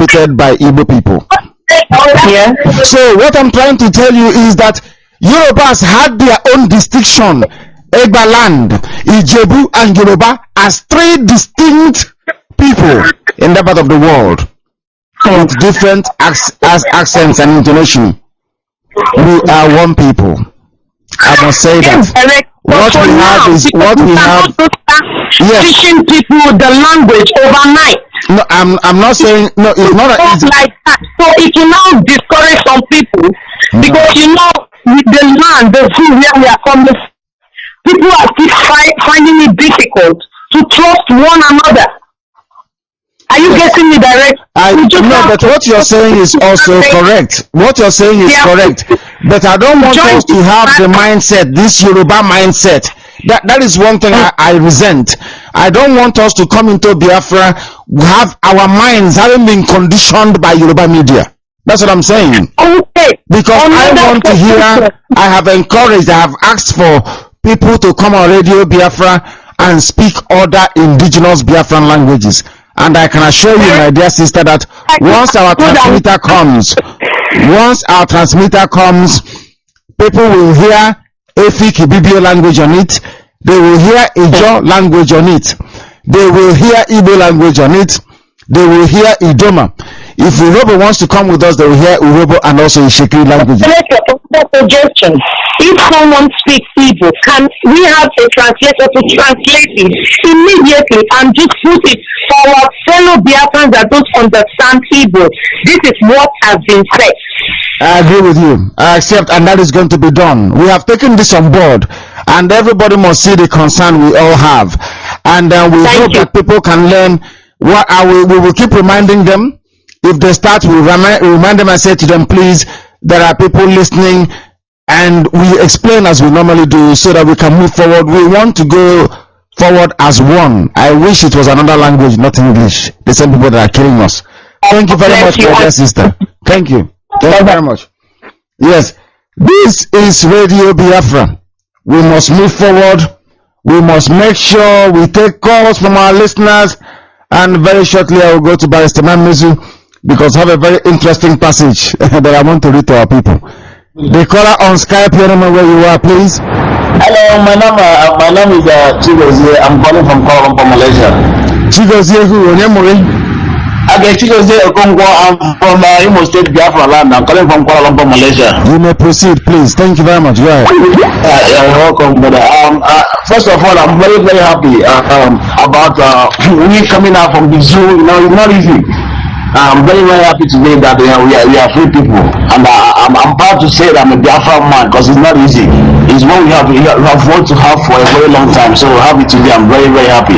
inhabited by Igbo people. Yeah. So what I'm trying to tell you is that Yorubas had their own distinction. Egba land, Ijebu and Yoruba as three distinct people in that part of the world with different accents and intonation. We are one people. I must say that. What we have is what we have. Yes. Teaching people the language overnight. No, I'm not saying no. It's not like that. So it will now discourage some people because you know with the land, the food where we are from, people are still finding it difficult to trust one another. Are you getting me direct? No, but what you're saying is also correct. What you're saying is correct. But I don't want us to have the mindset, this Yoruba mindset. That is one thing I resent. I don't want us to come into Biafra, have our minds having been conditioned by Yoruba media. That's what I'm saying. Okay. Because I want to hear, I have encouraged, I have asked for people to come on Radio Biafra and speak other indigenous Biafran languages. And I can assure you, my dear sister, that once our transmitter comes, people will hear Efik Ibibio language on it. They will hear Ijo language on it. They will hear Igbo language on it. They will hear Idoma. If Urobo wants to come with us, they will hear Urobo and also Ishekiri language. Suggestion. If someone speaks Igbo, can we have a translator to translate it immediately and just put it for our fellow Biafrans that don't understand Igbo? This is what has been said. I agree with you. I accept, and that is going to be done. We have taken this on board, and everybody must see the concern we all have. And we hope that people can learn. We will keep reminding them. If they start, we remind them and say to them, please, there are people listening, and we explain as we normally do so that we can move forward. We want to go forward as one. I wish it was another language, not English. The same people that are killing us. Thank you very much, my dear sister. Thank you. Thank you very much. Yes, this is Radio Biafra. We must move forward. We must make sure we take calls from our listeners. And very shortly, I will go to Barrister Mazi because I have a very interesting passage that I want to read to our people. The caller on Skype, you know where you are, please. Hello, my name is Chigozie. I'm calling from Kuala Lumpur, Malaysia. Chigozie, who? Okay, Chigozie Okongwo. I'm from Imo State, Biafra land. I'm calling from Kuala Lumpur, Malaysia. You may proceed, please. Thank you very much. Go ahead. You're welcome, brother. First of all, I'm very, very happy about we coming out from the zoo. You know, it's not easy. I'm very, very happy today that we are free people, and I'm proud to say that I'm a Biafra man because it's not easy. It's what we have worked to have for a very long time. So happy today. I'm very, very happy.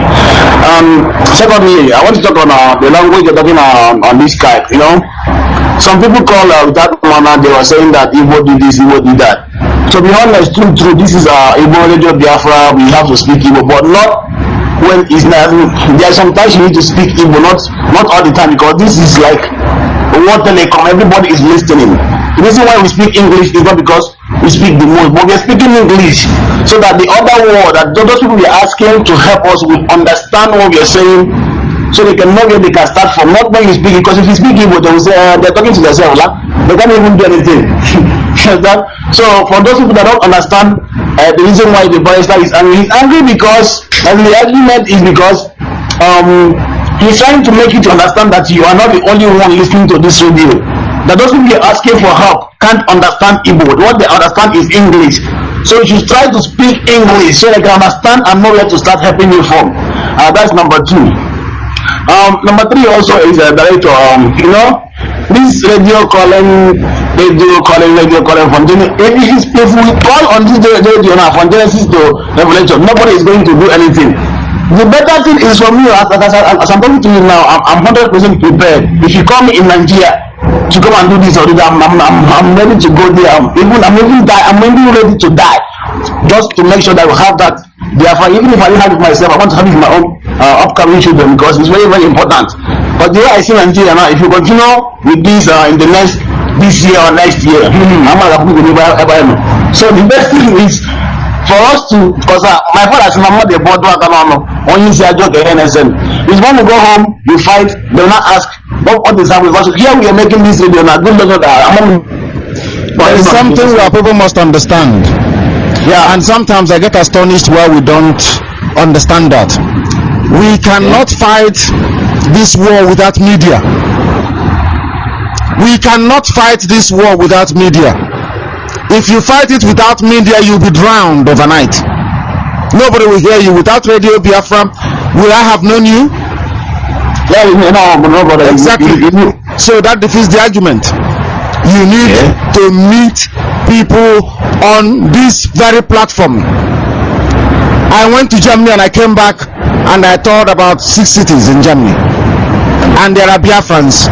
Secondly, I want to talk on the language you're talking on this Skype. You know, some people call that manner. They were saying that Igbo did this, Igbo did that. To be honest, true. This is Igbo Radio Biafra. We have to speak Igbo, but not when it's not. There are sometimes you need to speak Igbo, not all the time, because this is like what telecom. Everybody is listening. The reason why we speak English is not because we speak the most, but we are speaking English so that the other world, that those people we are asking to help us will understand what we are saying, so they can know where they can start from. Not when you speak, because if you speak Igbo, they will say they're talking to themselves. They can't even do anything. So for those people that don't understand the reason why the barrister is angry, he's angry because, and the argument is because he's trying to make you to understand that you are not the only one listening to this radio. That those people you're asking for help can't understand Igbo. What they understand is English. So you should try to speak English so they can understand and know where to start helping you from. That's number 2. Number 3 also is director. You know, this radio calling from Genesis. If we call on this radio now from Genesis to Revelation, nobody is going to do anything. The better thing is for me, as I'm talking to you now, I'm 100% prepared. If you call me in Nigeria to come and do this or that, I'm ready to go there. I'm even ready to die, just to make sure that we have that. Therefore, even if I don't have it myself, I want to have it in my own upcoming children, because it's very, very important. But the way I see Nigeria now, if you continue with this in this year or next year, so the best thing is for us to, because my father said, "Mama, the board, when you say I joke, it's when you go home, you fight, they will not ask what is happening? Because here we are making this video now. Good luck. There is something where people must understand. Yeah, and sometimes I get astonished where we don't understand that. We cannot fight this war without media. We cannot fight this war without media. If you fight it without media, you'll be drowned overnight. Nobody will hear you. Without Radio Biafra, will I have known you? Yeah, nobody. Exactly. So that defeats the argument. You need to meet people on this very platform. I went to Germany and I came back and I toured about 6 cities in Germany. And there are Biafrans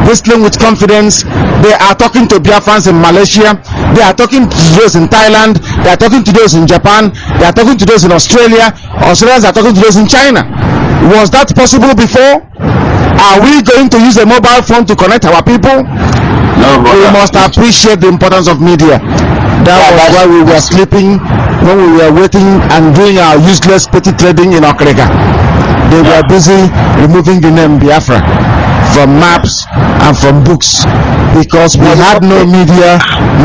whistling with confidence. They are talking to Biafrans in Malaysia. They are talking to those in Thailand. They are talking to those in Japan. They are talking to those in Australia. Australians are talking to those in China. Was that possible before? Are we going to use a mobile phone to connect our people? No, we must appreciate the importance of media. That was why we were sleeping when we were waiting and doing our useless petty trading in Okrega. They were busy removing the name Biafra from maps and from books because we had no media.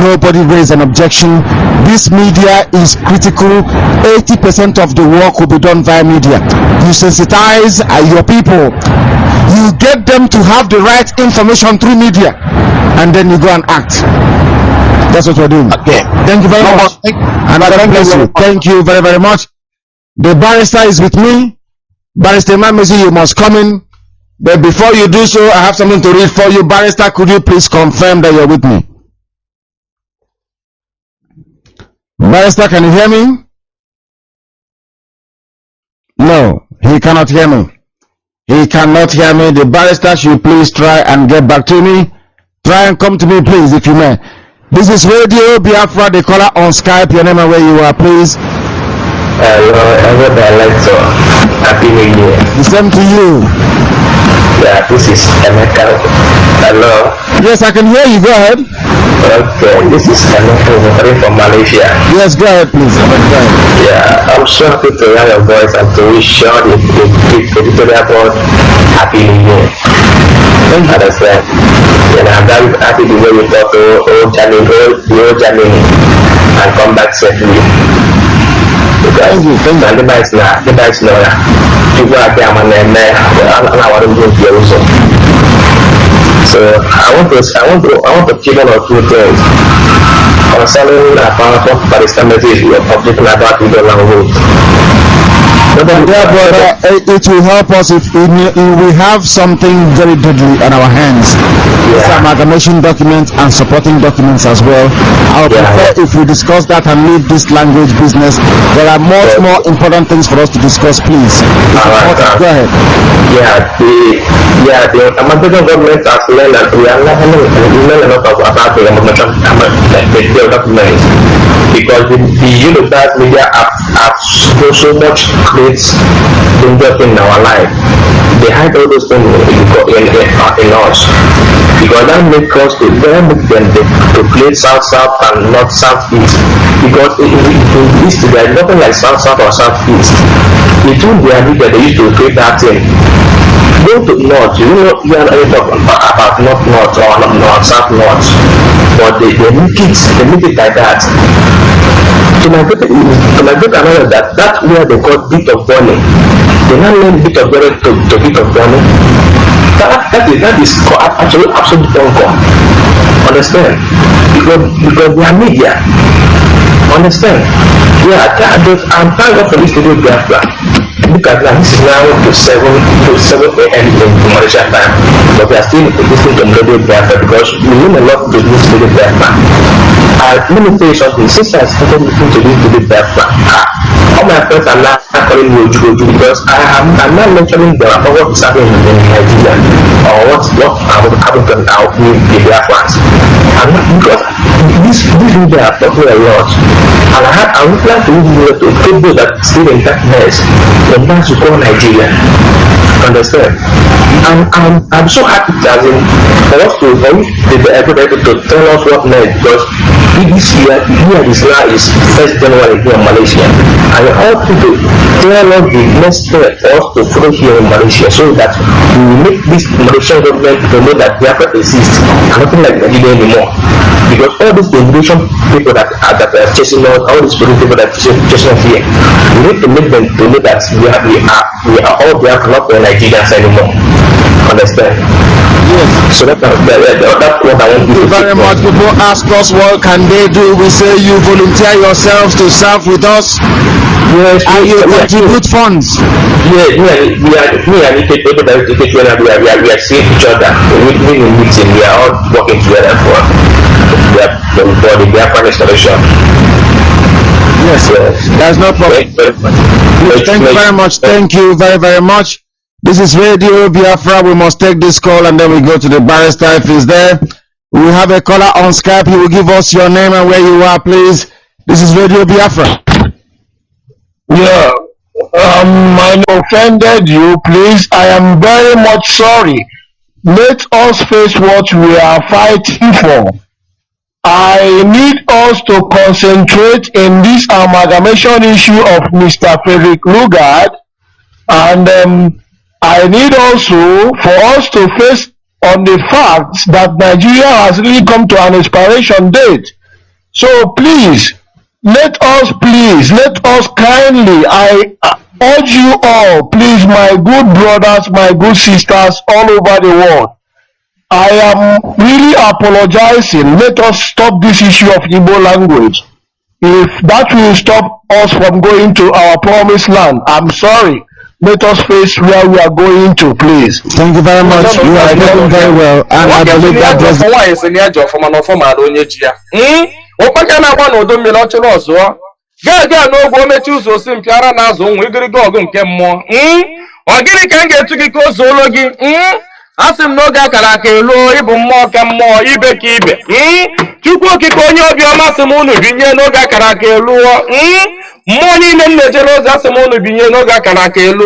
Nobody raised an objection. This media is critical. 80% of the work will be done via media. You sensitize your people. You get them to have the right information through media, and then you go and act. That's what we're doing. Okay. Thank you very much. And God bless you. Thank you very, very much. The barrister is with me. Barrister Mazi, you must come in. But before you do so, I have something to read for you. Barrister, could you please confirm that you're with me? Barrister, can you hear me? No, he cannot hear me. He cannot hear me. The barrister should please try and get back to me. Try and come to me, please, if you may. This is Radio Biafra, the caller on Skype. Your name and where you are, please. Hello, Director. Happy New Year. The same to you. Yeah, this is Emeka. Hello. Yes, I can hear you. Go ahead. Okay, this is Emeka from Malaysia. Yes, go ahead, please. Go ahead. Yeah, I'm so happy to hear your voice and to wish you the editorial board Happy New Year. Understand? And I'm very happy the way you talk to old Germany and come back safely. Because the best now, people are there and I want to go to so I want to keep on a few things concerning the powerful Palestine message we are talking about in the language. But brother, it will help us if we have something very deadly on our hands. Yeah. Amalgamation documents and supporting documents as well. I would prefer if we discuss that and leave this language business. There are much more important things for us to discuss, please. Go ahead. The American government has learned that we are learning a lot about the amalgamation documents because the European media have so much great danger in our life. They hide all those things in us because that makes us to make them to play south and not southeast because in east there is nothing like south or southeast. Between their media they used to create that thing. Go to north, you know you are talking about north or south, but they make it like that. To my good another that's where they got bit of money. They now learn bit of money to bit of money. That is actually absolute wrong. Understand? Because they are media. Understand? I'm trying for this to do Biafra. Look at that, this is now to 7 a.m. in Malaysia time, but we are still listening to Radio Biafra because we learn a lot to this Radio Biafra. Let me tell you something, since I started listening to this Radio Biafra, all my friends are now calling me Oju because I'm not mentioning about what is happening in Nigeria or what's happening out with the Biafrans. Because this video are talking a lot, and I would like to use it to those that still in darkness. And that's to call Nigeria. Understand? I'm so happy that for everybody to tell us what next, because this year is now is 1st January here in Malaysia, and all people tell us the next step for us to follow here in Malaysia, so that we will make this Malaysian government to know that Biafra exists and nothing like Nigeria anymore. Because all these immigration people that are chasing us, all these people that are chasing us here, we need to make them to know that we are all Biafra, not Nigerians anymore. Understand? Yes. So that's what I want you to very much. People ask us what can they do. We say you volunteer yourselves to serve with us. Yes, and you contribute funds. Yes, we are people that we are seeing each other. We in meeting, we are all working together for the Biafran restoration. Yes, there's no problem. Thank you very much. Thank you very, very much. This is Radio Biafra. We must take this call and then we go to the barrister if he's there. We have a caller on Skype. He will give us your name and where you are, please. This is Radio Biafra. Yeah, I offended you, please. I am very much sorry. Let us face what we are fighting for. I need us to concentrate in this amalgamation issue of Mr. Frederick Lugard, and I need also for us to face on the fact that Nigeria has really come to an expiration date. So please, let us kindly, I urge you all, please, my good brothers, my good sisters all over the world, I am really apologizing. Let us stop this issue of Igbo language. If that will stop us from going to our promised land, I'm sorry. Let us face where we are going to, please. Thank you very much. You are doing very well. And I believe that was Asim no ga karaka elo ibu mmụọ ka mmụọ ibe ka ibe Chukwu okike onye obiọma asịm unu binye n'oge karaka elo mmụọ niile nnejere ozi asịm unu binye n'oge karaka elo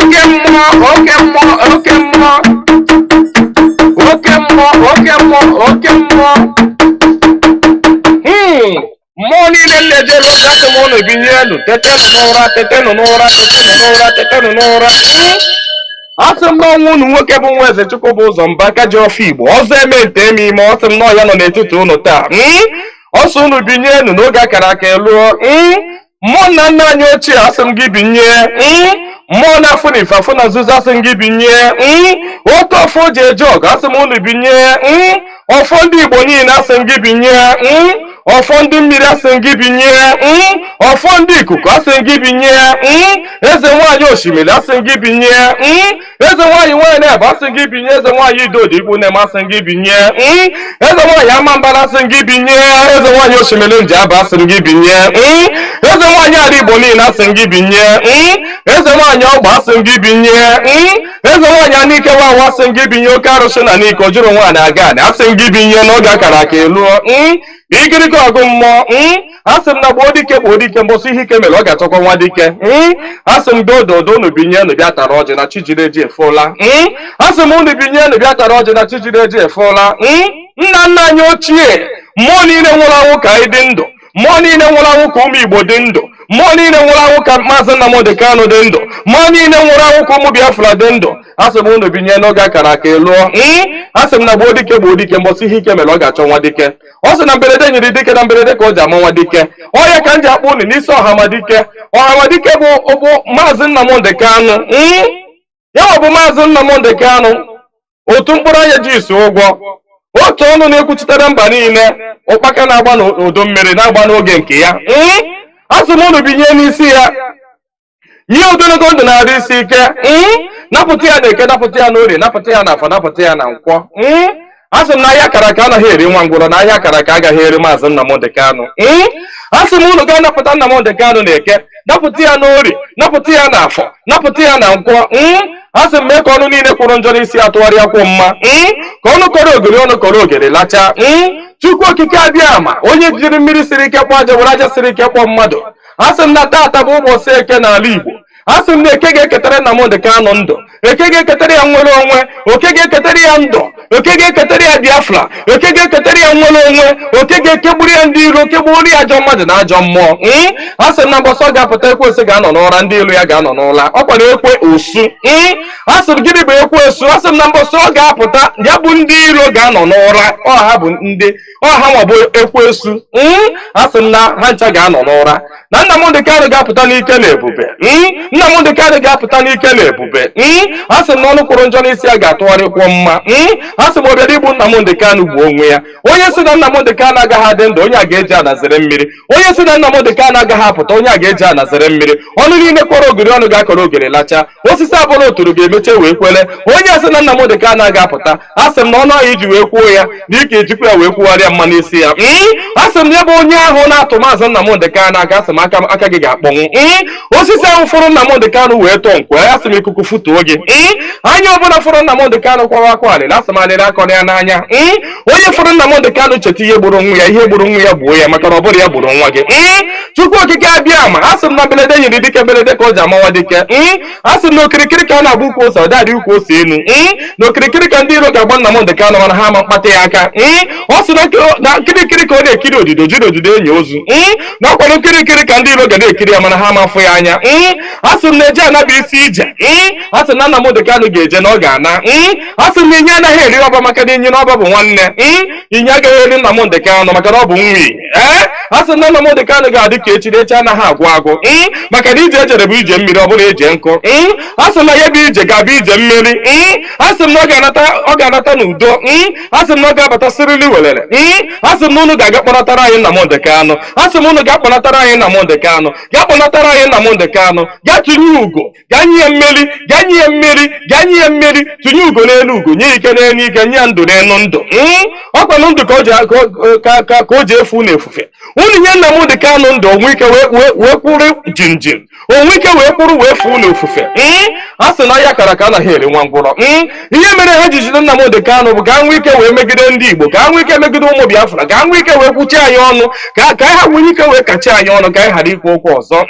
oke mmụọ mmụọ niile nnejere ozi asịm unu binye elu tetenu n'ụra Asem no unu nwoke bụ nwa eze Chukwu bụ ụzọ mba aka ji ofe Igbo ọzọ eme nte eme ime ọsị m ya nọ n'etiti unu taa ọsọ unu binye enu n'oge akara aka eluo mmụọ na nna anyị ochie asị m gị binye mmụọ na-afụ na ife afụ na nzuzo asị m gị binye oke ọfọ ji eje ọgụ asị m unu binye ọfọ ndị Igbo niile asị m gị binye ọfọ ndị mmiri asị m gị binye ọfọ ndị ikuku asị m gị binye eze nwaanyị osimiri asị m gị binye eze nwaanyị nwanyị ebe asị m gị binye eze nwaanyị idodi igbo na-eme asị m gị binye eze nwaanyị amambara asị m gị binye eze nwaanyị osimiri ndị aba asị m gị binye eze nwaanyị ala Igbo niile asị m gị binye eze nwaanyị ọgba asị m gị binye eze nwaanyị anike wawa asị m gị binye oke arụsị na n'ike ojuru nwaanyị aga asị m gị binye n'oge akara aka eluo igirigi ọgụ mmụọ asị m na gboo dike mbọsị ihe ike mere ọ ga-achọkwa nwa dike asị m dododo unu binye unu bịa tara ọjị na Chijireji efola asị m unu binye unu bịa tara ọjị na Chijireji efola nna nna anyị ochie mmụọ niile nwụrụ anwụ ka anyị dị ndụ mmụọ niile nwụrụ anwụ ka ụmụ Igbo dị ndụ mmụọ niile nwụrụ anwụ ka Mazi Nnamdi Kanu dị ndụ mmụọ niile nwụrụ anwụ ka ụmụ Biafra dị ndụ asị m unu binye n'oge akara aka eluo asị m na gboo dike mbọsị ihe ike mere ọ ga-achọ nwa dike ọ sị na mberede nyere dike na mberede ka o ji ama nwa dike ọya ka m ji akpọ unu n'isi ọhamadike bụ Mazi Nnamdi Kanu ya bụ Mazi Nnamdi Kanu otu mkpụrụ anya ji isi ụgwọ otu ọnụ na-ekwuchitere mba niile ụkpaka na-agba n'udu mmiri na-agba n'oge nke ya asị m unu binye n'isi ya nye ogologo ndụ na-adị isi ike napụta ya na Eke napụta ya na Orie napụta ya na Afọ napụta ya na Nkwọ asị m na ahịa akara aka anaghị eri nwa ngwụrọ na ahịa akara aka agaghị eri Mazi Nnamdi Kanu asị m unu ga napụta Nnamdi Kanu na Eke napụta ya na Orie napụta ya na Afọ napụta ya na Nkwọ asị m mee ka ọnụ niile kwụrụ njọ n'isi atụgharịa kwụ mma ka ọnụ kọrọ ogiri ọnụ kọrọ ogiri lacha Chukwu okike abịama onye jiri mmiri siri ike kpọọ aja were aja siri ike kpọọ mmadụ asị m na taata bụ ụbọchị Eke n'ala Igbo asị m na eke ga-eketara Nnamdi Kanu ndụ, eke ga-eketara ya nwere onwe, oke ga-eketara ya ndụ, oke ga-eketara ya Biafra, oke ga-eketara ya nwere onwe, oke ga-ekegburu ya ndị iro, kegburu ya ajọ mmadụ na ajọ mmụọ. Asị m na mbọsọ ọ ga-apụta ekwensu ga-anọ n'ụra, ndị ilo ya ga-anọ n'ụla, ọ kwara ekwe osu. Asị m gịnị bụ ekwensu? Asị m na mbọsọ ọ ga-apụta ya bụ ndị iro ga-anọ n'ụra, ọha bụ ndị ọha ma bụ ekwensu. Asị m na ha ncha ga-anọ n'ụra, na Nnamdi Kanu ga-apụta n'ike na ebube. Nnamdi Kanu ga-apụta n'ike na ebube. Asị m na ọnụ kwụrụ njọ n'isi ya ga-atụgharịkwọ mma. Asị m ọbịara igbu Nnamdi Kanu bụ onwe ya. Onye si na Nnamdi Kanu agaghị adị ndụ, onye a ga-eji anazere mmiri. Onye si na Nnamdi Kanu agaghị apụta, onye a ga-eji anazere mmiri. Ọnụ niile kọrọ ogiri ọnụ ga-akọrọ ogiri lacha, osisi abụla oturu ga-emeche wee kwele. Onye si na Nnamdi Kanu agaghị apụta, asị m na ọnụ ahụ iji wee kwuo ya dịka ejikwa ya wee kwugharịa mma n'isi ya. Asị m ya bụ onye ahụ na-atụ maazị Nnamdi Kanu aka, asị m aka gị ga-akpọnwụ. Osisi ahụ fụrụ Nnamdi Kanu wee tọọ nkwe, asị m ikuku futuo gị. Anya ọbụla fụrụ Nnamdi Kanu kwawa akwa alịla, asị m alịla akọrọ ya n'anya. Onye fụrụ Nnamdi Kanu cheta ihe gburu nwa ya, ihe gburu nwa ya gbuo ya, maka na ọ bụrụ ya gburu nwa gị. Chukwu okike abịa ma asị m na belede nyiri dike belede ka o ji amawa dike. Asị m na okirikiri ka a na-agba ukwu ose, ọ dadị ukwu ose enu. Na okirikiri ka ndị iro ga-agba Nnamdi Kanu mana ha ama mkpata ya aka. Ọ sị na nkirikiri ka ọ na-ekiri odido jiri odido enyi ozu. Na ọkwado nkirikiri ka ndị iro ga na-ekiri ya mana ha ama afụ ya anya. Asị m na eje anabụ isi ije. Asị na Nnamdi Kanu ga-eje na ọ ga-ana. Asị m na inye anaghị eri ọba maka na inye n'ọba bụ nwanne. Inye agaghị eri Nnamdi Kanu maka na ọ bụ nwi. Asị na Nnamdi Kanu ga-adị ka echi anaghị agwụ agwụ. Maka na ije ejere bụ ije mmiri, ọ bụla eje nkụ. Asị na ya bụ ije ga-abụ ije mmiri. Asị m na ọ ga-anata n'udo. Asị m na ọ ga-abata sirili welere. Asị m na unu ga-aga kpọnatara anyị Nnamdi Kanu. Asị m unu ga-akpọnatara anyị Nnamdi Kanu, ga-akpọnatara anyị Nnamdi Kanu, ga tụnye ugo, ga nye ya mmeri, ga nye ya mmeri, ga nye ya mmeri, tụnye ugo n'elu ugo, nye ike n'elu ike, nye ya ndụ n'elu ndụ. Ọkwanụ ndụ ka o ji efu na efufe. Unu nye Nnamdi Kanu ndụ, onwe ike wee kwụrụ jinjin, onwe ike wee kwụrụ wee fuo na ofufe. A sị na ya kara ka anaghị eri nwa ngwụrọ. Ihe mere ha ji jide Nnamdi Kanu bụ ka ha nwee ike wee megide ndị Igbo, ka ha nwee ike megide ụmụ Biafra, ka ha nwee ike wee kwuchie anyị ọnụ, ka ha nwee ike wee kachi anyị ọnụ, ka anyị ghara ikwu okwu ọzọ.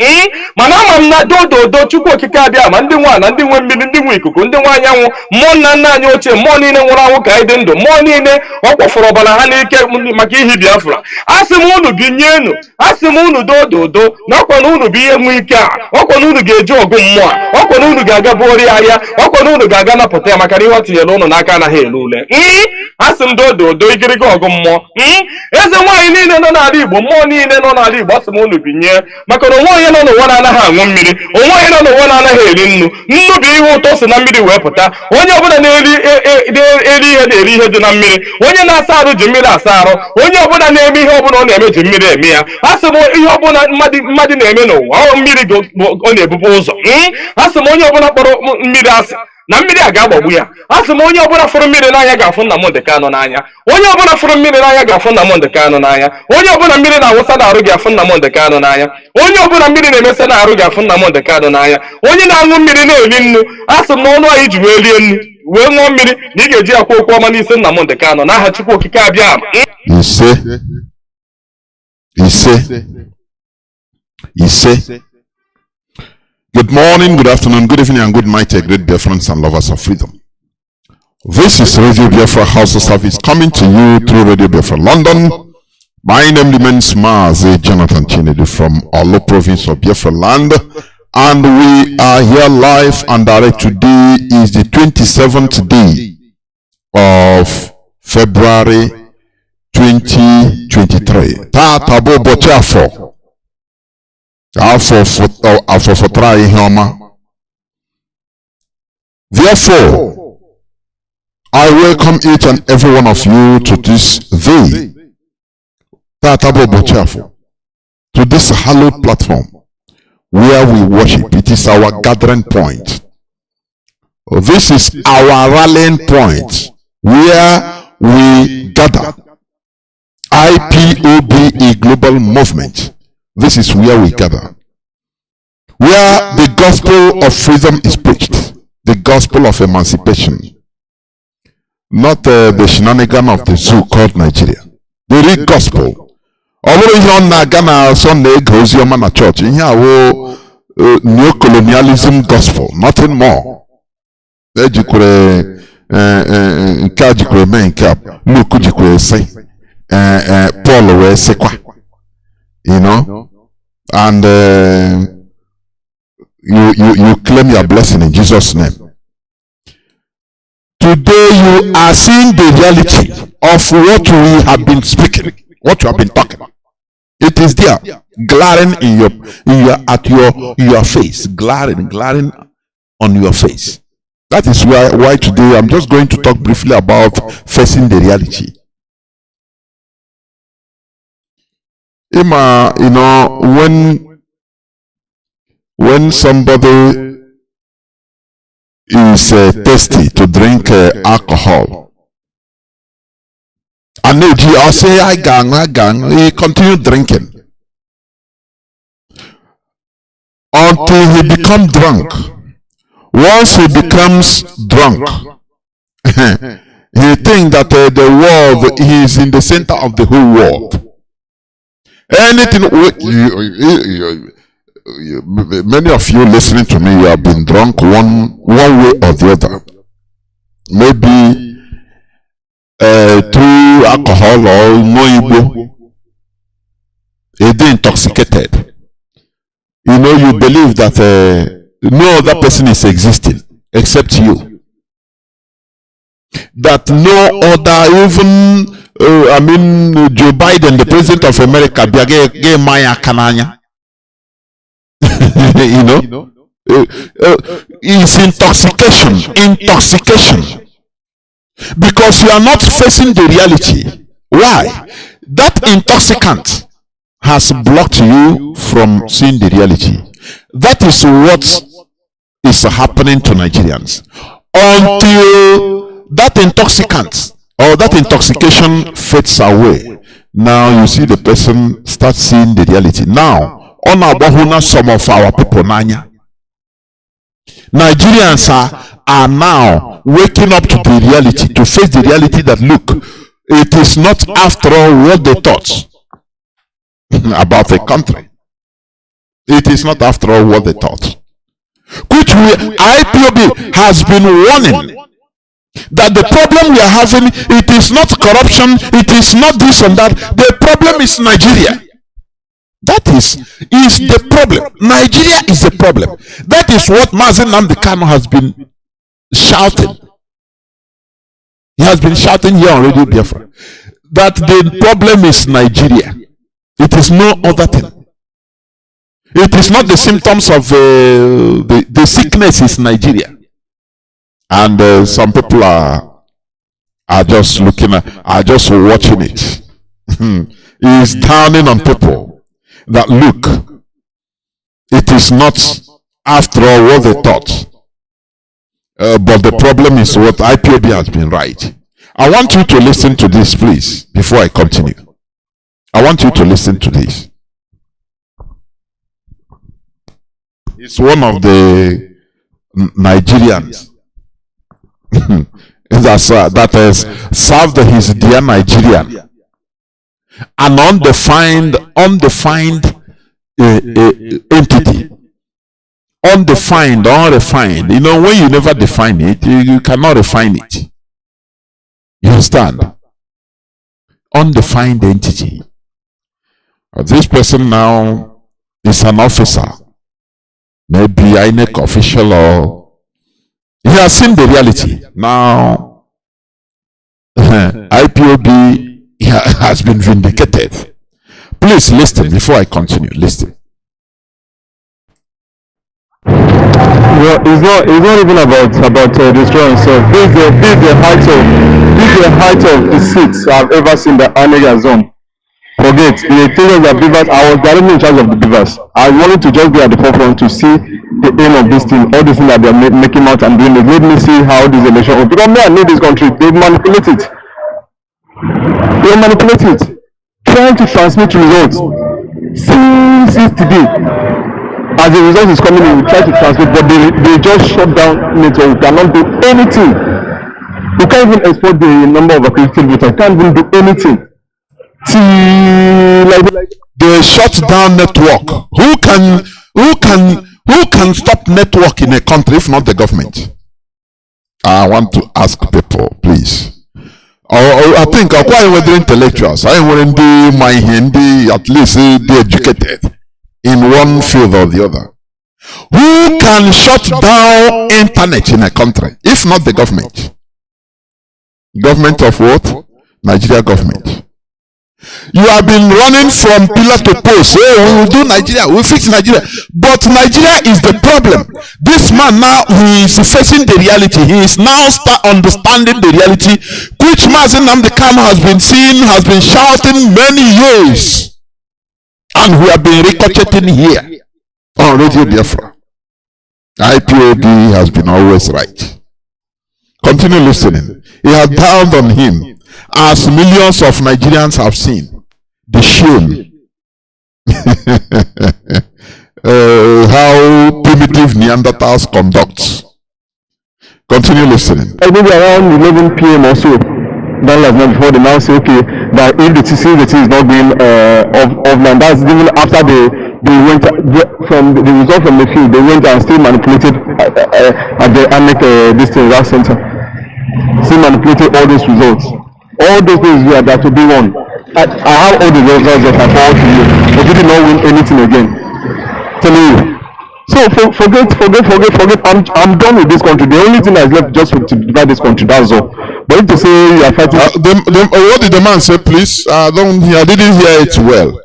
Mana ama m na dododo Chukwu okike abịa ma ndị nwa na ndị nwe mmiri, ndị nwe ikuku, ndị nwe anyanwụ, mmụọ nna nna anyị ochie, mmụọ niile nwụrụ anwụ ka anyị dị ndụ, mmụọ niile ọ kwafọrọ ọbara ha n'ike maka ihi Biafra. Asị m unu binyenu, asị m unu dododo na ọkwa na unu bụ ihe nwe ike a, ọkwa na unu ga-eji ọgụ mmụọ a, ọkwa na unu ga-aga bụori ahịa, ọkwa na unu ga-aga napụta ya maka na ihe ọ tinyere unu n'aka anaghị ele ule. Asị m dododo igiriga ọgụ mmụọ. Eze nwaanyị niile nọ n'ala Igbo, mmụọ niile nọ n'ala Igbo, asị m unu binye, maka na onwe onye nọ n'ụwa na-anaghị aṅụ mmiri, onwe onye nọ n'ụwa na-anaghị eri nnu. Nnu bụ ihe ụtọ si na mmiri wee pụta. Onye ọbụla na-eri ihe na-eri ihe dị na mmiri. Onye na-asa arụ ji mmiri asa arụ. Onye ọbụla na-eme ihe ọbụla ọ na-eme ji mmiri eme ya. Asị m ihe ọbụla mmadụ na-eme n'ụwa mmiri ọ na-ebubu ụzọ. Asị m onye ọbụla kpọrọ mmiri asị na mmiri a ga-agbagbu ya. Asị m onye ọbụla fụrụ mmiri n'anya ga-afụ Nnamdi Kanu n'anya. Onye ọbụla fụrụ mmiri n'anya ga-afụ Nnamdi Kanu n'anya. Onye ọbụla mmiri na-awụsa n'arụ ga-afụ Nnamdi Kanu n'anya. Onye ọbụla mmiri na-emesa n'arụ ga-afụ Nnamdi Kanu n'anya. Onye na-aṅụ mmiri na-eri nnu, asị m na ọnụ anyị ji wee rie nnu wee ṅụọ mmiri na ị ga-eji akwa okwu ọma n'isi Nnamdi Kanu n'aha Chukwu okike abịa ama. Ise. Good morning, good afternoon, good evening, and good night, great Biafrans and lovers of freedom. This is Radio Biafra HAUSA-SERVICE coming to you through Radio Biafra London. My name remains Mazi Jonathan Chinedu from Olo province of Biafra land, and we are here live and direct. Today is the 27th day of February 2023. Tabo Bochafo. Therefore, I welcome each and every one of you to this day, to this hallowed platform where we worship. It is our gathering point. This is our rallying point where we gather. IPOB, a global movement. This is where we gather, where the gospel of freedom is preached, the gospel of emancipation, not the shenanigan of the zoo called Nigeria. The real gospel. Although you on Ghana Sunday goes your man at church, in here neo-colonialism gospel, nothing more. Nke jikwe me nke Luke jikwe say Paul we sekwa, you know, and you claim your blessing in Jesus' name. Today you are seeing the reality of what we have been speaking, what you have been talking. It is there, glaring in your face, glaring on your face. That is why today I'm just going to talk briefly about facing the reality. Ima, you know, when somebody is thirsty to drink alcohol, and I'll say I gang, he continue drinking until he become drunk. Once he becomes drunk, he thinks that the world, he is in the center of the whole world. Anything, many of you listening to me, you have been drunk one way or the other. Maybe through alcohol or no, intoxicated. You know, you believe that no other person is existing except you. That no other, even Joe Biden, the president of America, you know, is intoxication. Because you are not facing the reality. Why? That intoxicant has blocked you from seeing the reality. That is what is happening to Nigerians. Until that intoxicant or that intoxication fades away, now you see the person start seeing the reality. Now, on our some of our people, Nigerians are now waking up to the reality, to face the reality that, look, it is not after all what they thought about the country. It is not after all what they thought. Which IPOB has been warning that the problem we are having, it is not corruption, it is not this and that. The problem is Nigeria. That is the problem. Nigeria is the problem. That is what Mazi Nnamdi Kanu has been shouting. He has been shouting here on Radio Biafra that the problem is Nigeria. It is no other thing. It is not the symptoms of the sickness is Nigeria. And some people are just looking at, are just watching it. He is downing on people that, look, it is not after all what they thought. But the problem is what IPOB has been right. I want you to listen to this, please, before I continue. I want you to listen to this. It's one of the Nigerians that has served his dear Nigerian. An undefined entity. Undefined, unrefined. You know, when you never define it, you cannot refine it. You understand? Undefined entity. This person now is an officer. Maybe INEC official, or he has seen the reality. Now, IPOB has been vindicated. Please listen before I continue. Listen. Well, it's not even about destroying self. This is the height of the seats I've ever seen the Anega zone. Forget the thing is that Beavers. I was directly in charge of the Beavers. I wanted to just be at the forefront to see the aim of this thing, all the things that they're making out and doing. Let me see how this election will. Because me, I need this country. They manipulate it. Trying to transmit results. Since today, as the result is coming in, we try to transmit, but they just shut down network. We cannot do anything. We can't even export the number of accredited voters. We can't even do anything. See, like they shut down network. Who can Who can stop network in a country if not the government? I want to ask people, please. I think quite whether intellectuals, I want to my Hindi, at least be educated in one field or the other. Who can shut down internet in a country if not the government? Government of what? Nigeria government. You have been running from pillar to post. Oh, we will do Nigeria, we will fix Nigeria. But Nigeria is the problem. This man now, he is facing the reality. He is now understanding the reality, which Mazi Nnamdi Kanu has been seeing, has been shouting many years. And we have been ricocheting here on Radio Biafra. IPOB has been always right. Continue listening. He has dawned on him, as millions of Nigerians have seen, the shame. How primitive Neanderthals conduct. Continue listening. Maybe around 11 p.m. or so, that last night before they now say, okay, that if the TC is not being offline, that's even after they went from the result from the field, they went and still manipulated at the AMEC that center. Still manipulated all those results. All those things here that will be won. I have all the results that I forward to you, but you did not win anything again. Telling you. So forget. I'm done with this country. The only thing that's left just to divide this country, that's all. But if to say you are fighting, what did the man say, please? I didn't hear it well.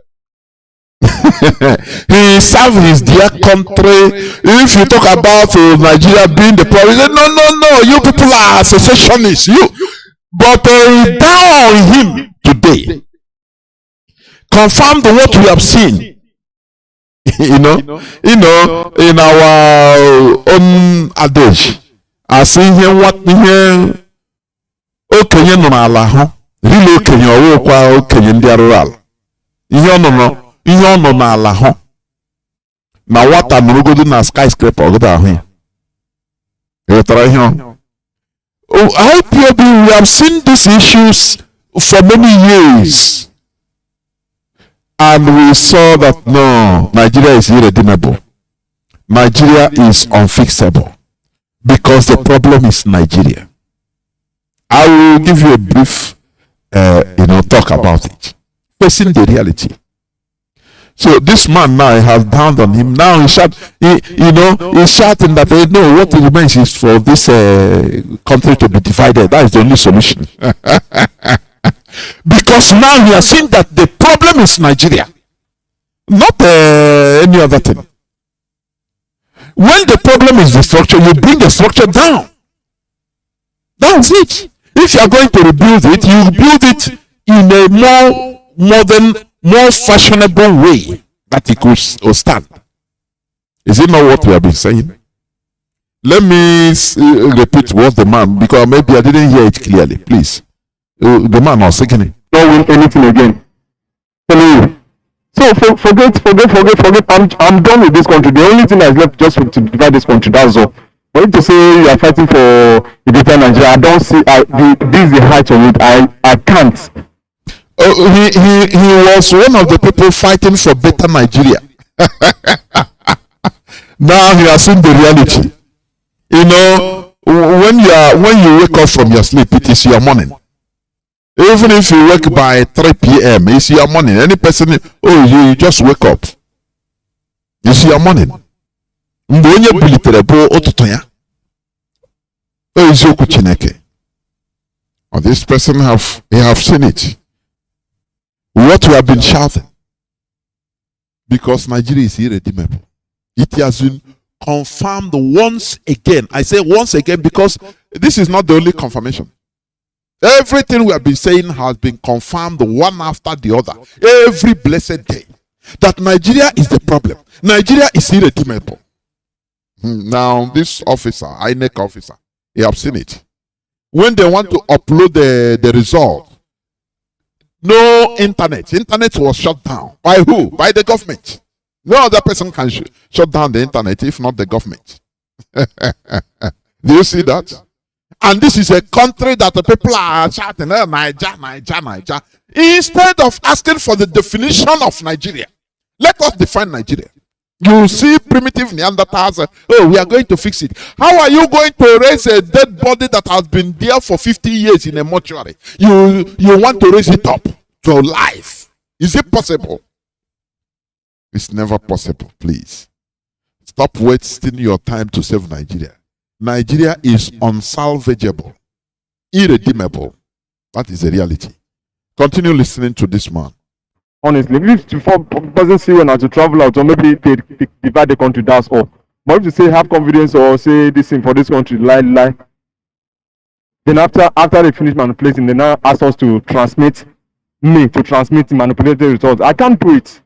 He served his dear country. If you talk about Nigeria being the problem, no, you people are secessionists. But down on him today, confirmed what we have seen. In our own adage, I see here what here. Okay, no ala really okay, you are okay in the rural. Ihe no na ala ho na wata nurugodu na skyscraper ogodo ahu ya try here. IPOB, we have seen these issues for many years, and we saw that no, Nigeria is irredeemable. Nigeria is unfixable because the problem is Nigeria. I will give you a brief talk about it, facing the reality. So this man now has dawned on him. Now he's shouting that no, what remains is for this country to be divided. That is the only solution. Because now he has seen that the problem is Nigeria, not any other thing. When the problem is the structure, you bring the structure down. That's it. If you are going to rebuild it, you build it in a more modern, more fashionable way that it could stand. Is it not what we have been saying? Let me repeat what the man, because maybe I didn't hear it clearly. Please. The man was saying it. Don't win anything again. Telling you. So forget. I'm done with this country. The only thing that's left just to divide this country, that's all. But if to say you are fighting for the better Nigeria, I don't see this is the height of it. I can't. He was one of the people fighting for better Nigeria. Now he has seen the reality. When you wake up from your sleep, it is your morning. Even if you wake by 3 p.m., it's your morning. Any person, you just wake up. It's your morning. This person have seen it. What we have been shouting, because Nigeria is irredeemable. It has been confirmed once again. I say once again because this is not the only confirmation. Everything we have been saying has been confirmed one after the other, every blessed day, that Nigeria is the problem. Nigeria is irredeemable. Now, this officer, INEC officer, you have seen it. When they want to upload the result, no internet. Internet was shut down. By who? By the government. No other person can shut down the internet if not the government. Do you see that? And this is a country that the people are shouting, Niger. Instead of asking for the definition of Nigeria, let us define Nigeria. You see primitive Neanderthals, oh, we are going to fix it. How are you going to raise a dead body that has been there for 50 years in a mortuary? You want to raise it up to life. Is it possible? It's never possible, please. Stop wasting your time to save Nigeria. Nigeria is unsalvageable, irredeemable. That is the reality. Continue listening to this man. Honestly, if the person see when to travel out, or maybe they divide the country, that's all. But if you say have confidence or say this thing for this country, lie. Then after they finish manipulating, they now ask us to transmit manipulated results. I can't do it.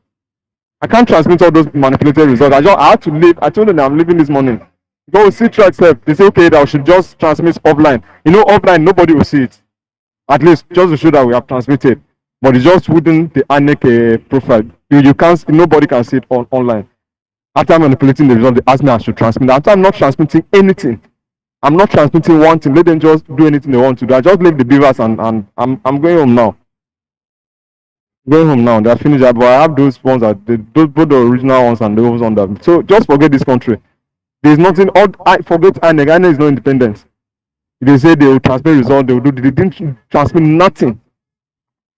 I can't transmit all those manipulated results. I had to leave. I told them I'm leaving this morning. Go see track self. They say okay, that I should just transmit offline. You know, offline nobody will see it. At least just to show that we have transmitted. But it just wouldn't the ANEC profile. You can't. Nobody can see it online. After manipulating the result, they ask me I should transmit. After I'm not transmitting anything. I'm not transmitting one thing. Let them just do anything they want to do. I just leave the beavers and I'm going home now. Going home now. They are finished. But I have those ones that both the original ones and those on that. So just forget this country. There's nothing. I forget ANEC. ANEC is not independent. They say they will transmit results. They will do. They didn't transmit nothing.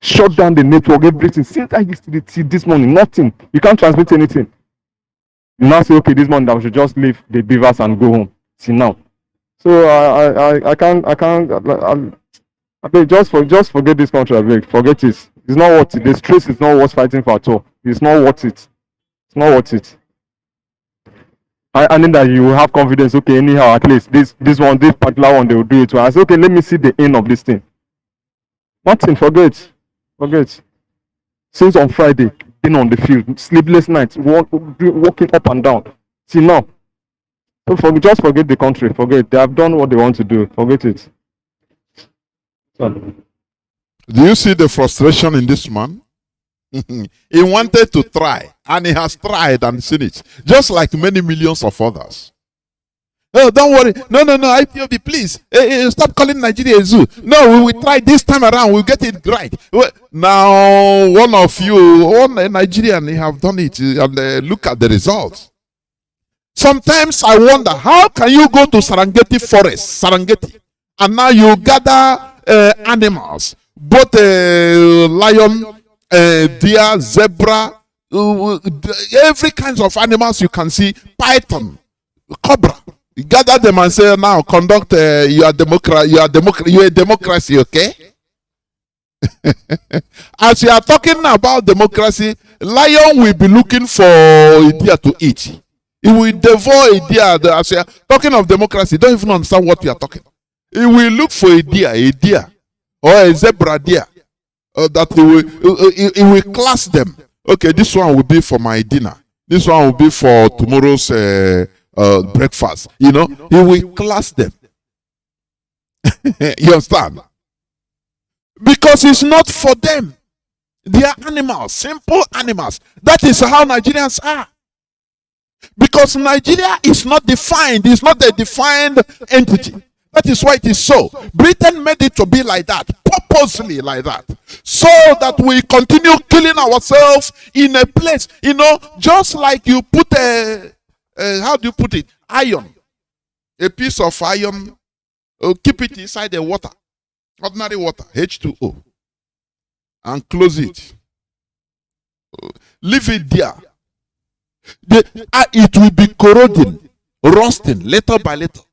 Shut down the network, everything. Since I used to see this morning, nothing. You can't transmit anything. You now say, okay, this morning I should just leave the beavers and go home. See now. So I can't. I beg, just forget this country. I beg, forget it. It's not worth it. The stress is not worth fighting for at all. It's not worth it. It's not worth it. I need that you have confidence. Okay, anyhow, at least this particular one they will do it. So I say, okay, let me see the end of this thing. Nothing. Forget. Since on Friday, been on the field, sleepless nights, walking up and down. See now. So just forget the country. Forget. They have done what they want to do. Forget it. So. Do you see the frustration in this man? He wanted to try, and he has tried and seen it, just like many millions of others. Oh, don't worry. No, IPOB, please. Stop calling Nigeria a zoo. No, we will try this time around. We'll get it right. Now, one Nigerian, have done it, and look at the results. Sometimes I wonder, how can you go to Serengeti forest, and now you gather animals, both lion, deer, zebra, every kinds of animals you can see, python, cobra. You gather them and say, now conduct you are a democracy, okay? As you are talking about democracy, lion will be looking for a deer to eat. He will devour a deer. As you are talking of democracy, don't even understand what you are talking. He will look for a deer, or a zebra deer. That he will class them. Okay, this one will be for my dinner. This one will be for tomorrow's breakfast. You know, he will class them. You understand? Because it's not for them. They are animals, simple animals. That is how Nigerians are. Because Nigeria is not defined, it's not a defined entity. That is why it is so. Britain made it to be like that, purposely like that, so that we continue killing ourselves in a place, you know, just like you put how do you put it? Iron. A piece of iron, keep it inside the water, ordinary water, H2O, and close it. Leave it there. It will be corroding, rusting, little by little.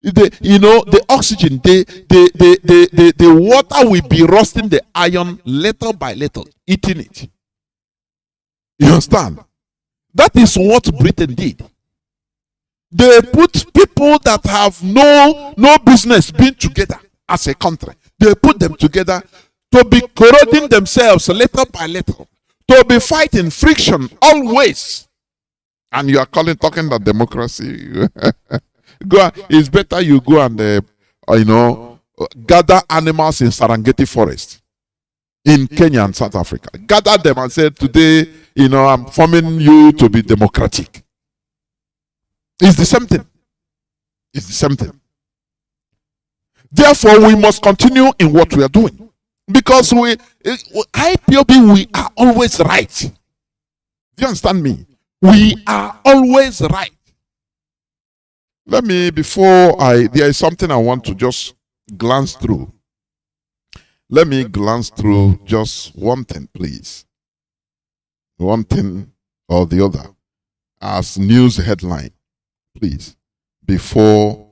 The oxygen, the water will be rusting the iron little by little, eating it. You understand? That is what Britain did. They put people that have no business being together as a country. They put them together to be corroding themselves little by little, to be fighting friction always. And you are talking about democracy. It's better you go and gather animals in Serengeti forest in Kenya and South Africa. Gather them and say, today, I'm forming you to be democratic. It's the same thing. It's the same thing. Therefore, we must continue in what we are doing. Because IPOB, we are always right. Do you understand me? We are always right. Let me, there is something I want to just glance through. Let me glance through just one thing, please. One thing or the other as news headline, please. Before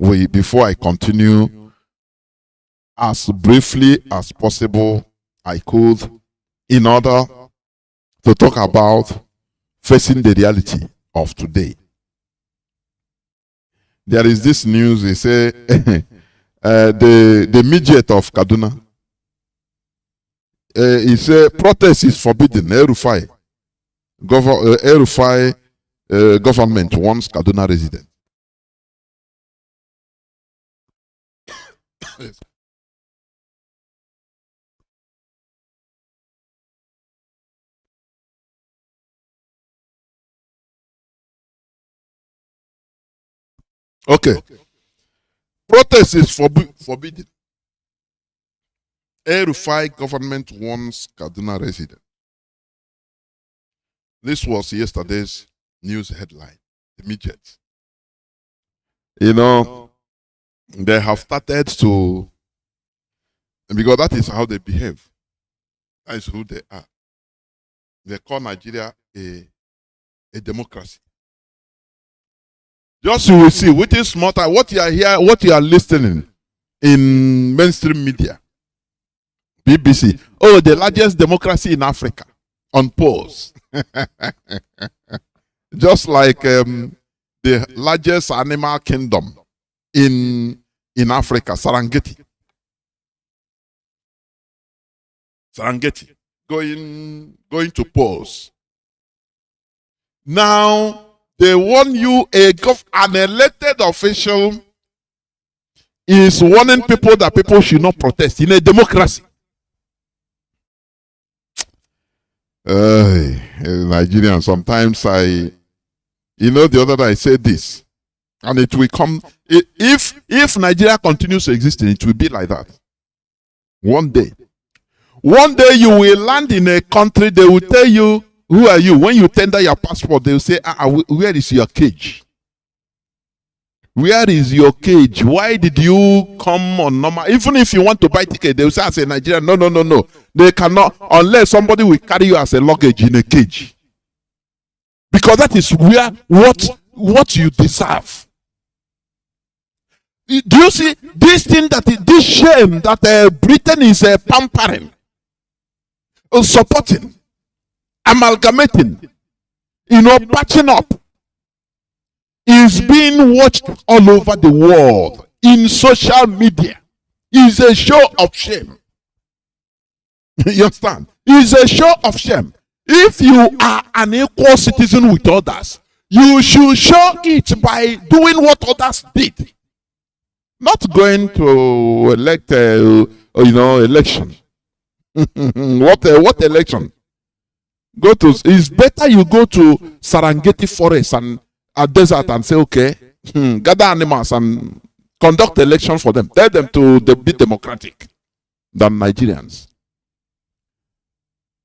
I continue, as briefly as possible, I could, in order to talk about facing the reality of today. There is this news, they say, the midget of Kaduna, he said protest is forbidden. El-Rufai government wants Kaduna resident. Okay. Protest is forbidden. El-Rufai government wants Kaduna resident. This was yesterday's news headline, immediate. You know, they have started to, because that is how they behave. That is who they are. They call Nigeria a democracy. Just you will see, which is smarter, what you are here, what you are listening in mainstream media. BBC, oh, the largest democracy in Africa, on pause. Just like the largest animal kingdom in Africa, Serengeti, going to pause. Now they warn you, an elected official is warning people that people should not protest in a democracy. Nigerian, sometimes the other day I said this, and it will come, if Nigeria continues to exist, it will be like that. One day you will land in a country, they will tell you, who are you? When you tender your passport, they will say, where is your cage? Where is your cage? Why did you come on normal? Even if you want to buy ticket, they will say, as a Nigerian, no. They cannot, unless somebody will carry you as a luggage in a cage. Because that is what you deserve. Do you see this thing, this shame that Britain is pampering, supporting, amalgamating, patching up, is being watched all over the world in social media. Is a show of shame. You understand? It's a show of shame. If you are an equal citizen with others, you should show it by doing what others did. Not going to elect, election. What election? It's better you go to Serengeti forest and a desert and say, okay, gather animals and conduct election for them. Tell them to be democratic than Nigerians.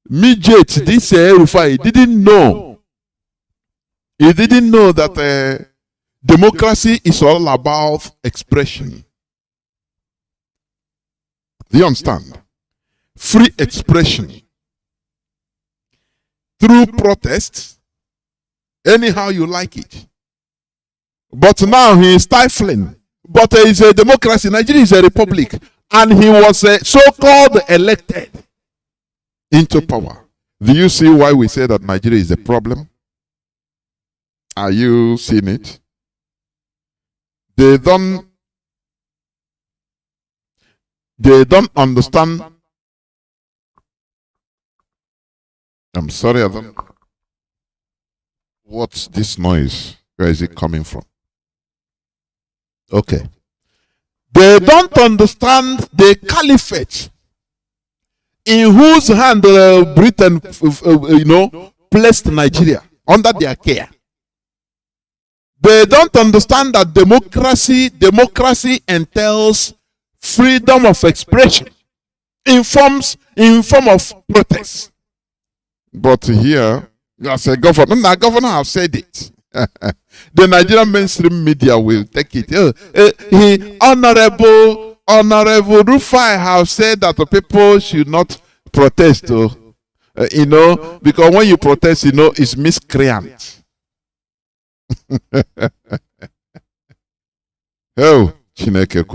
Midget, this El-Rufai, didn't know. He didn't know that democracy is all about expression. Do you understand? Free expression. Through protests, anyhow you like it. But now he is stifling. But it's a democracy. Nigeria is a republic. And he was so-called elected into power. Do you see why we say that Nigeria is a problem? Are you seeing it? They don't understand. I'm sorry, I don't. What's this noise? Where is it coming from? Okay. They don't understand the caliphate in whose hand Britain, placed Nigeria under their care. They don't understand that democracy entails freedom of expression in form of protest. But here, As a governor, the governor have said it. The Nigerian mainstream media will take it. Honorable Rufai have said that the people should not protest. Because when you protest, it's miscreant. Oh, Chineke,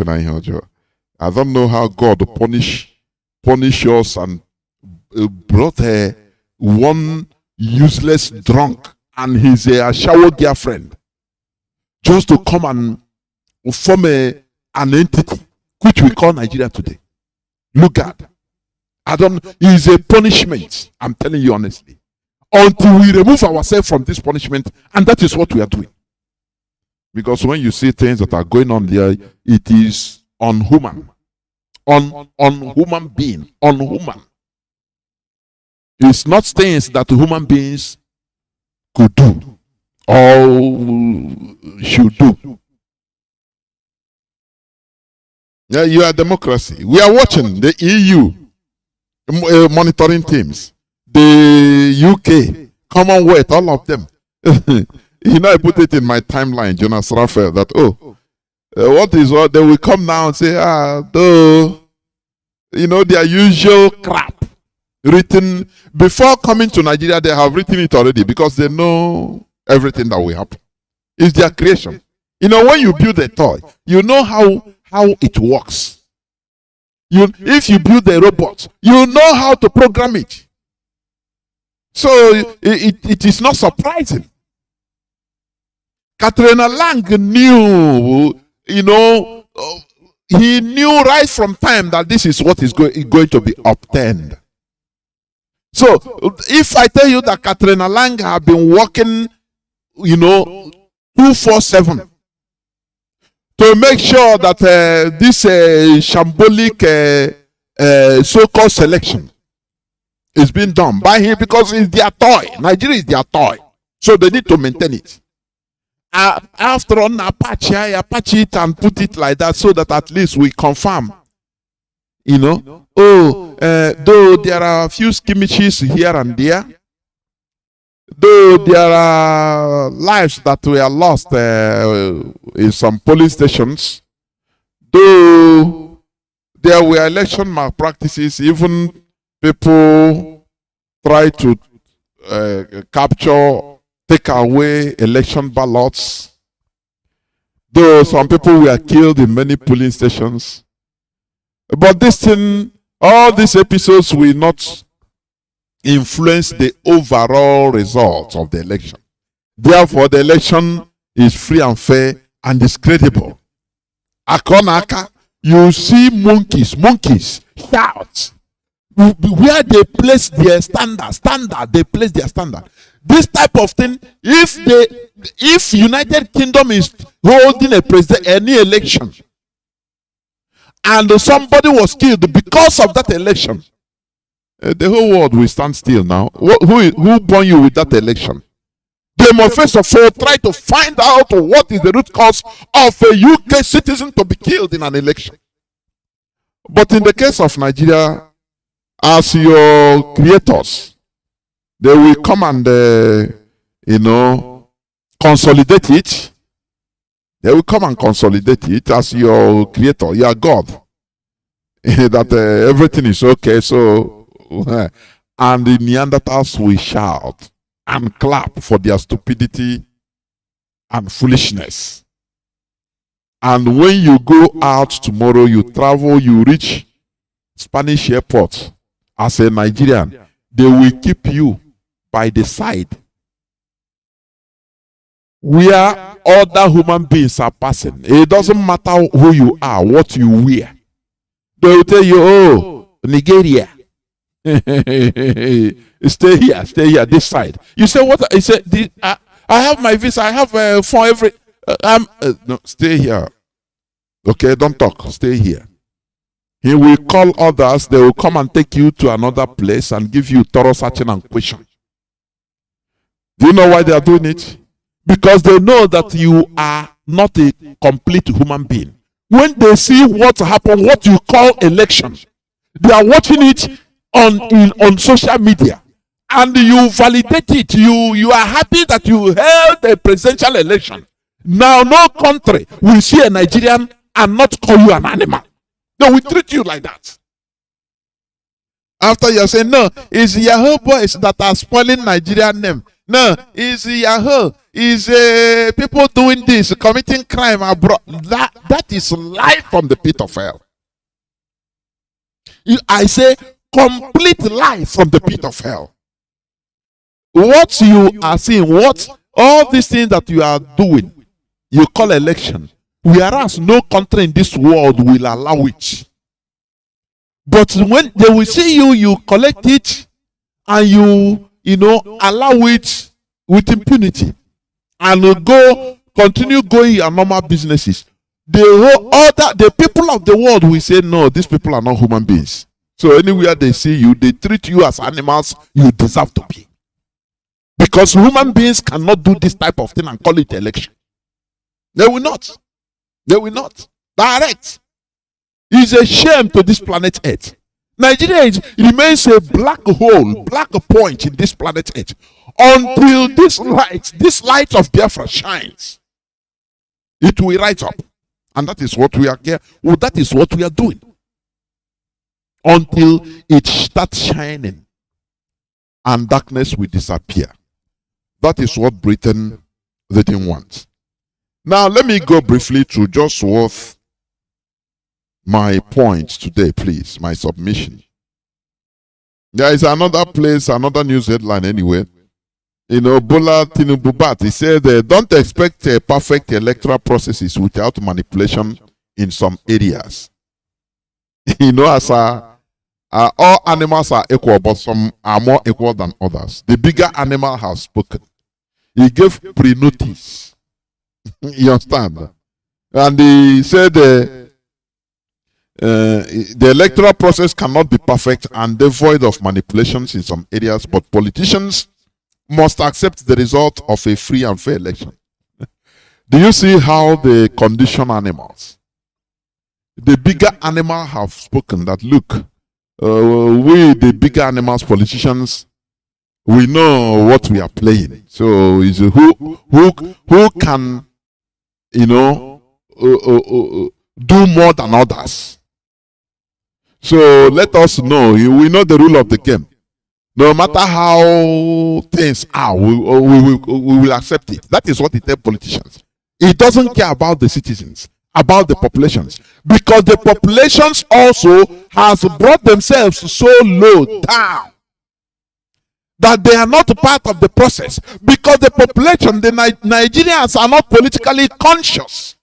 I don't know how God punish us and brought one useless drunk and his shower girlfriend just to come and form an entity which we call Nigeria today. Look at, it's a punishment. I'm telling you honestly. Until we remove ourselves from this punishment, and that is what we are doing. Because when you see things that are going on there, it is unhuman. Human being. Unhuman. It's not things that human beings could do or should do. Yeah, you are democracy. We are watching the EU monitoring teams, the UK, Commonwealth, all of them. I put it in my timeline, Jonas Raphael, that what is what? They will come now and say, their usual crap written before coming to Nigeria. They have written it already because they know everything that will happen. It's their creation. When you build a toy, you know how it works. If you build a robot, you know how to program it. So it is not surprising. Katrina Lang knew, he knew right from time that this is what is going to be obtained. So if I tell you that Katrina Lang have been working, 247 to make sure that this shambolic so-called selection is being done by him because it's their toy. Nigeria is their toy. So they need to maintain it. After all, Apache it and put it like that so that at least we confirm. Though there are a few skirmishes here and there, though there are lives that were lost in some police stations, though there were election malpractices, even people try to take away election ballots, though some people were killed in many polling stations. But this thing, all these episodes will not influence the overall result of the election. Therefore, the election is free and fair and is credible. Akonaka, you see monkeys shout where they place their standard, they place their standard. This type of thing, if United Kingdom is holding any election and somebody was killed because of that election, the whole world will stand still now. Who born you with that election? They must first of all try to find out what is the root cause of a UK citizen to be killed in an election. But in the case of Nigeria, as your creators, they will come and consolidate it. They will come and consolidate it as your creator, your God. That everything is okay. So, and the Neanderthals will shout and clap for their stupidity and foolishness. And when you go out tomorrow, you travel, you reach Spanish airport as a Nigerian, they will keep you by the side where other human beings are passing. It doesn't matter who you are, what you wear. They will tell you, oh, Nigeria. Stay here, this side. You say, what? He said, I have my visa, I have for every. No, stay here. Okay, don't talk, stay here. He will call others, they will come and take you to another place and give you thorough searching and question. Do you know why they are doing it? Because they know that you are not a complete human being. When they see what happened, what you call election, they are watching it on social media and you validate it. You are happy that you held a presidential election. Now no country will see a Nigerian and not call you an animal. They will treat you like that. After you're saying, no, it's Yahoo boys that are spoiling Nigerian name. No, it's Yahoo. It's people doing this, committing crime abroad. That is life from the pit of hell. I say complete life from the pit of hell. What you are seeing, what all these things that you are doing, you call election. Whereas no country in this world will allow it. But when they will see you, you collect it and you allow it with impunity and continue going your normal businesses. The people of the world will say, no, these people are not human beings. So anywhere they see you, they treat you as animals you deserve to be. Because human beings cannot do this type of thing and call it election. They will not. They will not. Direct. It's a shame to this planet Earth. Nigeria remains a black hole, black point in this planet Earth until this light of Biafra shines. It will rise up. And that is what we are here. Well, that is what we are doing. Until it starts shining and darkness will disappear. That is what Britain didn't want. Now let me go briefly through just what my points today, please, my submission. There is another place, another news headline anyway. Bola Tinubu Bat, he said, don't expect perfect electoral processes without manipulation in some areas. As all animals are equal, but some are more equal than others. The bigger animal has spoken. He gave pre-notice. You understand? And he said, the electoral process cannot be perfect and devoid of manipulations in some areas, but politicians must accept the result of a free and fair election. Do you see how they condition animals? The bigger animal have spoken that, look, we, the bigger animals, politicians, we know what we are playing. So is who can, do more than others. So let us know. We know the rule of the game. No matter how things are, we will accept it. That is what it tells politicians. It doesn't care about the citizens, about the populations. Because the populations also has brought themselves so low down that they are not part of the process. Because the population, the Nigerians are not politically conscious.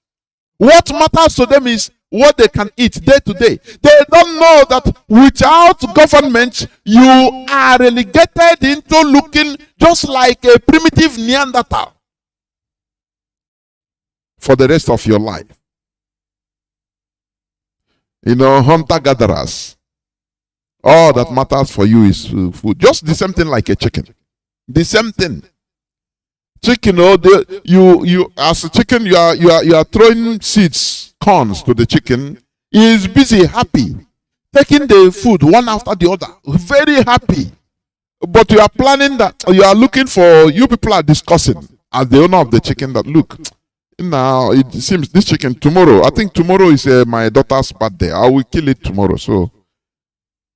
What matters to them is what they can eat day to day. They don't know that without government, you are relegated into looking just like a primitive Neanderthal for the rest of your life. Hunter-gatherers, all that matters for you is food. Just the same thing like a chicken. The same thing. Chicken, you as a chicken, you are throwing seeds, corns to the chicken. He is busy, happy, taking the food one after the other, very happy. But you are planning that, you are looking for, you people are discussing as the owner of the chicken that, look, now it seems this chicken tomorrow, I think tomorrow is my daughter's birthday. I will kill it tomorrow. So,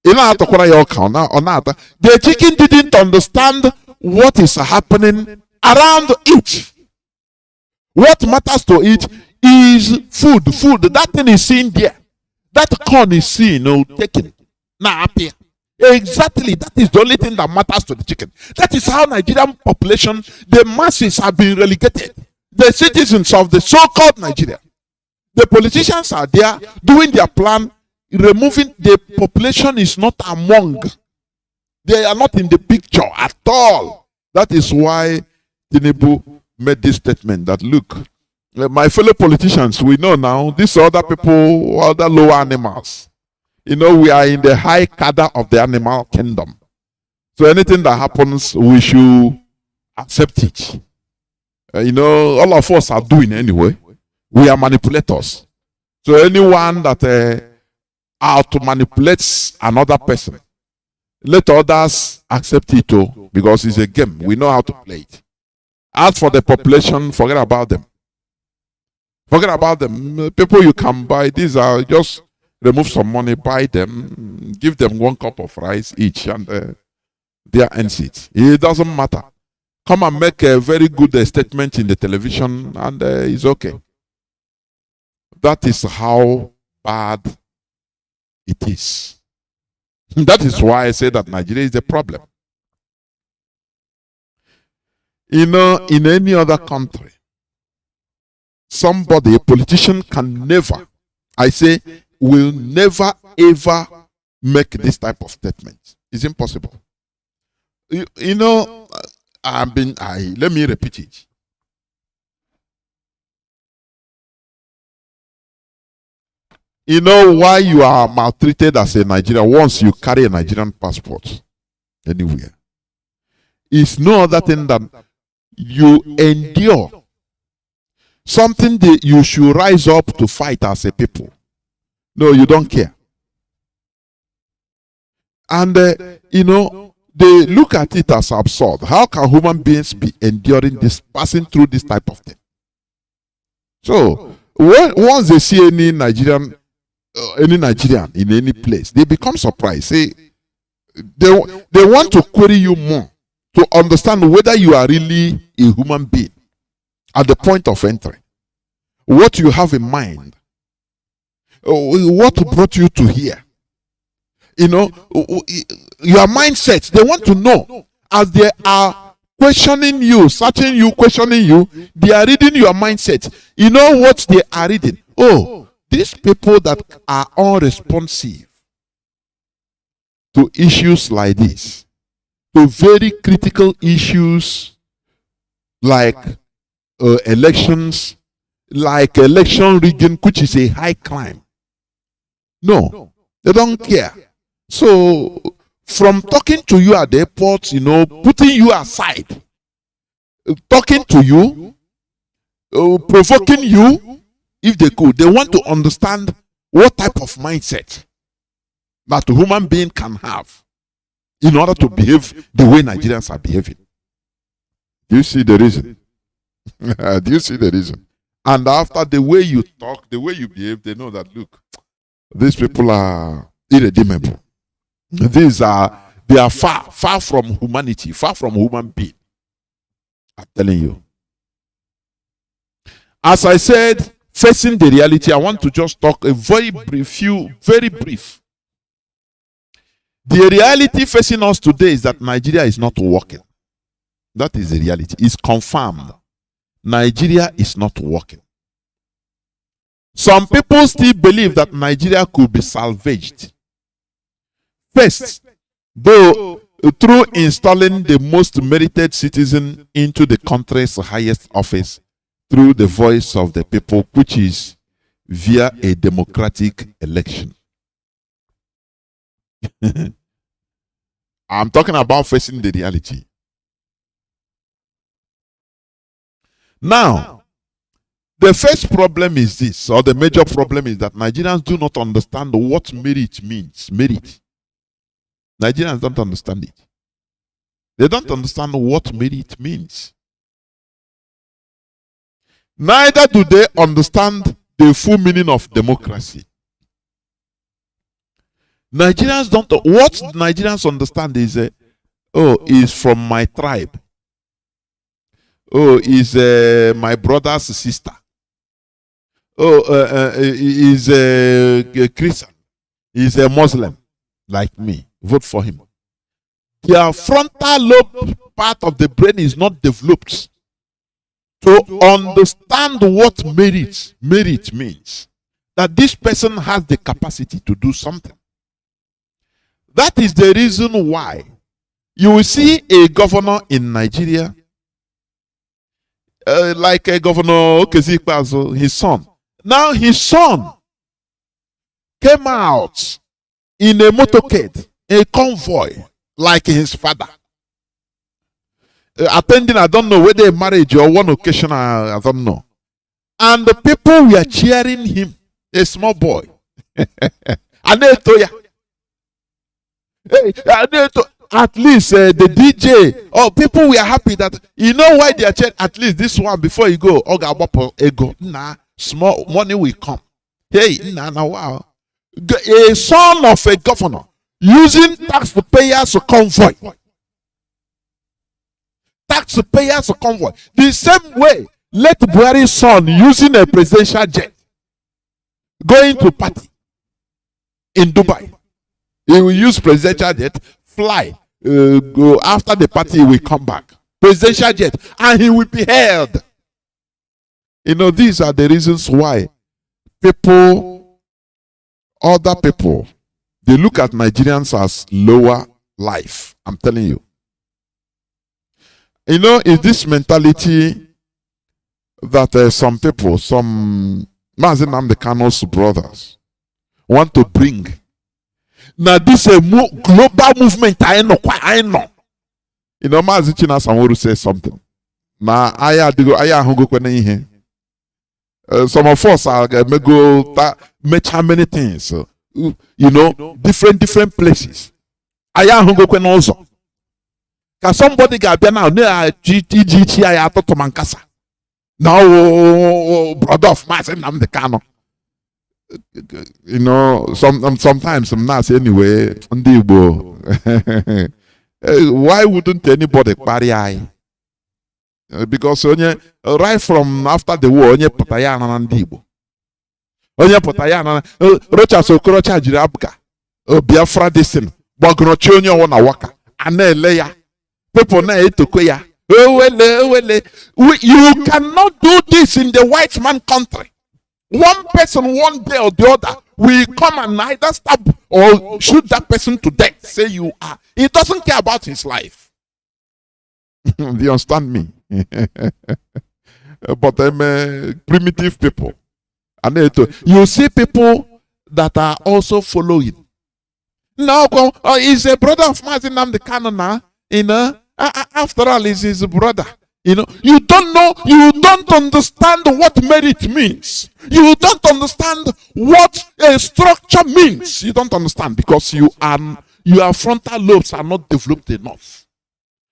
the chicken didn't understand what is happening around it. What matters to it is food. That thing is seen there. That corn is seen, taken. Now up here. Exactly. That is the only thing that matters to the chicken. That is how Nigerian population, the masses have been relegated. The citizens of the so-called Nigeria. The politicians are there doing their plan, removing the population is not among. They are not in the picture at all. That is why Tinubu made this statement that, look, my fellow politicians, we know now, these other people, other lower animals, we are in the high cadre of the animal kingdom. So anything that happens, we should accept it. All of us are doing anyway. We are manipulators. So anyone that out manipulates another person, Let others accept it too, because it's a game. We know how to play it. As for the population, forget about them. Forget about them. People you can buy, these are just remove some money, buy them, give them 1 cup of rice each, and they are ends it. It doesn't matter. Come and make a very good statement in the television, and it's okay. That is how bad it is. That is why I say that Nigeria is the problem. You know, in any other country, somebody, a politician, can never, I say, will never ever make this type of statement. It's impossible. You know, let me repeat it. You know why you are maltreated as a Nigerian once you carry a Nigerian passport anywhere? It's no other thing than you endure something that you should rise up to fight as a people. No, you don't care. And, you know, they look at it as absurd. How can human beings be enduring this, passing through this type of thing? So, once they see any Nigerian in any place, they become surprised. Say, they want to query you more to understand whether you are really a human being at the point of entry. What you have in mind. What brought you to here? You know, your mindset. They want to know. As they are questioning you, searching you, questioning you, they are reading your mindset. You know what they are reading? Oh, these people that are unresponsive to issues like this, to very critical issues like elections, like election rigging, which is a high crime. No, they don't care. So, from talking to you at the airport, you know, putting you aside, talking to you, provoking you, if they could, they want to understand what type of mindset that a human being can have in order to behave the way Nigerians are behaving. Do you see the reason? Do you see the reason? And after the way you talk, the way you behave, they know that, look, these people are irredeemable. They are far from humanity, far from human being. I'm telling you. As I said, facing the reality, I want to just talk a very brief. The reality facing us today is that Nigeria is not working. That is the reality. It's confirmed. Nigeria is not working. Some people still believe that Nigeria could be salvaged. First, though, through installing the most merited citizen into the country's highest office through the voice of the people, which is via a democratic election. I'm talking about facing the reality. Now, the first problem is this, or the major problem is that Nigerians do not understand what merit means. Merit. Nigerians don't understand it. They don't understand what merit means. Neither do they understand the full meaning of democracy. Nigerians don't. What Nigerians understand is, is from my tribe. Oh, is my brother's sister. Oh, is a Christian. Is a Muslim like me. Vote for him. Their frontal lobe part of the brain is not developed to understand what merit means. That this person has the capacity to do something. That is the reason why you will see a governor in Nigeria, like a governor Okezikpazo, his son. Now his son came out in a motorcade, a convoy, like his father. Attending, I don't know whether a marriage or one occasion, I don't know. And the people were cheering him, a small boy. Hey, at least the DJ or people we are happy that you know why they are changed. At least this one before you go, ego, nah, small money will come. Hey, nah, wow. A son of a governor using taxpayers convoy. Taxpayers convoy. The same way, let Buhari's son using a presidential jet going to party in Dubai. He will use presidential jet, fly, go after the party, he will come back. Presidential jet, and he will be held. You know, these are the reasons why other people, they look at Nigerians as lower life. I'm telling you. You know, is this mentality that some people, some Mazi Nnamdi Kanu's brothers want to bring. Now this is a global movement. I know. You know, Mazi China Sanworu says something. Now some of us are go make many things. You know, different places. Also. Can somebody get now near GTGTI to Mankasa? Now, brother of Mazi Nnamdi Kanu. You know, sometimes some nice anyway. Why wouldn't anybody party eye? Because right from after the war, onye putayana na ndibo. Onye putayana Rocha Sokorocha Jirabka. Biafra desin. Bagrochi onye wana waka. Ane leya. People na etukoya. You cannot do this in the white man country. One person, one day or the other, will come and either stab or shoot that person to death. Say you are. He doesn't care about his life. Do you understand me? But I'm primitive people. And you see people that are also following. No, he's a brother of Mazi Nnamdi Kanu now. You know, after all, he's his brother. You know, you don't understand what merit means. You don't understand what a structure means. You don't understand because your frontal lobes are not developed enough.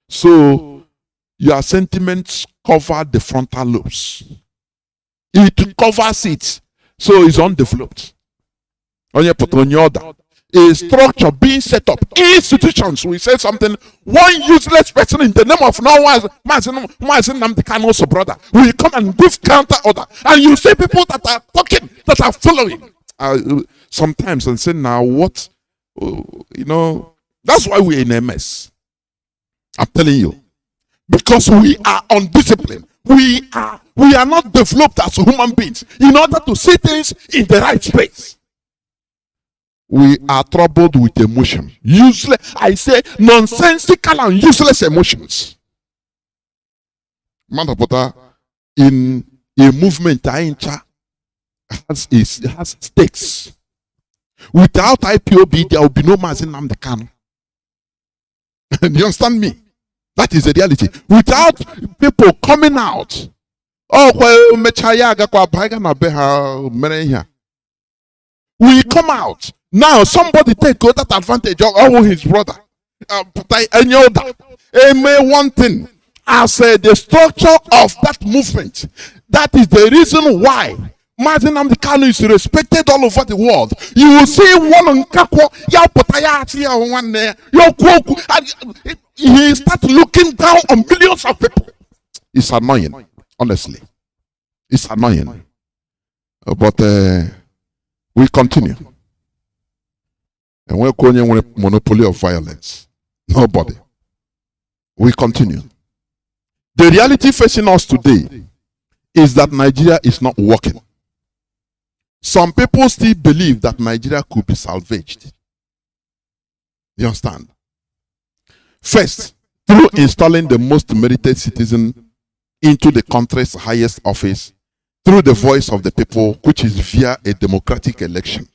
So your sentiments cover the frontal lobes. It covers it, so it's undeveloped. A structure being set up, institutions. We say something, one useless person in the name of Mazi Nnamdi Kanu's brother will come and give counter order, and you see people that are talking, that are following. Sometimes and say, now what? You know, that's why we're in a mess. I'm telling you, because we are undisciplined. We are not developed as human beings in order to see things in the right space. We are troubled with emotion. Useless, I say nonsensical and useless emotions. Manapota in a movement has stakes. Without IPOB, there will be no Mazi Nnamdi Kanu. Do you understand me? That is the reality. Without people coming out, we come out. Now somebody take that advantage of his brother. One thing, as the structure of that movement, that is the reason why Mazi Nnamdi Kanu is respected all over the world. You will see one he starts looking down on millions of people. It's annoying, honestly. It's annoying. But we continue. And we're calling a monopoly of violence. Nobody. We continue. The reality facing us today is that Nigeria is not working. Some people still believe that Nigeria could be salvaged. You understand? First, through installing the most merited citizen into the country's highest office, through the voice of the people, which is via a democratic election.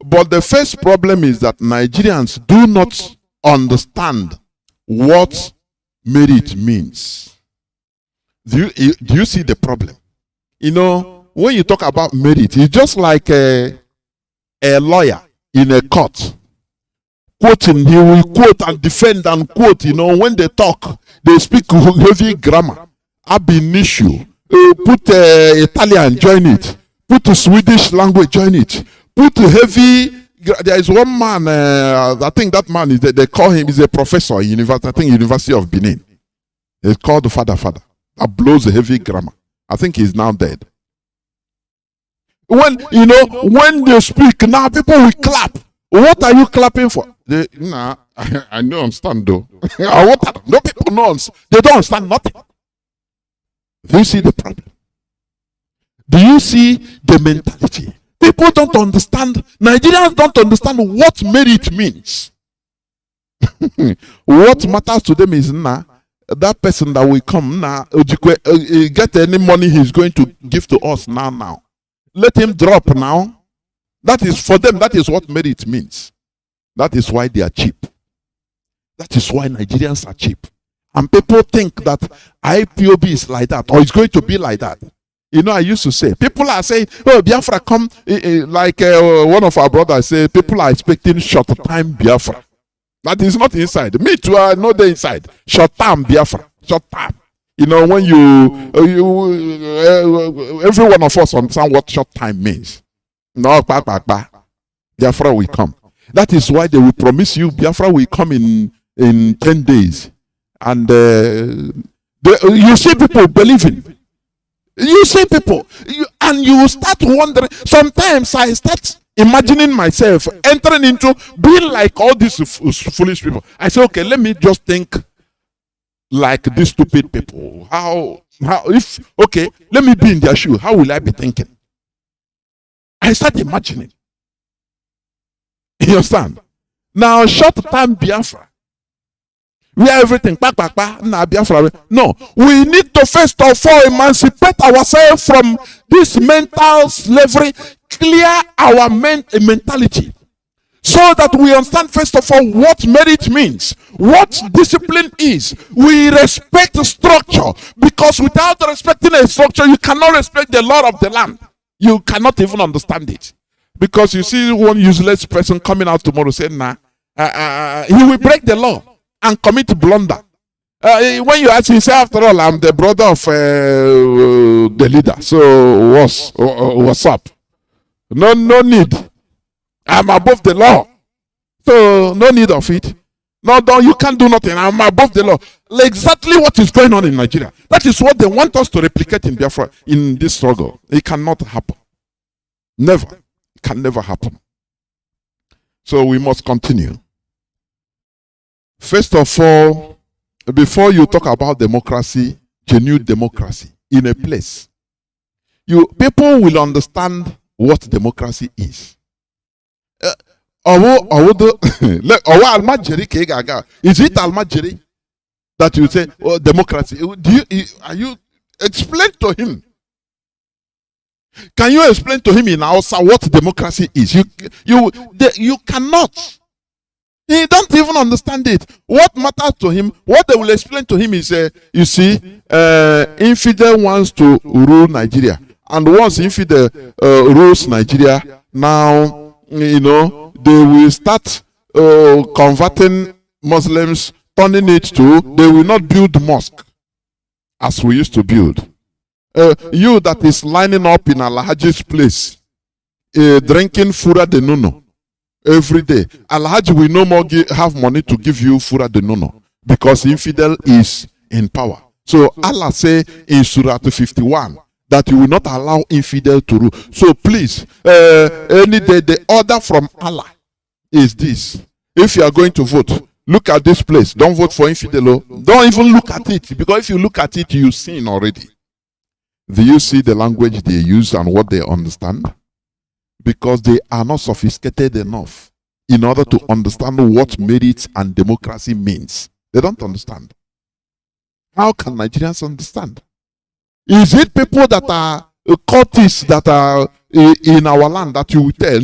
But the first problem is that Nigerians do not understand what merit means. Do you see the problem? You know, when you talk about merit, it's just like a lawyer in a court, quoting, he will quote and defend and quote. When they talk, they speak heavy grammar. Ab initio, put Italian, join it. Put Swedish language, join it. Put heavy. There is one man, I think that man is, they call him, he's a professor in University of Benin. He's called the Father. That blows heavy grammar. I think he's now dead. When they speak, now people will clap. What are you clapping for? I don't understand though. No people know. They don't understand nothing. Do you see the problem? Do you see the mentality? People don't understand. Nigerians don't understand what merit means. What matters to them is that person that will come get any money he's going to give to us now. Let him drop now. That is for them. That is what merit means. That is why they are cheap. That is why Nigerians are cheap. And people think that IPOB is like that, or it's going to be like that. I used to say, people are saying, oh, Biafra come, like one of our brothers said, people are expecting short-time Biafra. That is not inside. Me too, I know the inside. Short-time Biafra. Short-time. When every one of us understand what short-time means. No, Biafra will come. That is why they will promise you Biafra will come in 10 days. And you see people believing. You see people, and you start wondering. Sometimes I start imagining myself entering into being like all these foolish people. I say, okay, let me just think like these stupid people. Let me be in their shoe. How will I be thinking? I start imagining. You understand? Now, short-term Biafra. We are everything. No, we need to first of all emancipate ourselves from this mental slavery, clear our mentality, so that we understand first of all what merit means, what discipline is. We respect structure, because without respecting a structure, you cannot respect the law of the land. You cannot even understand it, because you see one useless person coming out tomorrow saying, he will break the law and commit blunder. When you ask him, say, after all, I'm the brother of the leader. So what's up? No need. I'm above the law. So no need of it. No, you can't do nothing. I'm above the law. Like exactly what is going on in Nigeria. That is what they want us to replicate in Biafra, in this struggle. It cannot happen. Never. It can never happen. So we must continue. First of all, before you talk about democracy, genuine democracy in a place, people will understand what democracy is. Is it Almajiri that you say, oh, democracy? Are you explain to him? Can you explain to him in Hausa what democracy is? You cannot. He don't even understand it. What matters to him, what they will explain to him is, you see, infidel wants to rule Nigeria. And once infidel rules Nigeria, now, they will start converting Muslims, turning it to, they will not build mosque as we used to build. You that is lining up in Alhaji's place, drinking Fura de Nuno every day. Alhaji will no more have money to give you Fura de Nuno, because infidel is in power. So Allah say in Surah 51 that you will not allow infidel to rule. So please, any day, the order from Allah is this: if you are going to vote, look at this place. Don't vote for infidel. Don't even look at it, because if you look at it, you sin already. Do you see the language they use and what they understand? Because they are not sophisticated enough in order to understand what merit and democracy means. They don't understand. How can Nigerians understand? Is it people that are cultists that are in our land that you will tell?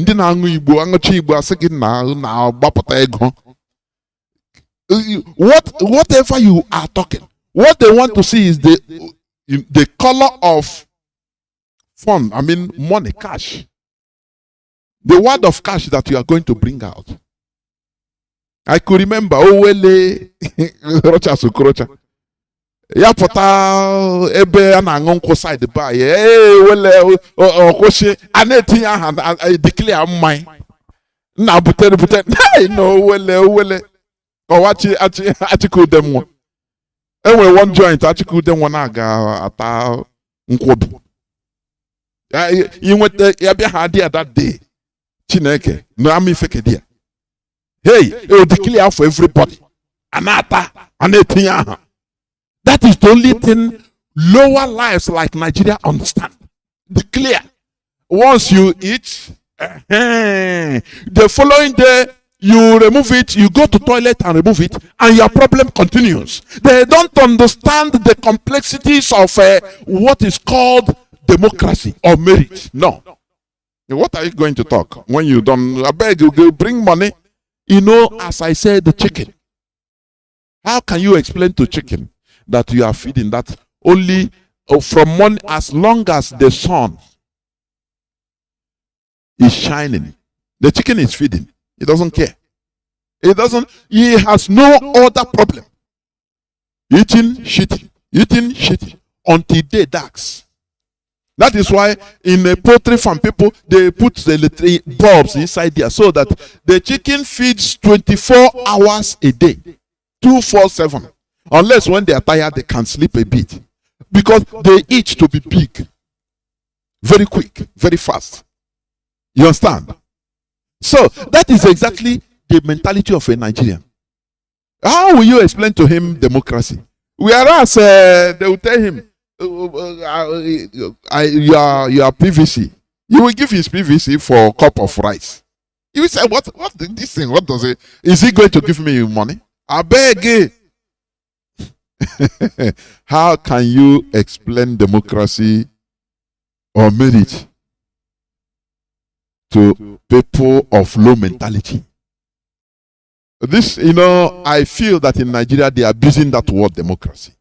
Whatever you are talking, what they want to see is the color of fund, money, cash. The word of cash that you are going to bring out. I could remember, Owele, Rocha Sukrocha. Ya pụta ebe a na-aṅụ nkwụ side bar wele ọkwụsị a na-etinye aha declare mmanya na butere no wele ọwachi achịkụde nwa enwere one joint achịkụde nwa na-aga ata nkwụbi inweta ya bịa ha dị that day Chineke na ama ifeke dị ya declare for everybody a na-ata a na-etinye aha. That is the only thing lower lives like Nigeria understand. Declare. Once you eat, the following day you remove it, you go to toilet and remove it, and your problem continues. They don't understand the complexities of what is called democracy or merit. No. What are you going to talk when you don't? I beg you, bring money. You know, as I said, the chicken. How can you explain to chicken that you are feeding that only from morning, as long as the sun is shining, the chicken is feeding. It doesn't care. He has no other problem. Eating, shitting until day darks. That is why in a poultry farm, people, they put the electric bulbs inside there so that the chicken feeds 24 hours a day, 247. Unless when they are tired, they can sleep a bit. Because they eat to be big. Very quick, very fast. You understand? So, that is exactly the mentality of a Nigerian. How will you explain to him democracy? Whereas they will tell him, you are PVC. You will give his PVC for a cup of rice. You will say, what this thing? What does it? Is he going to give me money? I beg you. How can you explain democracy or merit to people of low mentality? This, I feel that in Nigeria they are abusing that word democracy.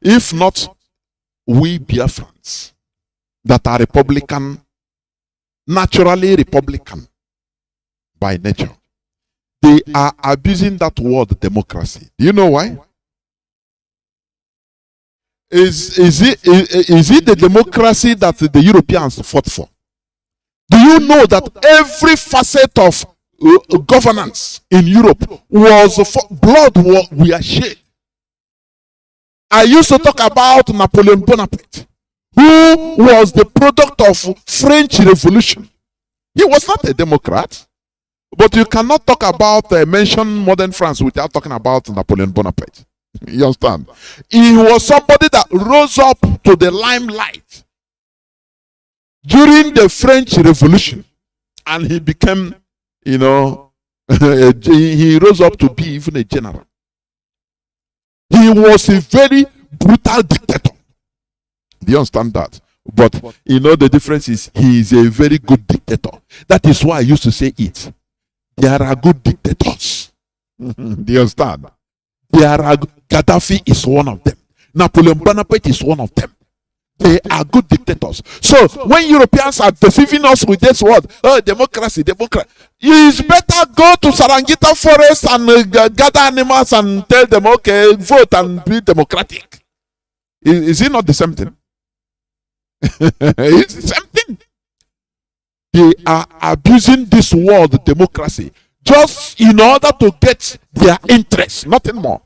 If not, we Biafrans that are Republican, naturally Republican by nature, they are abusing that word democracy. Do you know why? Is it the democracy that the Europeans fought for? Do you know that every facet of governance in Europe was blood were shed? I used to talk about Napoleon Bonaparte, who was the product of French Revolution. He was not a Democrat, but you cannot talk about mention modern France without talking about Napoleon Bonaparte. You understand? He was somebody that rose up to the limelight during the French Revolution, and he became, he rose up to be even a general. He was a very brutal dictator. Do you understand that? But the difference is he is a very good dictator. That is why I used to say it. There are good dictators. Do you understand? Gaddafi is one of them. Napoleon Bonaparte is one of them. They are good dictators. So when Europeans are deceiving us with this word, democracy, it's better go to Sarangita forest and gather animals and tell them, okay, vote and be democratic. Is it not the same thing? It's the same thing. They are abusing this word democracy just in order to get their interest, nothing more.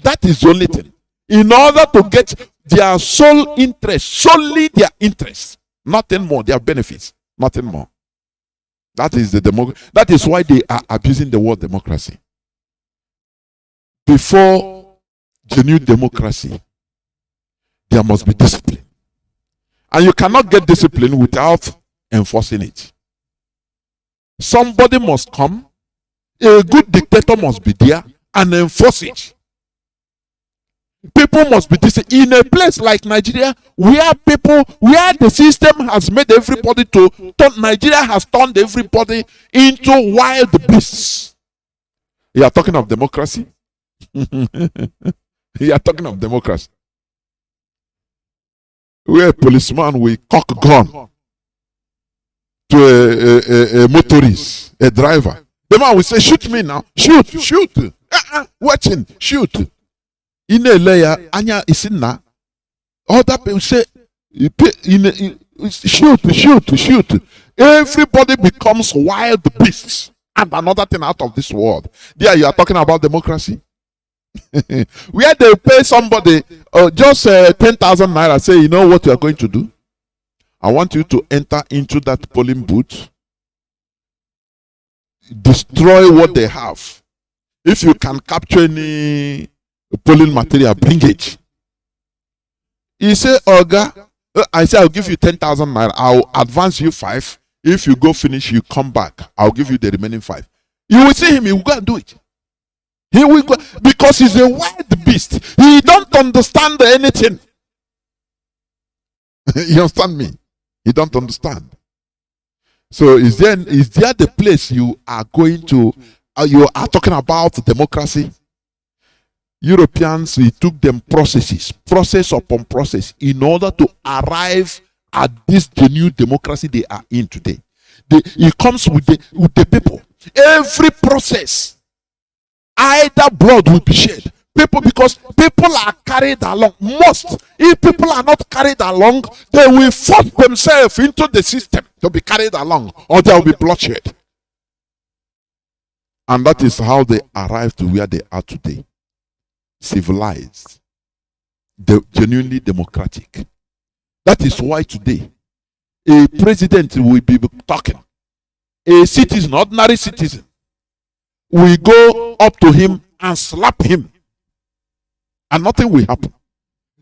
That is the only thing. In order to get their sole interest, solely their interest, nothing more, their benefits, nothing more. That is that is why they are abusing the word democracy. Before genuine democracy, there must be discipline. And you cannot get discipline without enforcing it. Somebody must come, a good dictator must be there and enforce it. People must be disciplined. In a place like Nigeria, where the system has made everybody Nigeria has turned everybody into wild beasts. You are talking of democracy? You are talking of democracy. Where a policeman will cock gun to a motorist, a driver. The man will say, shoot me now. Shoot, shoot. Watching, shoot. In a layer, Anya is in now. Other people say, shoot, shoot, shoot. Everybody becomes wild beasts. And another thing out of this world. There you are talking about democracy. Where they pay somebody just 10,000 naira, say, you know what you are going to do? I want you to enter into that polling booth, destroy what they have. If you can capture any polling material, bring it. He say, Oga, I say, I'll give you 10,000 naira. I'll advance you 5. If you go finish, you come back. I'll give you the remaining 5. You will see him, he will go and do it. He will go, because he's a wild beast. He don't understand anything. You understand me? He don't understand. So is there the place you are going to, you are talking about democracy? Europeans, it took them process upon process, in order to arrive at this genuine democracy they are in today. It comes with the people. Every process, either blood will be shed. Because people are carried along. If people are not carried along, they will force themselves into the system to be carried along, or there will be bloodshed. And that is how they arrived to where they are today. Civilized, genuinely democratic. That is why today a president will be talking. A citizen, ordinary citizen, will go up to him and slap him, and nothing will happen.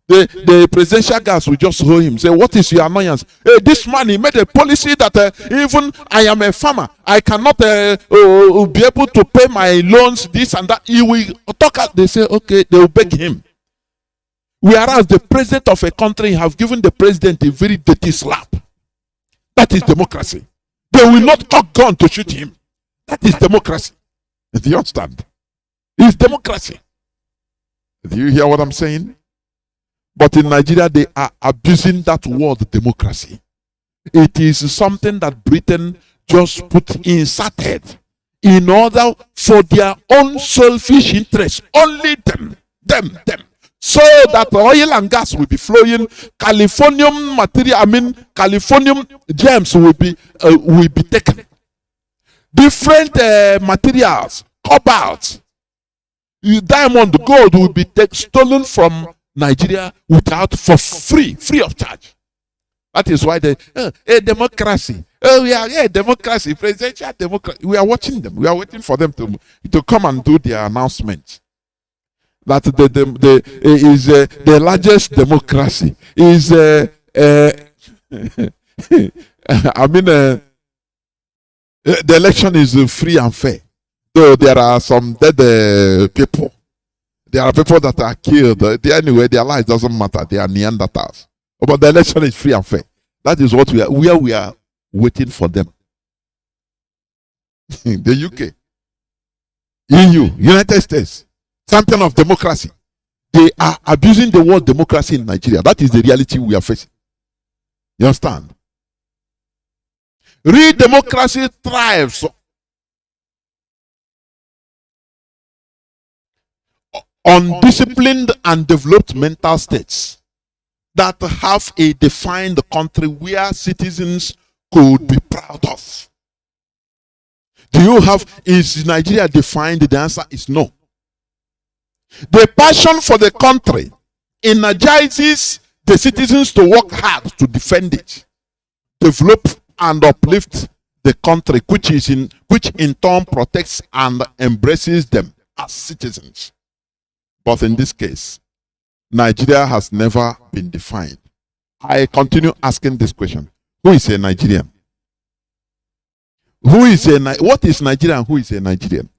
The presidential guards will just hold him, say, what is your annoyance? Hey, this man, he made a policy that even I am a farmer, I cannot be able to pay my loans, this and that. He will talk out. They say, okay, they will beg him. Whereas the president of a country have given the president a very dirty slap. That is democracy. They will not cock gun to shoot him. That is democracy. Do you understand? It's democracy. Do you hear what I'm saying? But in Nigeria, they are abusing that word democracy. It is something that Britain just inserted in order for their own selfish interests. Only them. So that oil and gas will be flowing, Californium material, Californium gems will be taken. Different materials, cobalt, diamond, gold will be stolen from Nigeria for free of charge. That is why democracy. Oh, we are democracy, presidential democracy. We are watching them. We are waiting for them to come and do their announcement. That the largest democracy is the election is free and fair. Though there are some dead people. There are people that are killed. Anyway, their life doesn't matter. They are Neanderthals. But the election is free and fair. That is what we are waiting for them. The UK, EU, United States, champion of democracy. They are abusing the word democracy in Nigeria. That is the reality we are facing. You understand? Real democracy thrives on disciplined and developed mental states that have a defined country where citizens could be proud of. Is Nigeria defined? The answer is no. The passion for the country energizes the citizens to work hard to defend it, develop and uplift the country, which in turn protects and embraces them as citizens. But in this case, Nigeria has never been defined. I continue asking this question. Who is a Nigerian? What is Nigeria and who is a Nigerian?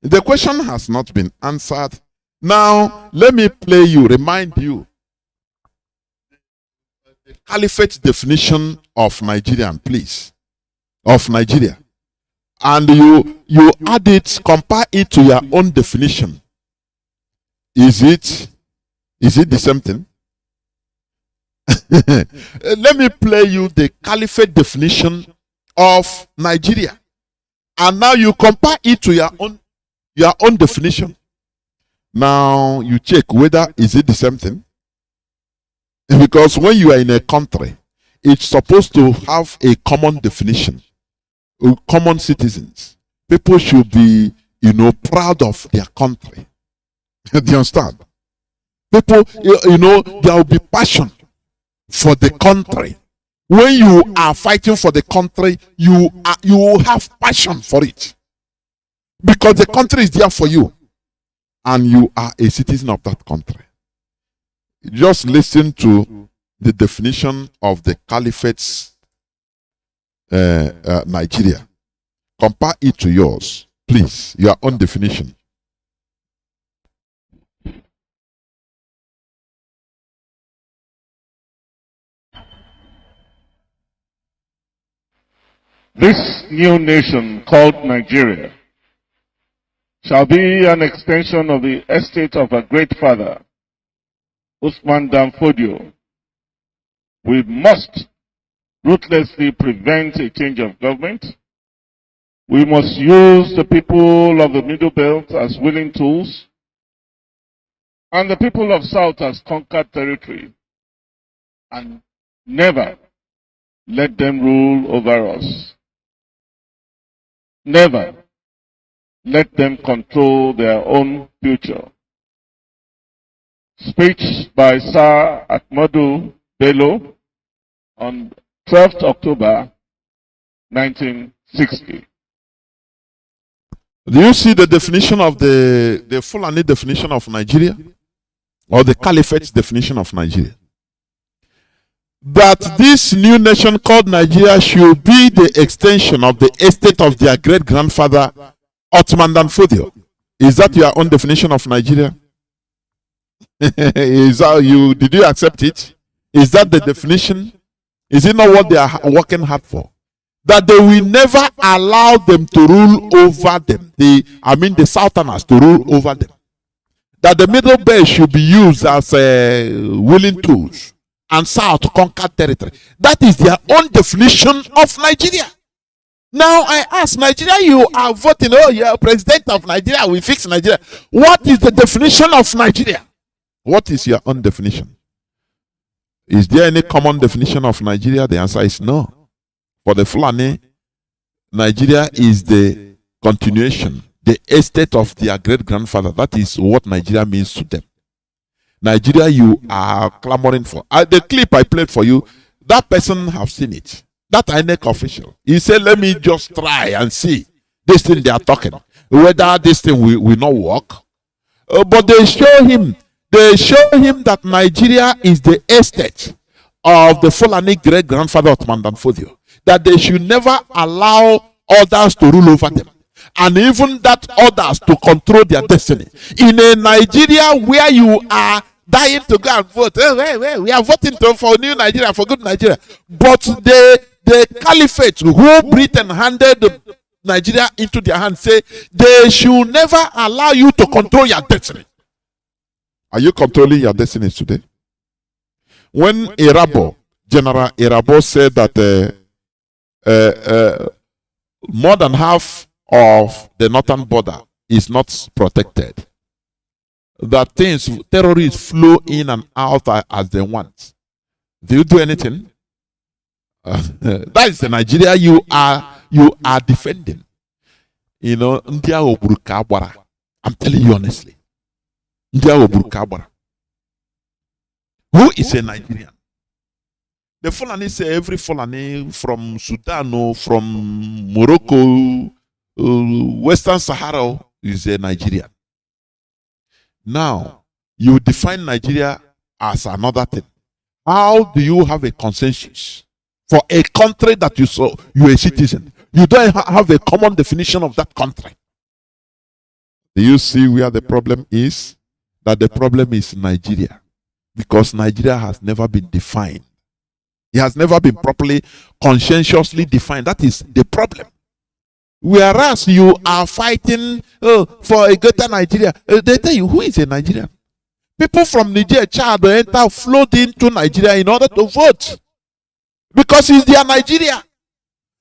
The question has not been answered. Now, let me remind you the caliphate definition of Nigerian, please. Of Nigeria. And you add it, compare it to your own definition. Is it the same thing? Let me play you the caliphate definition of Nigeria. And now you compare it to your own definition. Now you check whether is it the same thing. Because when you are in a country, it's supposed to have a common definition. Common citizens. People should be, proud of their country. Do you understand? People, there will be passion for the country. When you are fighting for the country, you will have passion for it. Because the country is there for you. And you are a citizen of that country. Just listen to the definition of the caliphate's Nigeria. Compare it to yours, please, your own definition. This new nation called Nigeria shall be an extension of the estate of our great father, Usman Dan Fodio. We must ruthlessly prevent a change of government. We must use the people of the Middle Belt as willing tools and the people of South as conquered territory, and never let them rule over us. Never let them control their own future. Speech by Sir Ahmadu Bello on 12th October 1960. Do you see the definition of the Fulani definition of Nigeria? Or the Caliphate's definition of Nigeria? That this new nation called Nigeria should be the extension of the estate of their great-grandfather, Ottoman Dan Fodio. Is that your own definition of Nigeria? Did you accept it? Is that the definition? Is it not what they are working hard for? That they will never allow them to rule over them. The Southerners to rule over them. That the Middle Belt should be used as willing tools and South to conquer territory. That is their own definition of Nigeria. Now I ask, Nigeria, you are voting, oh, you're president of Nigeria, we fix Nigeria. What is the definition of Nigeria? What is your own definition? Is there any common definition of Nigeria? The answer is no. For the Fulani, Nigeria is the continuation, the estate of their great-grandfather. That is what Nigeria means to them. Nigeria, you are clamoring for. The clip I played for you, that person have seen it. That INEC official. He said, let me just try and see this thing they are talking. Whether this thing will not work. But they show him that Nigeria is the estate of the Fulani great-grandfather Ottoman Dan Fodio. That they should never allow others to rule over them. And even that others to control their destiny. In a Nigeria where you are dying to go and vote. We are voting for new Nigeria, for good Nigeria. But the caliphate who Britain handed Nigeria into their hands say they should never allow you to control your destiny. Are you controlling your destiny today? When General Irabo said that more than half of the northern border is not protected, that terrorists flow in and out as they want. Do you do anything? That is the Nigeria you are defending. You know, I'm telling you honestly. Who is a Nigerian? The Fulani say every Fulani from Sudan or from Morocco, Western Sahara is a Nigerian. Now, you define Nigeria as another thing. How do you have a consensus for a country that you're a citizen? You don't have a common definition of that country. Do you see where the problem is? That the problem is Nigeria. Because Nigeria has never been defined. It has never been properly, conscientiously defined. That is the problem. Whereas you are fighting for a greater Nigeria, they tell you, who is a Nigerian? People from Niger, Chad, enter, flowed into Nigeria in order to vote. Because it's their Nigeria.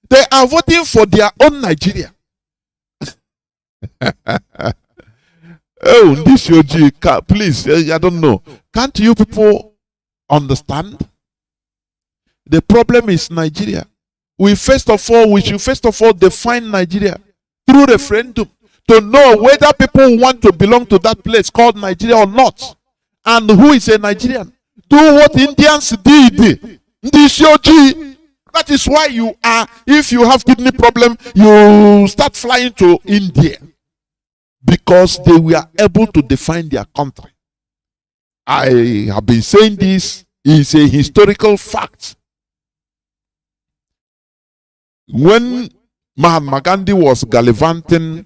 They are voting for their own Nigeria. Oh, this Yoji, please, I don't know. Can't you people understand? The problem is Nigeria. We should first of all define Nigeria through referendum to know whether people want to belong to that place called Nigeria or not. And who is a Nigerian? Do what Indians did. This Yoji. That is why if you have kidney problem, you start flying to India. Because they were able to define their country. I have been saying this is a historical fact. When Mahatma Gandhi was gallivanting,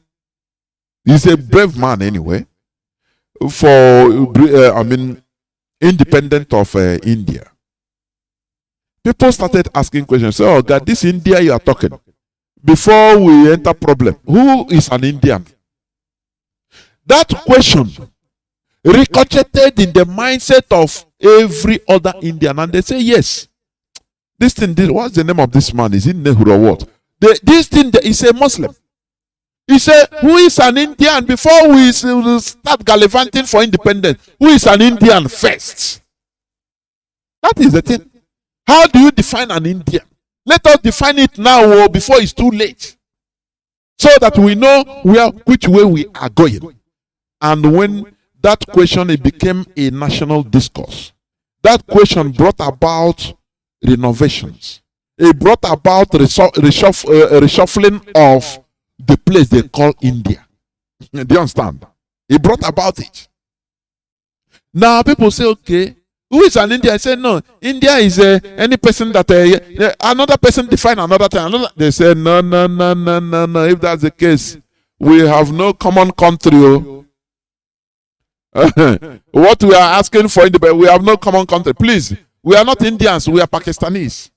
he's a brave man anyway, for independent of India. People started asking questions. So, oh God, this India you are talking. Before we enter problem, who is an Indian? That question ricocheted in the mindset of every other Indian, and they say, yes, this thing, what's the name of this man? Is it Nehru or what? This thing is a Muslim. He said, who is an Indian? Before we start gallivanting for independence, who is an Indian first? That is the thing. How do you define an Indian? Let us define it now before it's too late, so that we know which way we are going. And when that question, it became a national discourse. That question brought about renovations. It brought about reshuffling of the place they call India. Do you understand? It brought about it. Now people say, okay, who is an Indian? I say, no, India is any person that another person define another thing. They say, no. If that's the case, we have no common country. What we are asking for, we have no common country. Please, we are not Indians, we are Pakistanis.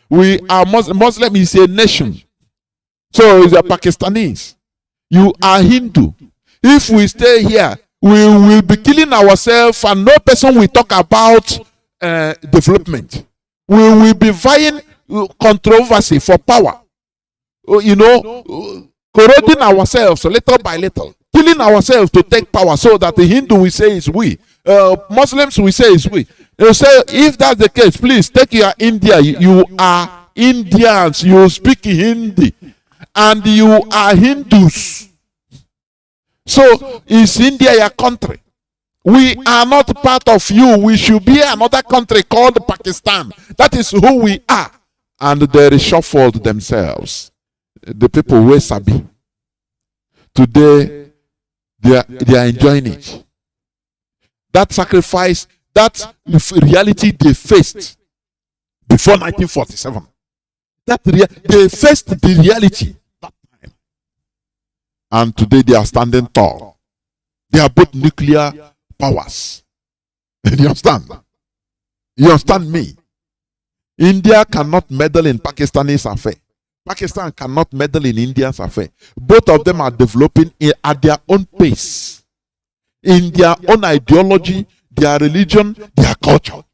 We are Muslim is a nation. So is a Pakistanis. You are Hindu. If we stay here, we will be killing ourselves, and no person will talk about development. We will be vying controversy for power. Corroding ourselves little by little. Killing ourselves to take power, so that the Hindu will say is we. Muslims will say is we. They say, if that's the case, please take your India. You are Indians. You speak Hindi. And you are Hindus. So is India your country? We are not part of you. We should be another country called Pakistan. That is who we are. And they reshuffled themselves. The people were Sabi. Today, they are enjoying it. That sacrifice, that reality they faced before 1947. They faced the reality that time. And today they are standing tall. They are both nuclear powers. You understand? You understand me? India cannot meddle in Pakistani's affair. Pakistan cannot meddle in India's affair. Both of them are developing at their own pace, in their own ideology, their religion, their culture.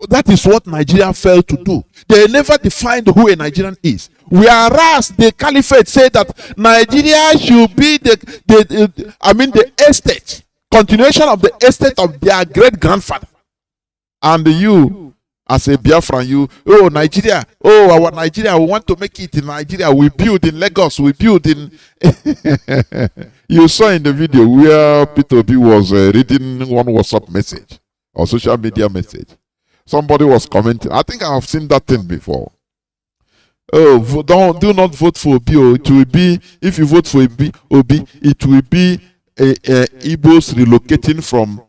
That is what Nigeria failed to do. They never defined who a Nigerian is. Whereas the caliphate said that Nigeria should be the estate, continuation of the estate of their great grandfather. And you, as a Biafran, Nigeria, our Nigeria, we want to make it in Nigeria. We build in Lagos, we build in... You saw in the video where Peter B was reading one WhatsApp message or social media message. Somebody was commenting. I think I have seen that thing before. Oh, do not vote for Obi. It will be, if you vote for Obi, it will be Igbos relocating from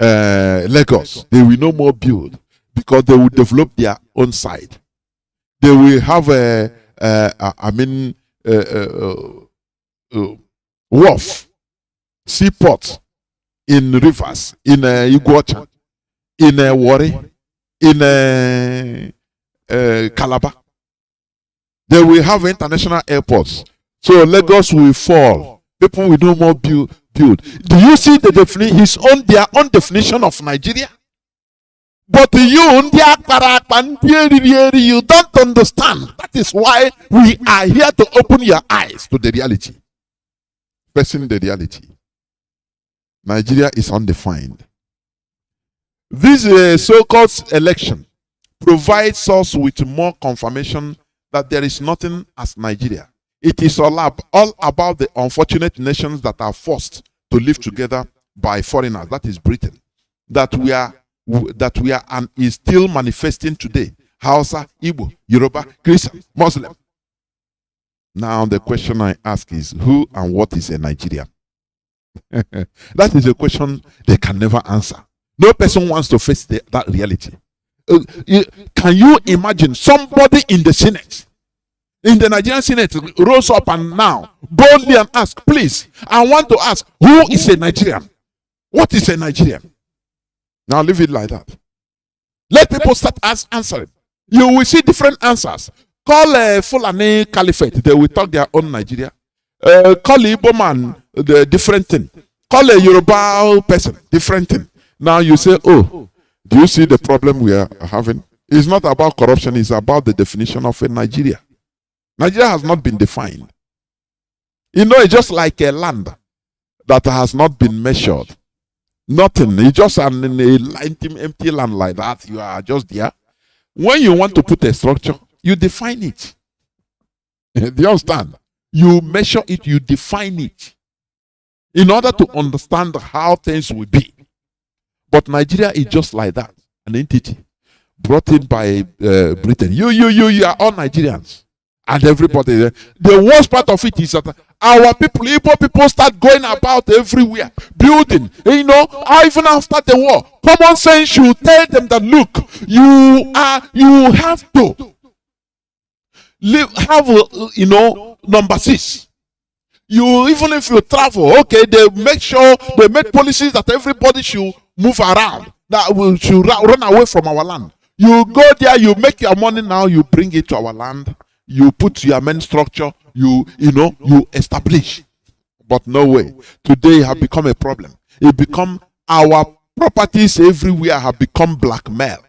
Lagos. They will no more build, because they will develop their own side. They will have wharf, seaport in rivers, in Iguacha, in Warri, in Calabar. They will have international airports. So Lagos will fall. People will no more build build. Do you see their own definition of Nigeria? But you don't understand. That is why we are here to open your eyes to the reality. Facing the reality. Nigeria is undefined. This so-called election provides us with more confirmation that there is nothing as Nigeria. It is all about the unfortunate nations that are forced to live together by foreigners. That is Britain. That we are and is still manifesting today. Hausa, Igbo, Yoruba, Christian, Muslim. Now the question I ask is, who and what is a Nigerian? That is a question they can never answer. No person wants to face that reality. Can you imagine somebody in the Senate, in the Nigerian Senate, rose up and now boldly and ask, please, I want to ask, who is a Nigerian? What is a Nigerian? Now leave it like that. Let people start answering. You will see different answers. Call Fulani Caliphate, they will talk their own Nigeria. Call Igbo man, the different thing. Call a Yoruba person, different thing. Now you say, oh, do you see the problem we are having? It's not about corruption, it's about the definition of a Nigeria. Nigeria has not been defined. You know, it's just like a land that has not been measured. Nothing. It's just an empty land like that. You are just there. When you want to put a structure, you define it. Do you understand? You measure it, you define it. In order to understand how things will be. But Nigeria is just like that. An entity brought in by Britain. You are all Nigerians. And everybody. The worst part of it is that our people, Igbo people, start going about everywhere, building. You know, even after the war, common sense should tell them that look, you have to have number 6. You even if you travel, okay, they make policies that everybody should move around, that we should run away from our land. You go there, you make your money now, you bring it to our land. You put your main structure, you establish. But no way. Today have become a problem. It become our properties everywhere have become blackmail.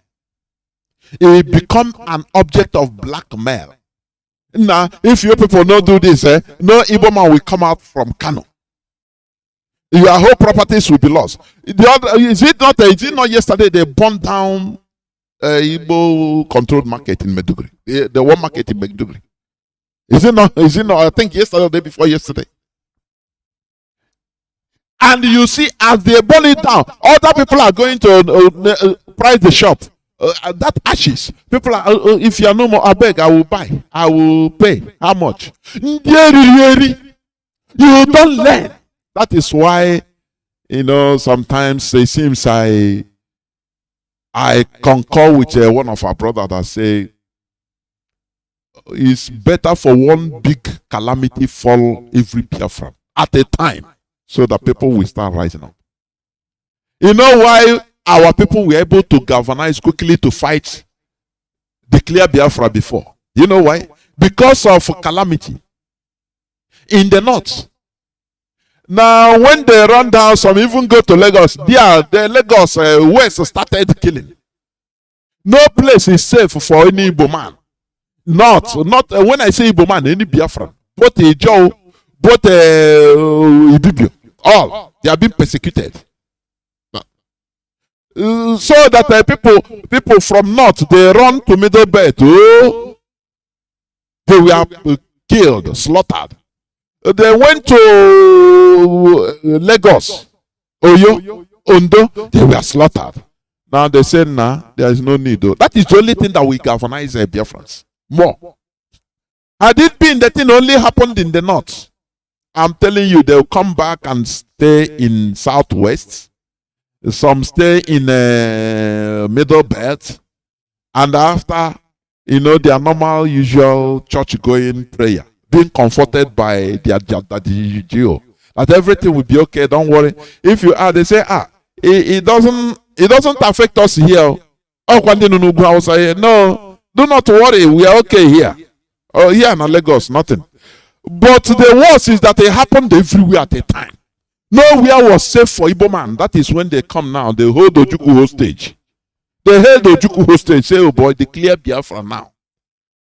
It become an object of blackmail. Now, if you people don't do this, no Igbo man will come out from Kanu. Your whole properties will be lost. Is it not yesterday they burned down Igbo controlled market in Meduguri, the one market in Meduguri? Is it not? I think yesterday or the day before yesterday. And you see, as they burn it down, other people are going to price the shop. That ashes, people are. If you are no more, I beg, I will buy. I will pay. How much? You don't learn. That is why, sometimes it seems I concur with one of our brothers that say it's better for one big calamity fall every Biafran at a time so that people will start rising up. You know why our people were able to galvanize quickly to fight, declare Biafra before? You know why? Because of calamity in the north. Now, when they run down, some even go to Lagos. The Lagos West started killing. No place is safe for any Igbo man. Not when I say Igbo man, any Biafran. Both a Joe, both a Ibibio. All. They are being persecuted. So that people from north, they run to middle belt. Oh, they were killed, slaughtered. They went to Lagos, Oyo, Ondo, they were slaughtered. Now they say, there is no need. That is the only thing that we galvanize Biafrans. More. Had it been that thing only happened in the north, I'm telling you, they'll come back and stay in southwest. Some stay in middle belt. And after, their normal, usual church-going prayer, being comforted by their GO, that everything will be okay, don't worry. If you are, they say, it doesn't affect us here. No, do not worry, we are okay here. Here in Lagos, nothing. But the worst is that it happened everywhere at a time. Nowhere was safe for Igbo man. That is when they come now. They hold Ojukwu hostage. They held Ojukwu hostage. Say, oh boy, declare Biafra now.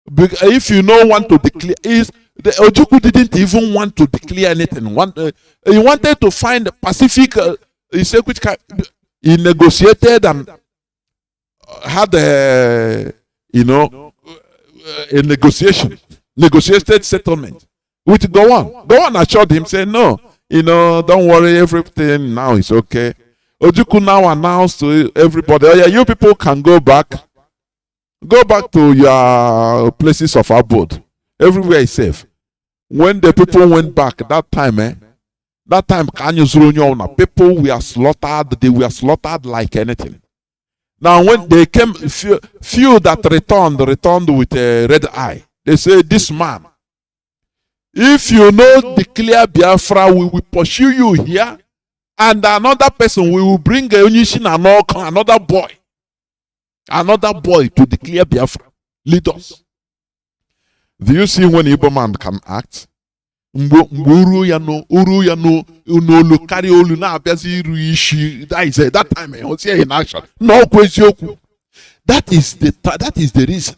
If you don't want to declare, the Ojukwu didn't even want to declare anything. He wanted to find Pacific. He said, which kind, he negotiated and had a negotiated settlement. With go on assured him, say no, don't worry, everything now is okay. Ojukwu now announced to everybody, oh yeah, you people can go back to your places of abode. Everywhere is safe. When the people went back that time, people were slaughtered. They were slaughtered like anything. Now when they came, few that returned with a red eye. They say, this man, if you declare Biafra, we will pursue you here, and another person, we will bring another boy to declare Biafra. Lead us. Do you see when Igbo man can act? That time I was here in action. No question. That is the reason.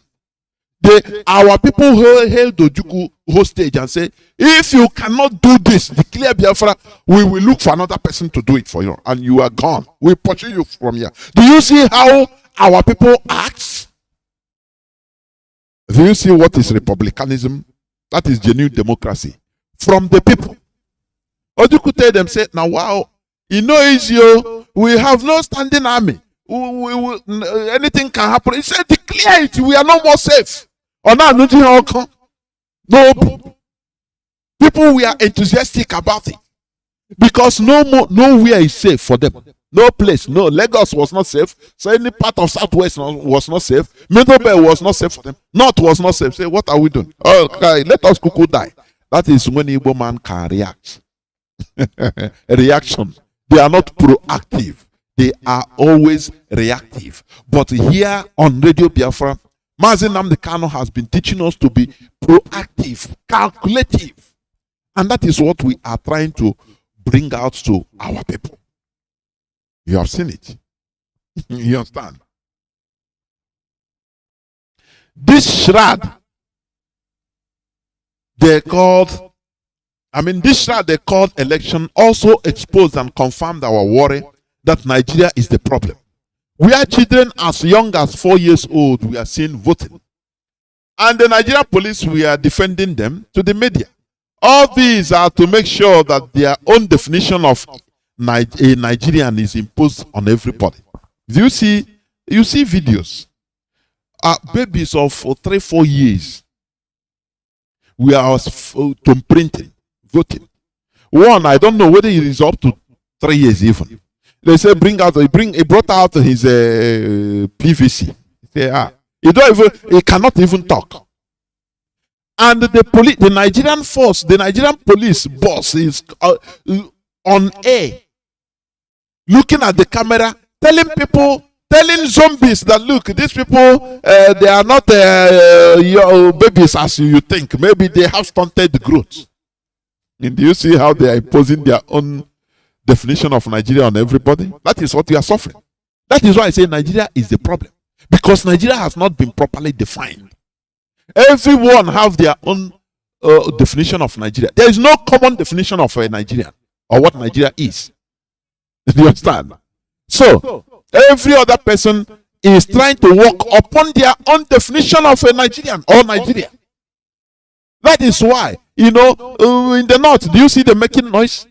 Our people held Ojukwu hostage and say, if you cannot do this, declare Biafra, we will look for another person to do it for you, and you are gone. We pursue you from here. Do you see how our people act? Do you see what is republicanism? That is genuine democracy from the people. Ojukwu tell them, say, now wow, we have no standing army. Anything can happen. He said, declare it, we are no more safe. No, people were enthusiastic about it because nowhere is safe for them. No place, no. Lagos was not safe. So any part of Southwest was not safe. Middle Belt was not safe for them. North was not safe. Say, what are we doing? Okay, let us cuckoo die. That is when Igbo man can react. Reaction. They are not proactive. They are always reactive. But here on Radio Biafra, Mazi Nnamdi Kanu has been teaching us to be proactive, calculative. And that is what we are trying to bring out to our people. You have seen it. You understand? This shroud, they called election, also exposed and confirmed our worry that Nigeria is the problem. We are children as young as 4 years old, we are seen voting. And the Nigerian police, we are defending them to the media. All these are to make sure that their own definition of a Nigerian is imposed on everybody. You see videos. Babies of 3-4 years. We are printing, voting. One, I don't know whether it is up to 3 years even. They say he brought out his PVC. He say, he cannot even talk. And the Nigerian force, the Nigerian police boss is on air, looking at the camera, telling zombies that look, these people, they are not your babies as you think. Maybe they have stunted growth. And do you see how they are imposing their own definition of Nigeria on everybody? That is what we are suffering. That is why I say Nigeria is the problem. Because Nigeria has not been properly defined. Everyone have their own definition of Nigeria. There is no common definition of a Nigerian or what Nigeria is. Do you understand? So, every other person is trying to work upon their own definition of a Nigerian or Nigeria. That is why, in the north, do you see them making noise?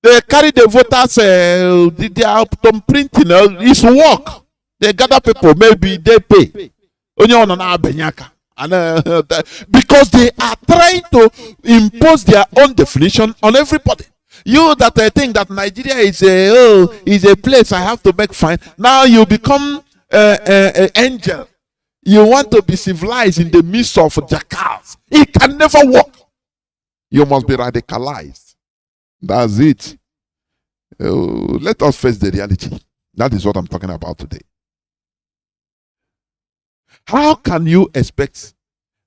They carry the voters, they are printing, it's work. They gather people, maybe they pay. Because they are trying to impose their own definition on everybody. You that think that Nigeria is a place I have to make fine. Now you become an angel. You want to be civilized in the midst of jackals. It can never work. You must be radicalized. That's it. Let us face the reality. That is what I'm talking about today. How can you expect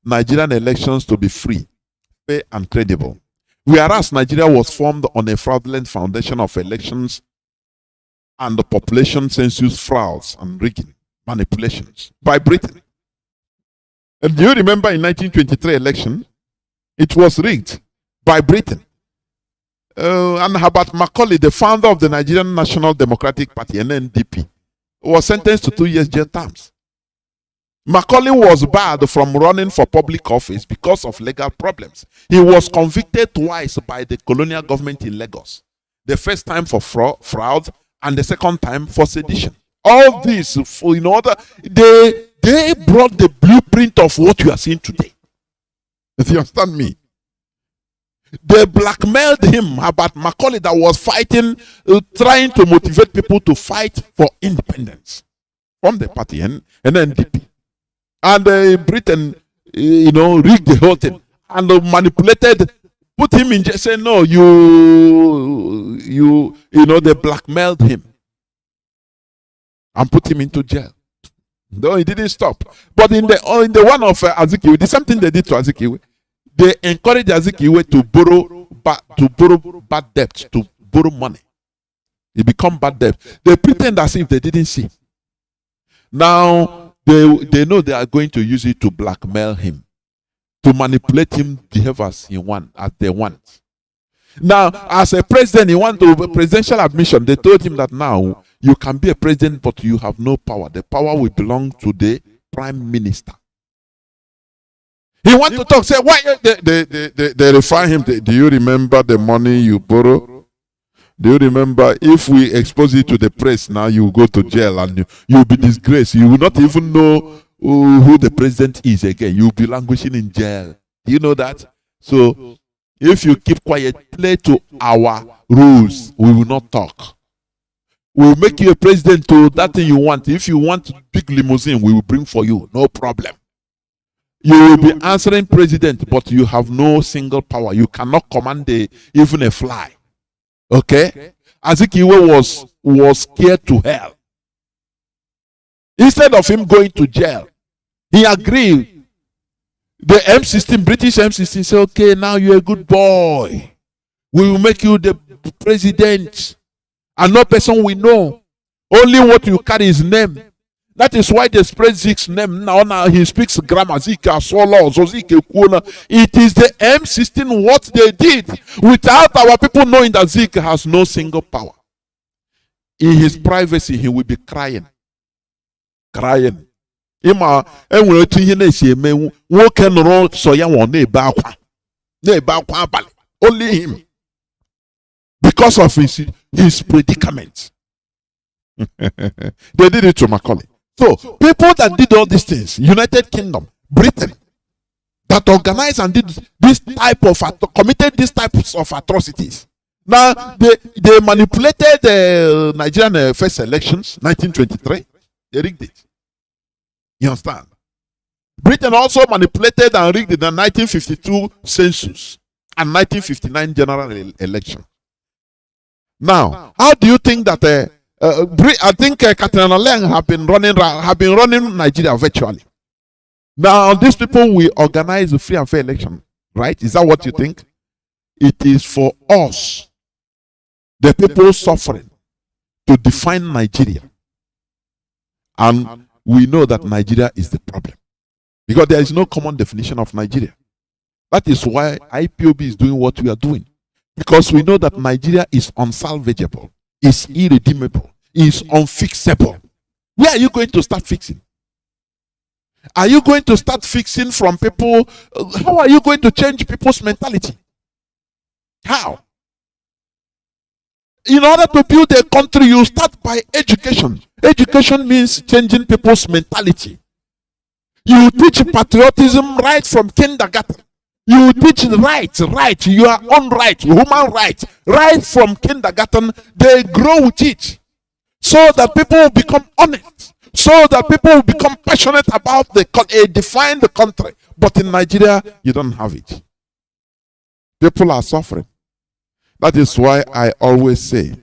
Nigerian elections to be free, fair, and credible Whereas Nigeria was formed on a fraudulent foundation of elections and the population census frauds and rigging manipulations by Britain. And do you remember in 1923 election, it was rigged by Britain. And Herbert Macaulay, the founder of the Nigerian National Democratic Party, NNDP, was sentenced to 2 years jail terms. Macaulay was barred from running for public office because of legal problems. He was convicted twice by the colonial government in Lagos. The first time for fraud and the second time for sedition. All this, in order, they brought the blueprint of what you are seeing today. Do you understand me? They blackmailed him about Macaulay that was fighting, trying to motivate people to fight for independence from the party and NDP. And Britain, rigged the whole thing and manipulated, put him in jail, say no, they blackmailed him and put him into jail. No, he didn't stop. But in the one of Azikiwe, the same thing they did to Azikiwe. They encouraged Azikiwe to borrow bad debt, to borrow money. It become bad debt. They pretend as if they didn't see. Now they know they are going to use it to blackmail him, to manipulate him to behave as they want. Now, as a president, he wants to presidential admission. They told him that now you can be a president, but you have no power. The power will belong to the prime minister. He wants to talk. Say, why they refer him? Do you remember the money you borrow? Do you remember if we expose you to the press now, you will go to jail and you will be disgraced. You will not even know who the president is again. You will be languishing in jail. Do you know that? So, if you keep quiet, play to our rules, we will not talk. We will make you a president to that thing you want. If you want big limousine, we will bring for you. No problem. You will be answering president, but you have no single power. You cannot command even a fly. Okay? Azikiwe was scared to hell. Instead of him going to jail, he agreed. The M16, British M16 say, okay, now you're a good boy. We will make you the president. And no person will know. Only what you carry is name. That is why they spread Zeke's name. Now he speaks grammar. Zeke, Solo, Zeke, Kuna. It is the M16 what they did. Without our people knowing that Zeke has no single power. In his privacy, he will be crying. Crying. Ima enwere otu ihe na-esi eme nwoke nọrọ so ya nọ na-ebe akwa abalị. Only him, because of his predicament. They did it to Macaulay. So people that did all these things, United Kingdom, Britain, that organized and did this type of committed these types of atrocities. Now they manipulated the Nigerian first elections, 1923. They rigged it. You understand? Britain also manipulated and rigged the 1952 census and 1959 general election. Now, how do you think that I think Katrina Leng have been running Nigeria virtually? Now, these people will organize a free and fair election, right? Is that what you think? It is for us, the people suffering, to define Nigeria. And we know that Nigeria is the problem. Because there is no common definition of Nigeria. That is why IPOB is doing what we are doing. Because we know that Nigeria is unsalvageable, is irredeemable, is unfixable. Where are you going to start fixing? Are you going to start fixing from people? How are you going to change people's mentality? How? In order to build a country, you start by education. Education means changing people's mentality. You teach patriotism right from kindergarten. You teach right, your own right, human right from kindergarten. They grow with it, so that people will become honest, so that people will become passionate about define the country. But in Nigeria, you don't have it. People are suffering. That is why I always say,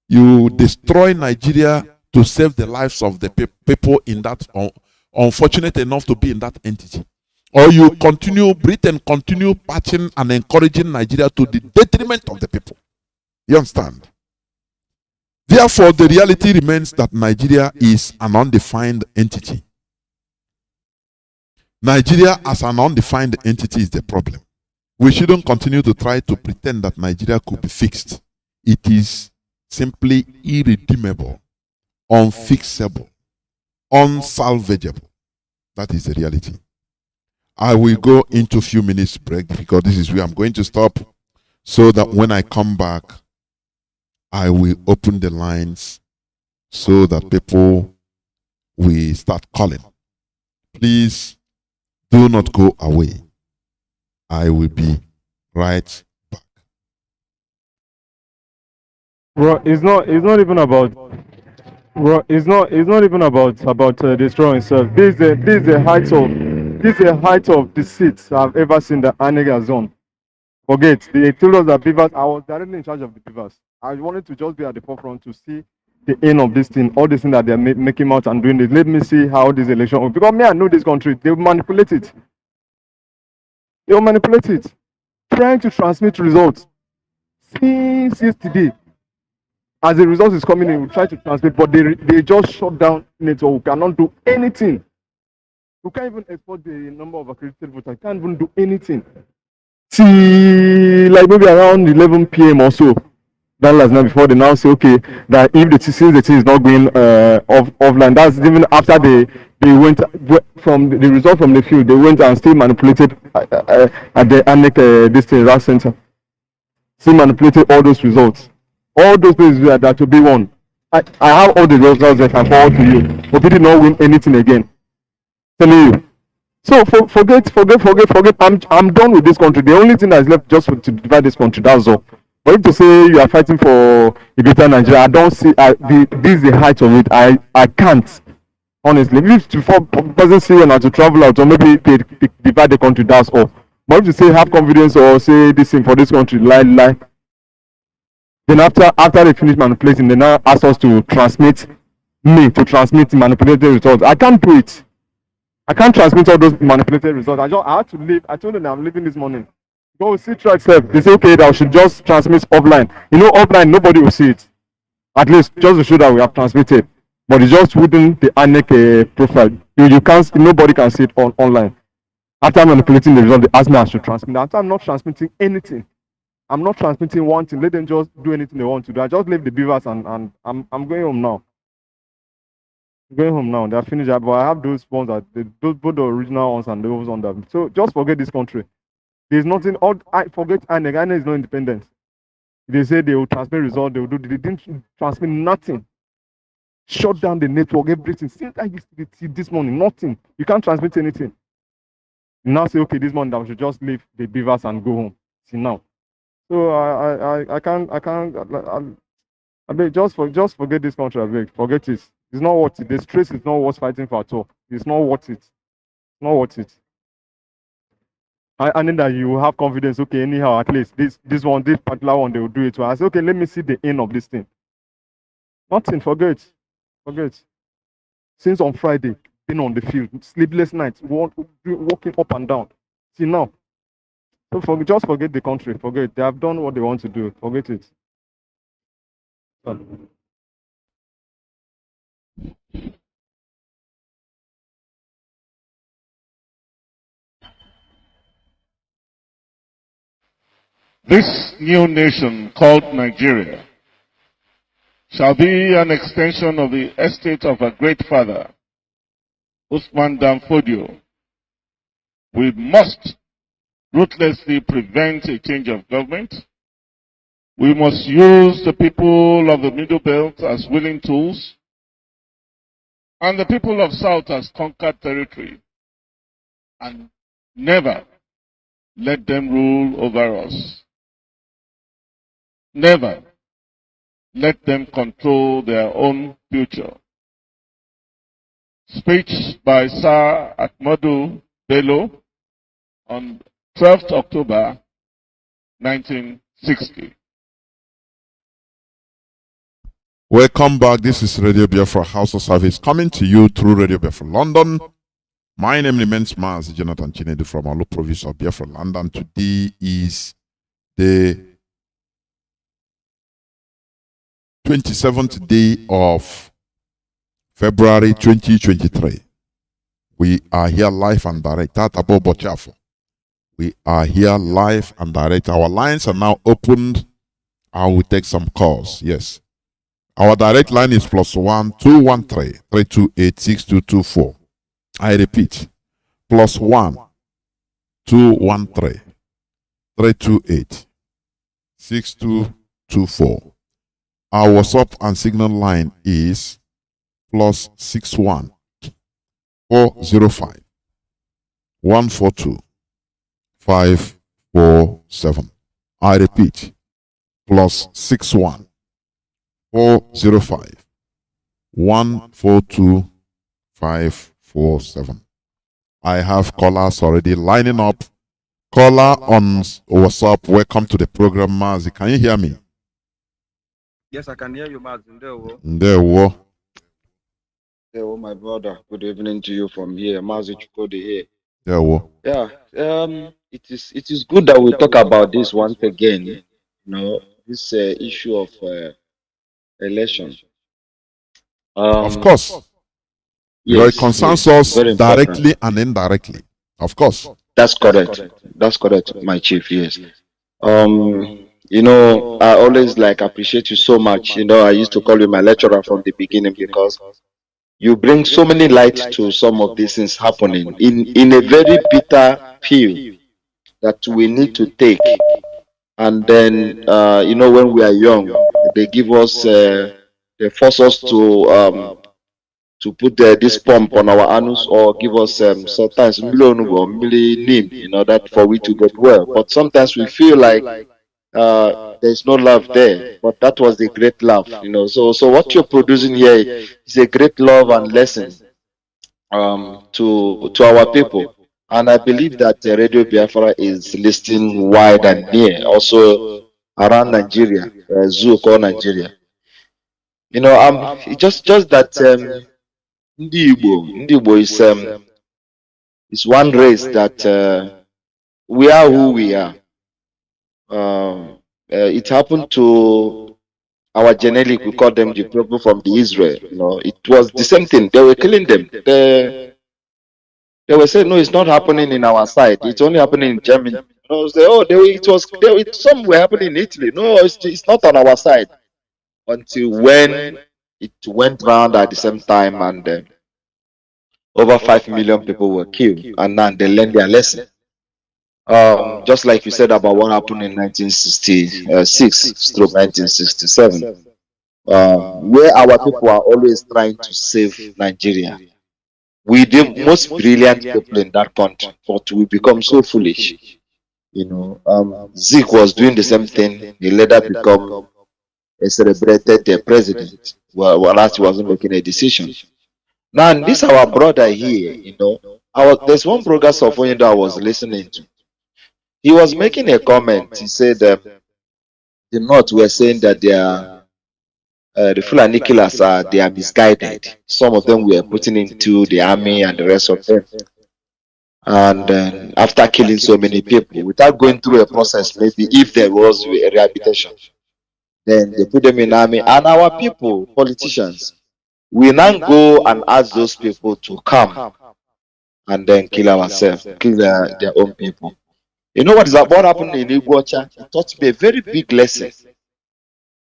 you destroy Nigeria to save the lives of the people in that, unfortunate enough to be in that entity. Or you continue, Britain continue patching and encouraging Nigeria to the detriment of the people. You understand? Therefore, the reality remains that Nigeria is an undefined entity. Nigeria as an undefined entity is the problem. We shouldn't continue to try to pretend that Nigeria could be fixed. It is simply irredeemable, unfixable, unsalvageable. That is the reality. I will go into a few minutes break because this is where I'm going to stop, so that when I come back, I will open the lines so that people will start calling. Please do not go away. I will be right back. Bro, it's not even about. Bro, it's not even about destroying self. This is the height of deceit I've ever seen the Anega zone. Forget, they told us that Beavers, I was directly in charge of the Beavers. I wanted to just be at the forefront to see the end of this thing, all this thing that they're making out and doing it. Let me see how this election will, because me, I know this country, they manipulate it. They will manipulate it. Trying to transmit results. Since yesterday, as the result is coming in, we try to transmit, but they just shut down network. We cannot do anything. We can't even export the number of accredited voters. Can't even do anything. See, like maybe around 11 p.m. or so, that last night before they now say, okay, that if since the thing is not going offline, that's even after they went from the result from the field, they went and still manipulated at the ANEC this thing, that center. Still manipulated all those results. All those places that to be won. I have all the results that I can forward to you, but we did not win anything again. Telling you. So forget. I'm done with this country. The only thing that is left just to divide this country. That's all. But if to say you are fighting for a better Nigeria, I don't see. This is the height of it. I can't. Honestly, if it doesn't say you to travel out or maybe they divide the country, that's all. But if you say have confidence or say this thing for this country, lie. Then after they finish manipulating, they now ask us to transmit manipulated results. I can't do it. I can't transmit all those manipulated results. I had to leave. I told them I'm leaving this morning. Go with see track self. They say okay, that I should just transmit offline. You know, offline nobody will see it. At least just to show that we have transmitted. But it's just within the ANEC profile. You can't. Nobody can see it online. After manipulating the result, they ask me I should transmit. After I'm not transmitting anything. I'm not transmitting one thing. Let them just do anything they want to do. I just leave the Beavers and I'm going home now. Going home now. They're finished. But I have those ones that both the original ones and those ones that. So just forget this country. There's nothing. I forget ANEC. ANEC is not independent. They say they will transmit results. They will do. They didn't transmit nothing. Shut down the network. Everything. Since I used to see this morning, nothing. You can't transmit anything. You now say okay, this morning I should just leave the Beavers and go home. See now. So I can't. I beg, just forget this country. I beg, forget it. It's not worth it. The stress is not worth fighting for at all. It's not worth it. Not worth it. I need that you have confidence. Okay, anyhow, at least this particular one they will do it. So I say, okay, let me see the end of this thing. Nothing. Forget. Since on Friday, been on the field, sleepless nights, walking up and down. See now. So just forget the country. Forget. They have done what they want to do. Forget it. This new nation called Nigeria shall be an extension of the estate of our great father, Usman Dan Fodio. We must ruthlessly prevent a change of government. We must use the people of the Middle Belt as willing tools and the people of South as conquered territory, and never let them rule over us. Never let them control their own future. Speech by Sir Ahmadu Bello on 12th October 1960. Welcome back. This is Radio Biafra House of Service coming to you through Radio Biafra London. My name remains Mazi Jonathan Chinedu from Olu province of Biafra land, and today is the 27th day of February 2023. We are here live and direct. We are here live and direct. Our lines are now opened. I will take some calls. Yes. Our direct line is +1 213 328 6224. I repeat, +1 213 328 6224. Our WhatsApp and Signal line is +61 405 142 547. I repeat, +61 405 142 547. I have callers already lining up. Caller on WhatsApp, welcome to the program, Mazi. Can you hear me? Yes, I can hear you, Mazi. Ndewo. Hello, my brother. Good evening to you from here. Mazi Chukode here. Ndewo. Yeah. It is good that we talk about this once again. You know, this issue of election. Of course. Yes, it concerns yes, us directly and indirectly. Of course. That's correct. That's correct, my chief. Yes. You know, I always appreciate you so much. You know, I used to call you my lecturer from the beginning because you bring so many light to some of these things happening in a very bitter pill that we need to take. And then, you know, when we are young, they give us, they force us to put this pump on our anus or give us sometimes million or neem in order for we to get well. But sometimes we feel like there's no love there, but that was the great love, you know. So what you're producing here is a great love and lesson to our people. And I believe that Radio Biafra is listening wide and near, also around Nigeria, Zuko, Nigeria. You know, just that Ndi Igbo is one race that we are who we are. It happened to our genetic, we call them the people from the Israel. You know, it was the same thing. They were killing them. They were saying, no, it's not happening in our side. It's only happening in Germany. No, some were happening in Italy. No, it's not on our side. Until when it went round at the same time, and over 5 million people were killed, and now they learned their lesson. Just like you said about what happened in 1966/1967, where our people are always trying to save Nigeria. We the most brilliant people in that country, but we become so foolish. You know, Zeke was doing the same thing. He later become a celebrated president, while he wasn't making a decision. Now, this our brother here, you know, there's one program of that I was listening to. He was making a comment. He said the North were saying that they are the Fulani killers they are misguided. Some of them were putting into the army and the rest of them. And after killing so many people, without going through a process, maybe if there was a rehabilitation, then they put them in army. And our people, politicians, we now go and ask those people to come and then kill ourselves, kill their own people. You know what happened in Iguacha? It taught me a very big lesson.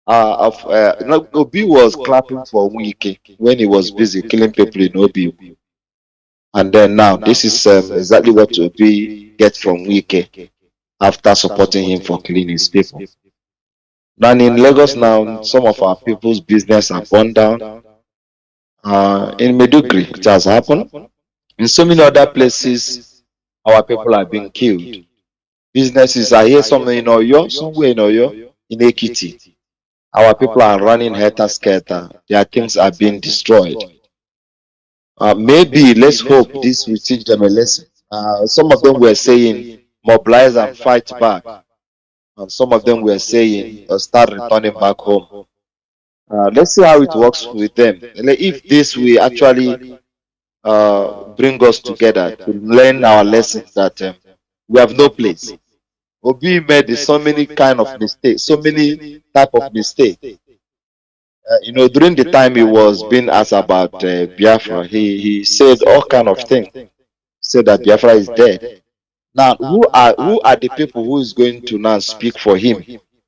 Obi was clapping for Wike when he was busy killing people in Obi. And then now, this is exactly what Obi gets from Wike after supporting him for killing his people. Now in Lagos now, some of our people's business are burned down. In Medugri, it has happened. In so many other places, our people are being killed. Businesses are here, somewhere in Oyo, in Ekiti. Our people are running helter-skelter. Their things are being destroyed. Maybe, let's hope this will teach them a lesson. Some of them were saying, mobilize and fight back. And some of them were saying, start returning back home. Let's see how it works with them. If this will actually bring us together to learn our lessons that we have no place. Obi made so many kind of mistakes, so many type of mistakes. During the time he was being asked about Biafra, he said all kind of things. Said that Biafra is dead. Now, who are the people who is going to now speak for him?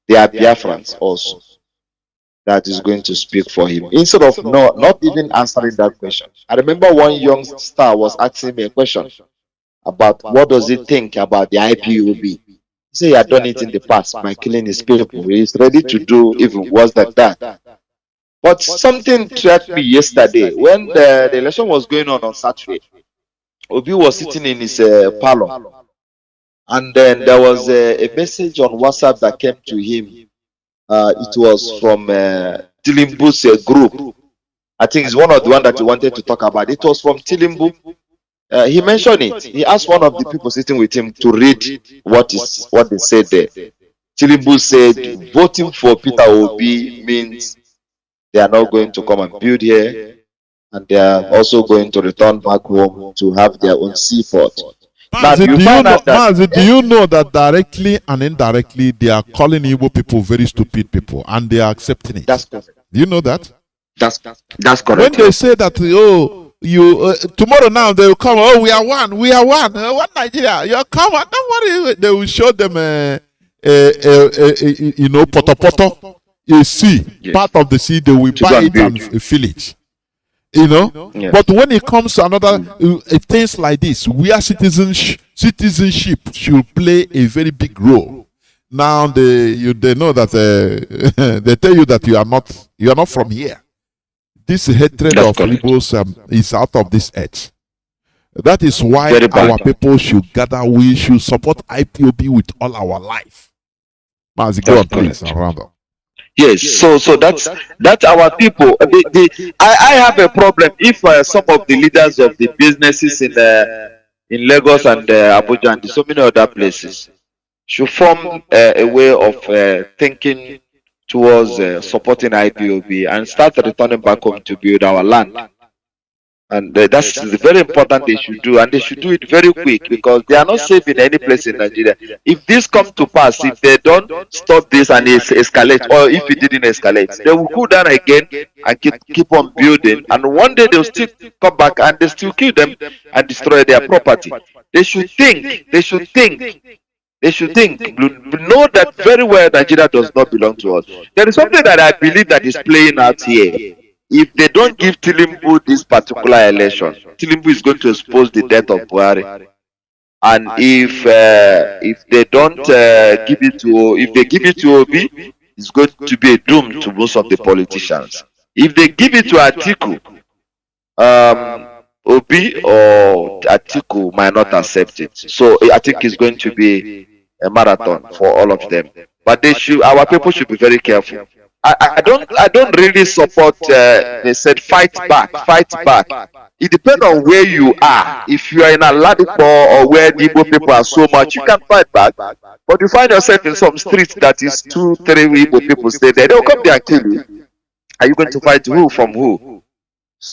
They are Biafrans also. That is going to speak for him. Instead of not even answering that question. I remember one young star was asking me a question about what does he think about the IPOB. He said he had done it in the past by killing his people. He is ready to do even worse than that. But something struck me yesterday when the election was going on Saturday. Obi was sitting in his parlor, and then there was a message on WhatsApp that came to him. It was from Tilimbu's group. I think it's one of the one that he wanted to talk about. It was from Tilimbu. He mentioned it. He asked one of the people sitting with him to read what they said there. Tilimbu said, voting for Peter Obi means they are not going to come and build here, and they are also going to return back home to have their own seaport. Mazi, do you know that directly and indirectly they are calling Igbo people very stupid people, and they are accepting it? That's correct. Do you know that? That's correct. When they say that, tomorrow now they will come. Oh, we are one, one Nigeria. You come on, don't worry. They will show them poto, a sea, yes. Part of the sea. They will buy it and fill it. Yeah. But when it comes to another things like this, where citizenship should play a very big role. Now they know that they tell you that you are not from here. This hatred of Igbos is out of this earth. That is why our people should gather. We should support IPOB with all our life. Mazi, go on, please, around up. Yes, so that's our people. I have a problem if some of the leaders of the businesses in Lagos and Abuja and so many other places should form a way of thinking towards supporting IPOB and start returning back home to build our land. And that's very important they should do, and they should do it very quick because they are not safe in any place in Nigeria. If this comes to pass, if they don't stop this and it escalates, or if it didn't escalate, they will cool down again and keep on building. And one day they'll still come back and they still kill them and destroy their property. They should think. They should know that very well Nigeria does not belong to us. There is something that I believe that is playing out here. If they don't give Tilimbu this particular election, Tilimbu is going to expose the death of Buhari. And if they don't give it to Obi, it's going to be a doom to most of the politicians. If they give it to Atiku, Obi or Atiku might not accept it. So I think it's going to be a marathon for all of them. But our people should be very careful. I don't really support. They said fight back. It depends on where you are. If you are in a Ladipo or where the Igbo people are so much, you can fight back. But you find yourself in some streets that is 2-3 Igbo people stay there. They'll come there and kill you. Are you going to fight who from who?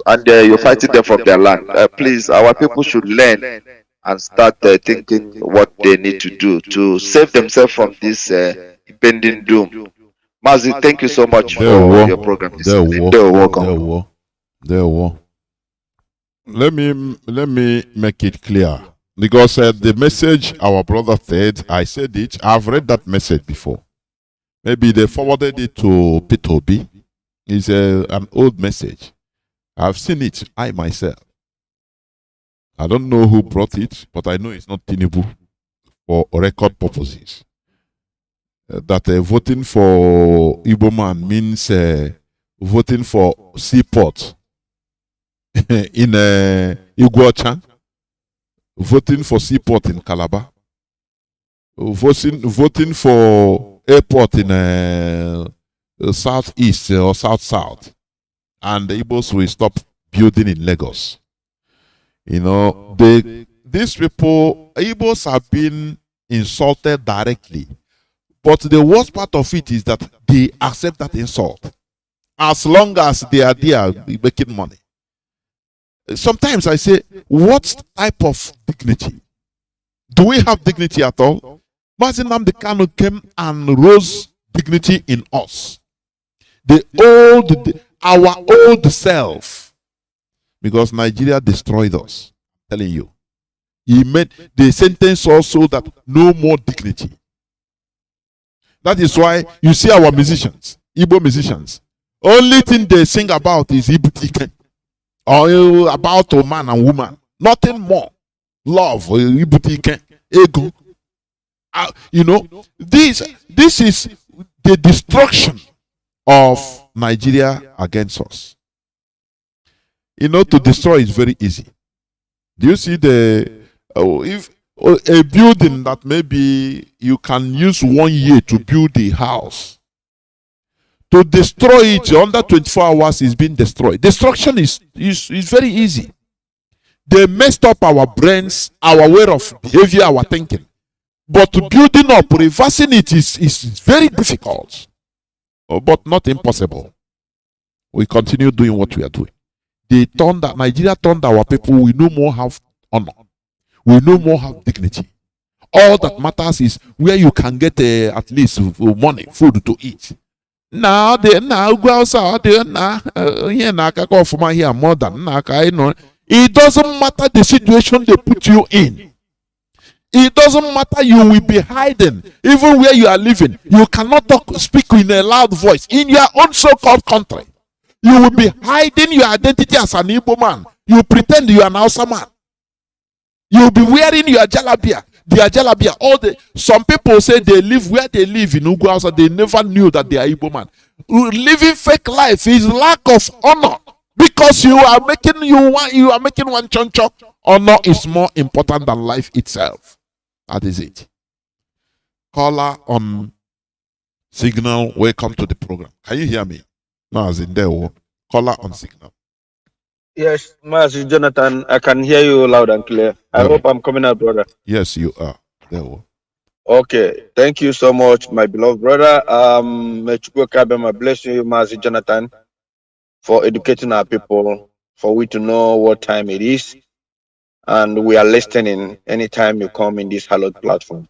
And you're fighting them from their land. Please, our people should learn and start thinking what they need to do to save themselves from this impending doom. Mazi, thank you so much for your program. They're welcome. Let me make it clear, because the message our brother said, I said it. I've read that message before. Maybe they forwarded it to Peter Obi. It's an old message. I've seen it, I myself. I don't know who brought it, but I know it's not Tinubu for record purposes. That voting for Igbo man means voting for seaport in Iguacha, voting for seaport in Calabar, voting for airport in southeast or south, and the Igbos will stop building in Lagos. These people, Igbos have been insulted directly. But the worst part of it is that they accept that insult as long as they are there making money. sometimes I say, what type of dignity? Do we have dignity at all? Mazi Nnamdi Kanu came and rose dignity in us. Our old self. Because Nigeria destroyed us. I'm telling you. He made the sentence also that no more dignity. That is why you see our musicians, Igbo musicians. Only thing they sing about is Ibutike. Or about a man and woman. Nothing more. Love, Ibutike, ego. You know, this is the destruction of Nigeria against us. You know, to destroy is very easy. Do you see if a building that maybe you can use 1 year to build a house, to destroy it under 24 hours is being destroyed. Destruction is very easy. They messed up our brains, our way of behavior, our thinking. But building up, reversing it is very difficult. But not impossible. We continue doing what we are doing. Nigeria turned our people. We no more have honor. We no more have dignity. All that matters is where you can get at least money, food to eat. Now go outside. Here more than it doesn't matter the situation they put you in. It doesn't matter, you will be hiding. Even where you are living, you cannot speak in a loud voice. In your own so-called country, you will be hiding your identity as an Igbo man. You pretend you are an Hausa man. You will be wearing your jalabia. Their jalabia. Some people say they live where they live in Ugwu Hausa. They never knew that they are Igbo man. Living fake life is lack of honor. Because you are making one choncho. Honor is more important than life itself. That is it. Caller on signal, welcome to the program. Can you hear me? No, as in there. Caller on signal. Yes, Mazi Jonathan, I can hear you loud and clear. I hope I'm coming out, brother. Yes, you are. There. Okay, thank you so much, my beloved brother. May Chukwu Kabema bless you, Mazi Jonathan, for educating our people, for we to know what time it is. And we are listening anytime you come in this hallowed platform.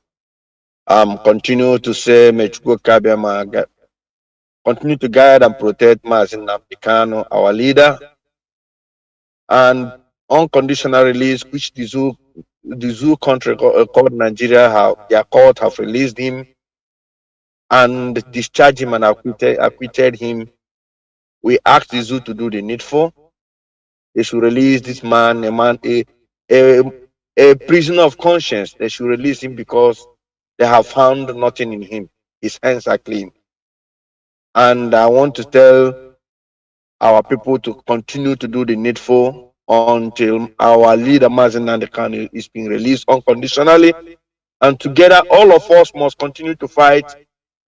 Continue to say, may Chukwu Kabema continue to guide and protect Mazi Nnamdi Kanu, our leader, and unconditional release, which the zoo country called Nigeria their court have released him and discharged him and acquitted him. We asked the zoo to do the needful. They should release this man, a prisoner of conscience. They should release him because they have found nothing in him. His hands are clean. And I want to tell our people to continue to do the needful until our leader Mazi Nnamdi Kanu is being released unconditionally. And together, all of us must continue to fight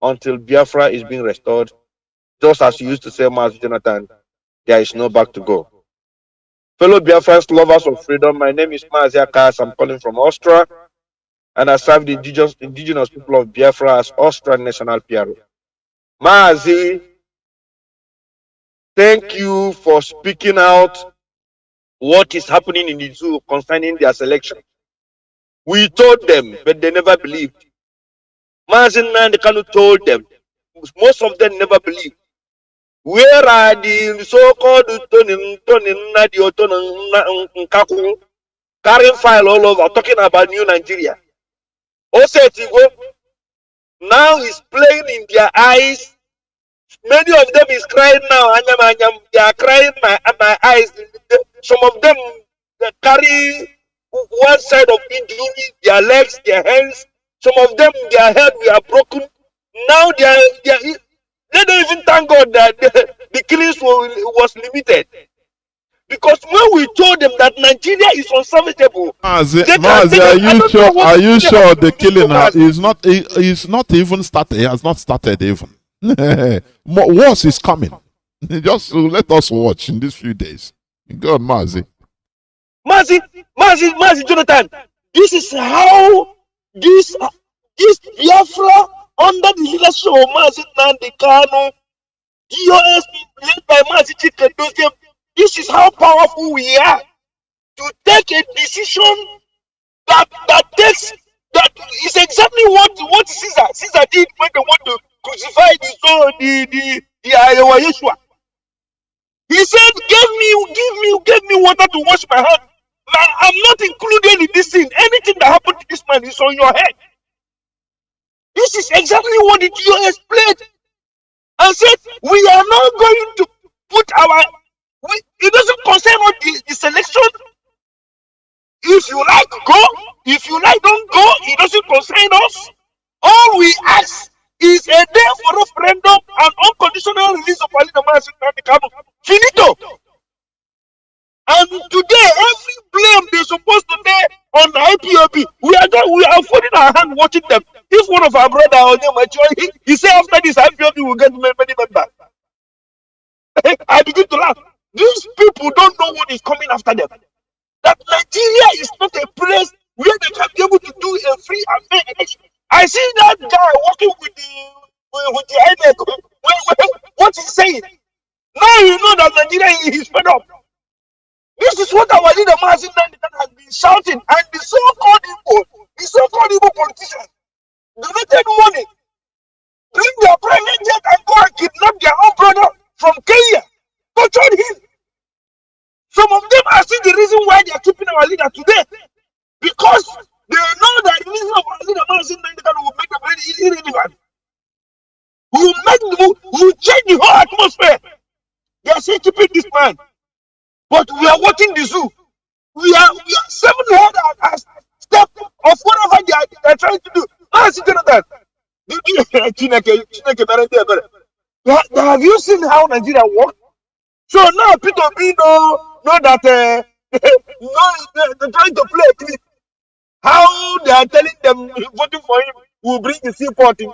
until Biafra is being restored. Just as you used to say, Mazi Jonathan, there is no back to go. Fellow Biafrans, lovers of freedom, my name is Mazi Akas. I'm calling from Austria, and I serve the indigenous people of Biafra as Austrian National PRO. Mazi, thank you for speaking out what is happening in the zoo concerning their selection. We told them, but they never believed. Mazi Nnamdi Kanu told them. Most of them never believed. Where are the so-called carrying file all over, talking about New Nigeria? Osetigo now is playing in their eyes. Many of them is crying now. They are crying my eyes. Some of them carry one side of injury, their legs, their hands. Some of them, their head were broken. Now they don't even thank God that the killings was limited. Because when we told them that Nigeria is unsalvageable, Mazi, are you sure the killing is not even started? It has not started even. Worse is coming. Just let us watch in these few days. God, Mazi. Mazi, Jonathan. This is how this Biafra under the leadership of Mazi Nnamdi Kanu, DOS led by Mazi Chicken. This is how powerful we are. to take a decision that is exactly what Caesar did when they want to crucify our Yeshua. He said, give me water to wash my hand. Now, I'm not included in this thing. Anything that happened to this man is on your head. This is exactly what the GOS explained and said, we are not going to put it doesn't concern us the selection. If you like, go. If you like, don't go. It doesn't concern us. All we ask is a day for referendum and unconditional release of Ali Mazi and Kanu. Finito. And today, every blame they're supposed to lay on the IPOB, we are folding our hand watching them. If one of our brother or them he say after this IPOB will get many members. I begin to laugh. These people don't know what is coming after them. That Nigeria is not a place where they can be able to do a free and fair election. I see that guy working with the headache. What he's saying. Now you know that Nigeria is fed up. This is what our leader Mazi has been shouting, and the so-called Igbo politicians donated money, bring their private jet and go and kidnap their own brother from Kenya, tortured him. Some of them are still the reason why they are keeping our leader today, because they know that the reason of our leader Mazi will make them very irrelevant. Will change the whole atmosphere. They are still keeping this man. But we are watching the zoo. We are 700 step of whatever they are trying to do. Have you seen how Nigeria works? So now Peter B know that they're trying to play a clip. How they are telling them voting for him will bring the seaport in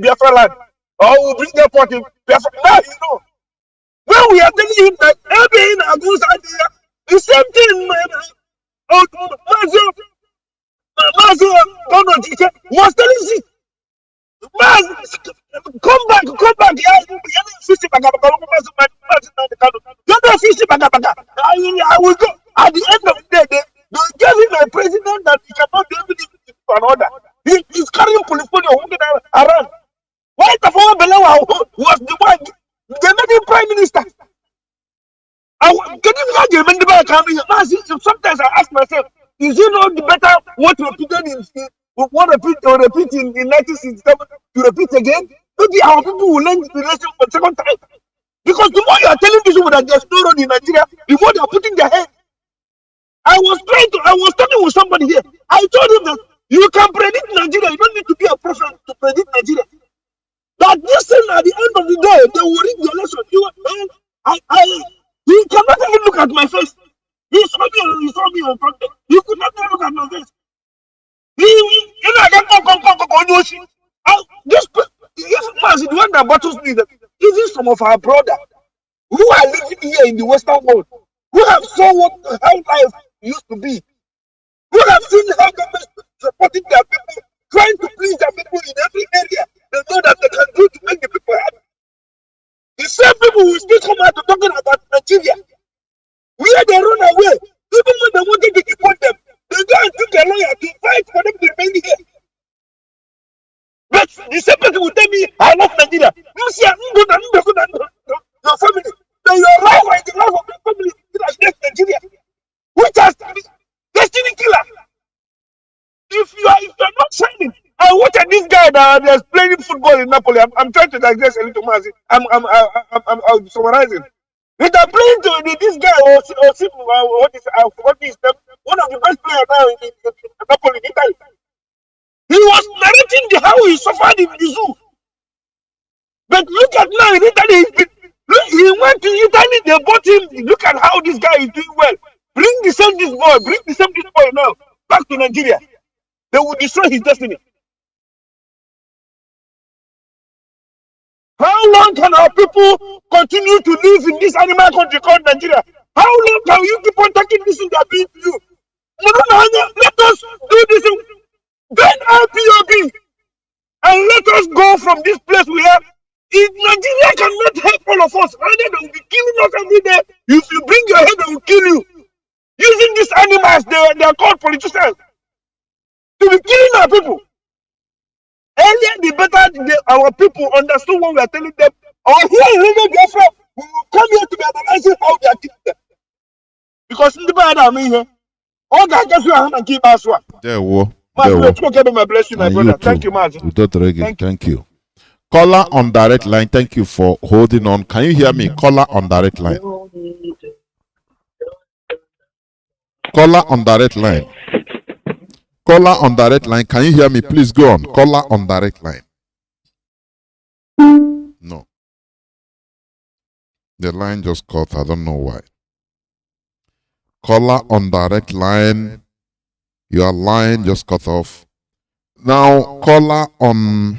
Biafra land, or will bring the port in Biafra. Now you know. When we are telling him that everything goes out there, the same thing, Mazi was telling you, come back, I will go. At the end of the day, they gave him a president that he cannot do everything to another. He's carrying police around. Why the former Belawa was the one? They made him prime minister. Sometimes I ask myself, is it not better what repeated repeat in 1967 to repeat again? Maybe our people will learn the lesson for the second time. Because the more you are telling people that there's no road in Nigeria, the more they are putting their head. I was talking with somebody here. I told him that you can predict Nigeria. You don't need to be a prophet to predict Nigeria. That this thing at the end of the day, they will rig the election. He cannot even look at my face. He saw me on front. He could not even look at my face. This man is the one that battles me. Even some of our brothers who are living here in the Western world, who have seen how life used to be, who have seen how government supporting their people, trying to please their people in every area. They know that they can do to make the people happy. The same people will still come out to talking about Nigeria. Where they run away, even when they wanted to deport them, they go and took a lawyer to fight for them to remain here. But the same person will tell me, I love Nigeria. You see, your family. Then your life and the life of your family is against Nigeria. Which has destiny killer. If you are not shining, I watch this guy that is playing football in Napoli. I'm trying to digress a little, Mazi. I'm summarizing. They are playing to this guy I forgot his name. One of the best players now in Napoli, in Italy. He was narrating how he suffered in the zoo. But look at now in Italy. He went to Italy. They bought him. Look at how this guy is doing well. Bring this boy now back to Nigeria. They will destroy his destiny. How long can our people continue to live in this animal country called Nigeria? How long can you keep on taking this in their being to you? Let us do this. Then IPOB and let us go from this place we are. If Nigeria cannot help all of us, rather they will be killing us every day. If you bring your head, they will kill you. using these animals, they are called politicians, to be killing our people. Earlier, the better our people understood what we are telling them. Or here in Radio Biafra, we will come here to be analyzing how they are killing them. Because in the bad army here, all that gets you and keep us one. There we Mazi, bless you, my brother. Thank you, Mazi. Thank you. Caller on direct line, thank you for holding on. Can you hear me? Caller on direct line. Caller on direct line. Caller on direct line. Can you hear me? Please go on. Caller on direct line. No. The line just cut. I don't know why. Caller on direct line. Your line just cut off. Now, caller on,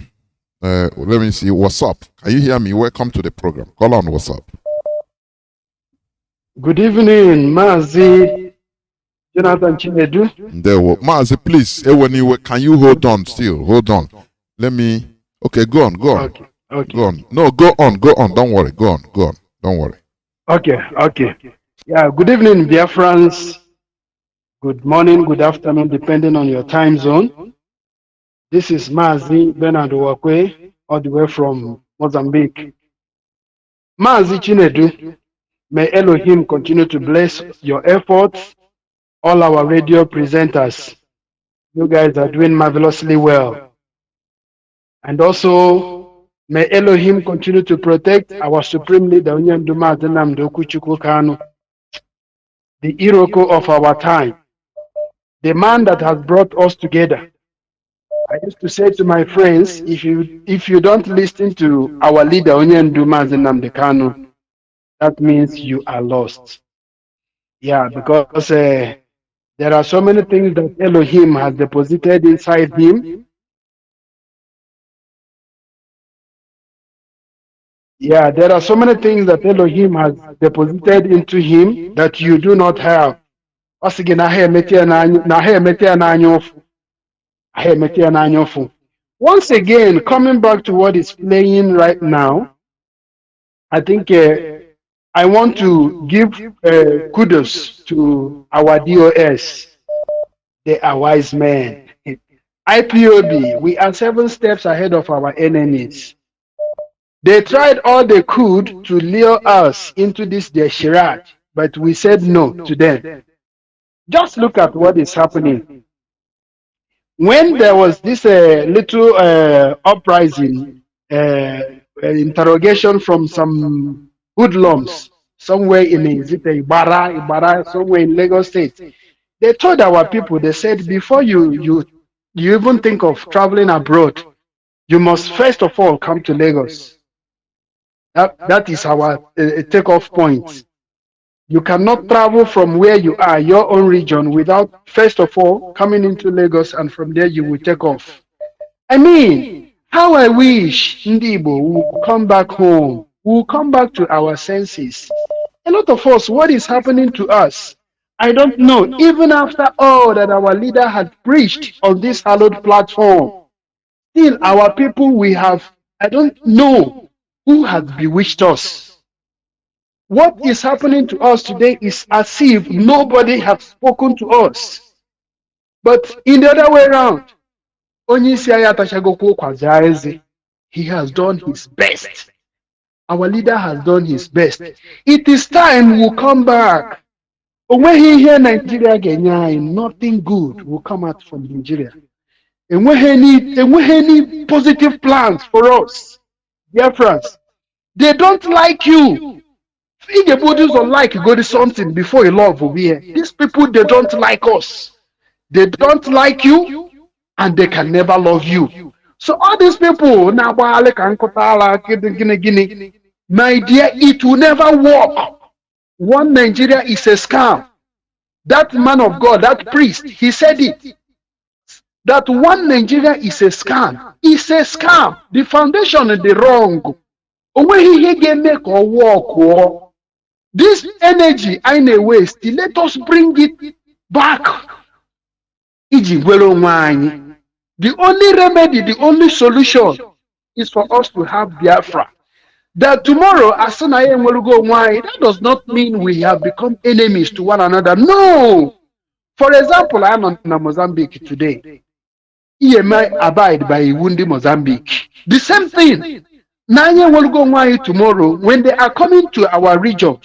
let me see, what's up? Can you hear me? Welcome to the program. Caller on WhatsApp. Good evening, Mazi. Jonathan Chinedu. There, Mazi, please, can you hold on still? Hold on. Let me, okay, go on. Okay. Go on. No, go on. Don't worry. Go on. Don't worry. Okay. Yeah, good evening, Biafrans. Good morning, good afternoon, depending on your time zone. This is Mazi Bernard Wakwe, all the way from Mozambique. Mazi Chinedu, may Elohim continue to bless your efforts. All our radio presenters, you guys are doing marvelously well. And also, may Elohim continue to protect our supreme leader, Nnamdi Kanu, the Iroko of our time, the man that has brought us together. I used to say to my friends, if you don't listen to our leader, Nnamdi Kanu, that means you are lost. Yeah, because there are so many things that Elohim has deposited inside him. Yeah, there are so many things that Elohim has deposited into him that you do not have. Once again, coming back to what is playing right now, I think I want to give kudos to our DOS. They are wise men. IPOB, we are 7 steps ahead of our enemies. They tried all they could to lure us into this their charade, but we said no to them. Just look at what is happening. When there was this little uprising, interrogation from some hoodlums somewhere in Ibarra, somewhere in Lagos State, they told our people, they said, before you even think of traveling abroad, you must first of all come to Lagos. That is our takeoff point. You cannot travel from where you are, your own region, without first of all coming into Lagos, and from there you will take off. I mean, how I wish Ndibo will come back home, will come back to our senses. A lot of us, what is happening to us? I don't know. Even after all that our leader had preached on this hallowed platform, still our people, we have, I don't know who has bewitched us. What is happening to us today is as if nobody has spoken to us. But in the other way around, he has done his best. Our leader has done his best. It is time we'll come back. When he hear Nigeria, nothing good will come out from Nigeria. And when any positive plans for us, Biafrans, they don't like you. If the bodies don't like you, go to something before you love will be here. These people, they don't like us. They don't like you, and they can never love you. So all these people, my dear, it will never work. One Nigeria is a scam. That man of God, that priest, he said it. That one Nigeria is a scam. It's a scam. The foundation is the wrong. When he can make or work, this energy I waste. Let us bring it back. The only remedy, the only solution is for us to have Biafra. that tomorrow, as soon as go why, that does not mean we have become enemies to one another. No. For example, I am in Mozambique today. EMI abide by Wundi Mozambique. The same thing. Nanye will go why tomorrow when they are coming to our region.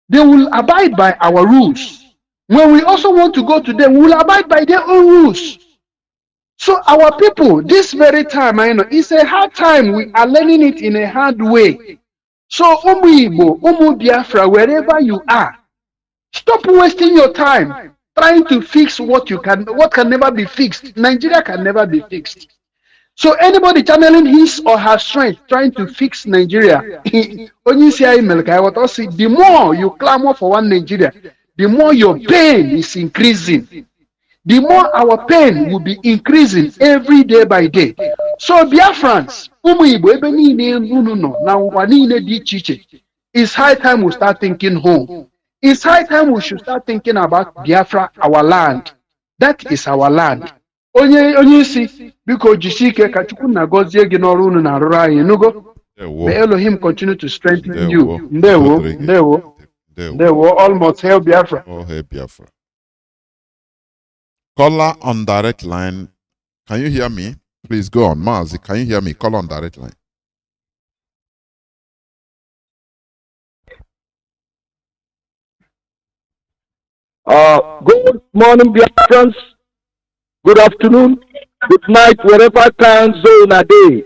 They will abide by our rules. When we also want to go to them, we will abide by their own rules. So our people, this very time, I know, it's a hard time. We are learning it in a hard way. So, Igbo, Biafra, wherever you are, stop wasting your time trying to fix what can never be fixed. Nigeria can never be fixed. So anybody channeling his or her strength trying to fix Nigeria, the more you clamor for one Nigeria, the more your pain is increasing. The more our pain will be increasing every day by day. So Biafrans, it's high time we start thinking home. It's high time we should start thinking about Biafra, our land. That is our land. Onye isi biko jisike ka Chukwu na gozie gị n'ọrụ unu na arụrụ anyị nugo. May Elohim continue to strengthen you. Ndewo, almost hail Biafra. Oh, hail Biafra. Caller on direct line. Can you hear me? Please go on. Mazi, can you hear me? Call on direct line. Good morning, Biafrans. Good afternoon, good night, wherever time zone a day.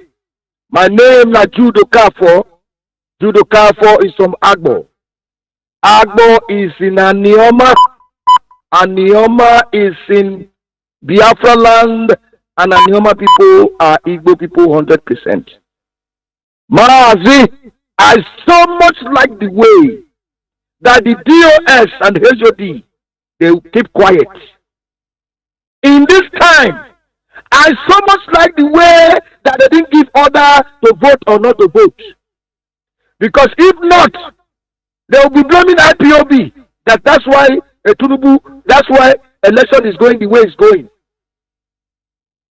My name is Judo Kafo. Judo Kafo is from Agbo. Agbo is in Anioma. Anioma is in Biafra land, and Anioma people are Igbo people 100%. Mazi, I so much like the way that the DOS and HOD, they keep quiet. In this time, I so much like the way that they didn't give order to vote or not to vote. Because if not, they will be blaming IPOB. That's why election is going the way it's going.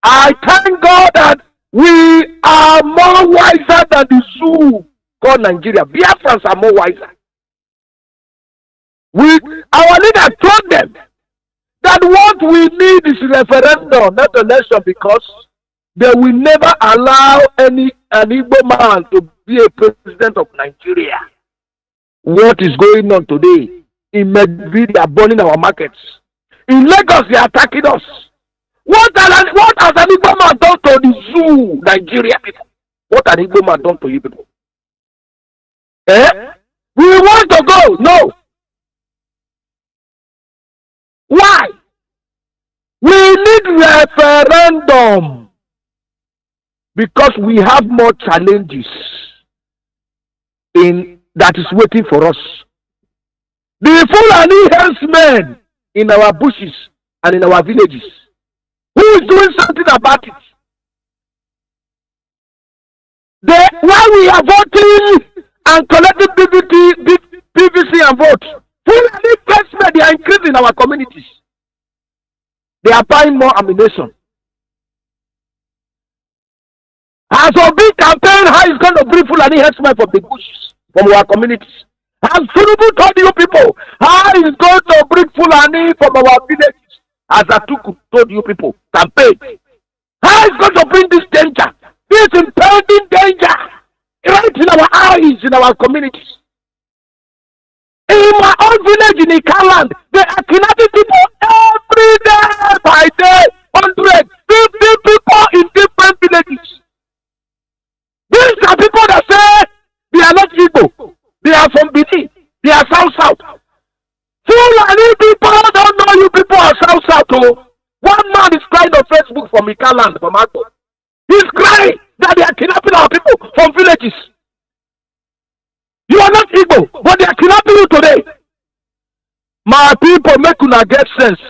I thank God that we are more wiser than the zoo called Nigeria. Biafrans are more wiser. Our leader told them that what we need is referendum, not election, because they will never allow an Igbo man to be a president of Nigeria. What is going on today? In Medvi, they are burning our markets. In Lagos, they are attacking us. What has an Igbo man done to the zoo, Nigeria people? What has an Igbo man done to you people? We want to go. No. Why? We need referendum because we have more challenges that is waiting for us. The Fulani herdsmen in our bushes and in our villages, who is doing something about it? While we are voting and collecting PVC and vote, Fulani herdsmen, they are increasing our communities. They are buying more ammunition. As a big campaign, how is going to bring Fulani herdsmen from the bushes, from our communities? As Tinubu told you people, how is going to bring Fulani from our villages? As Atuku told you people, campaign. How is going to bring this danger? This impending danger right in our eyes, in our communities. In my own village in Ikaland, they are kidnapping people every day by day, 150 people in different villages. These are people that say they are not Igbo. They are from Benin. They are South. Fulani people don't know you people are South. Oh. One man is crying on Facebook from Ikaland, from Agbo. He's crying that they are kidnapping our people from villages. You are not Igbo, but they are kidnapping you today. My people, make una get sense.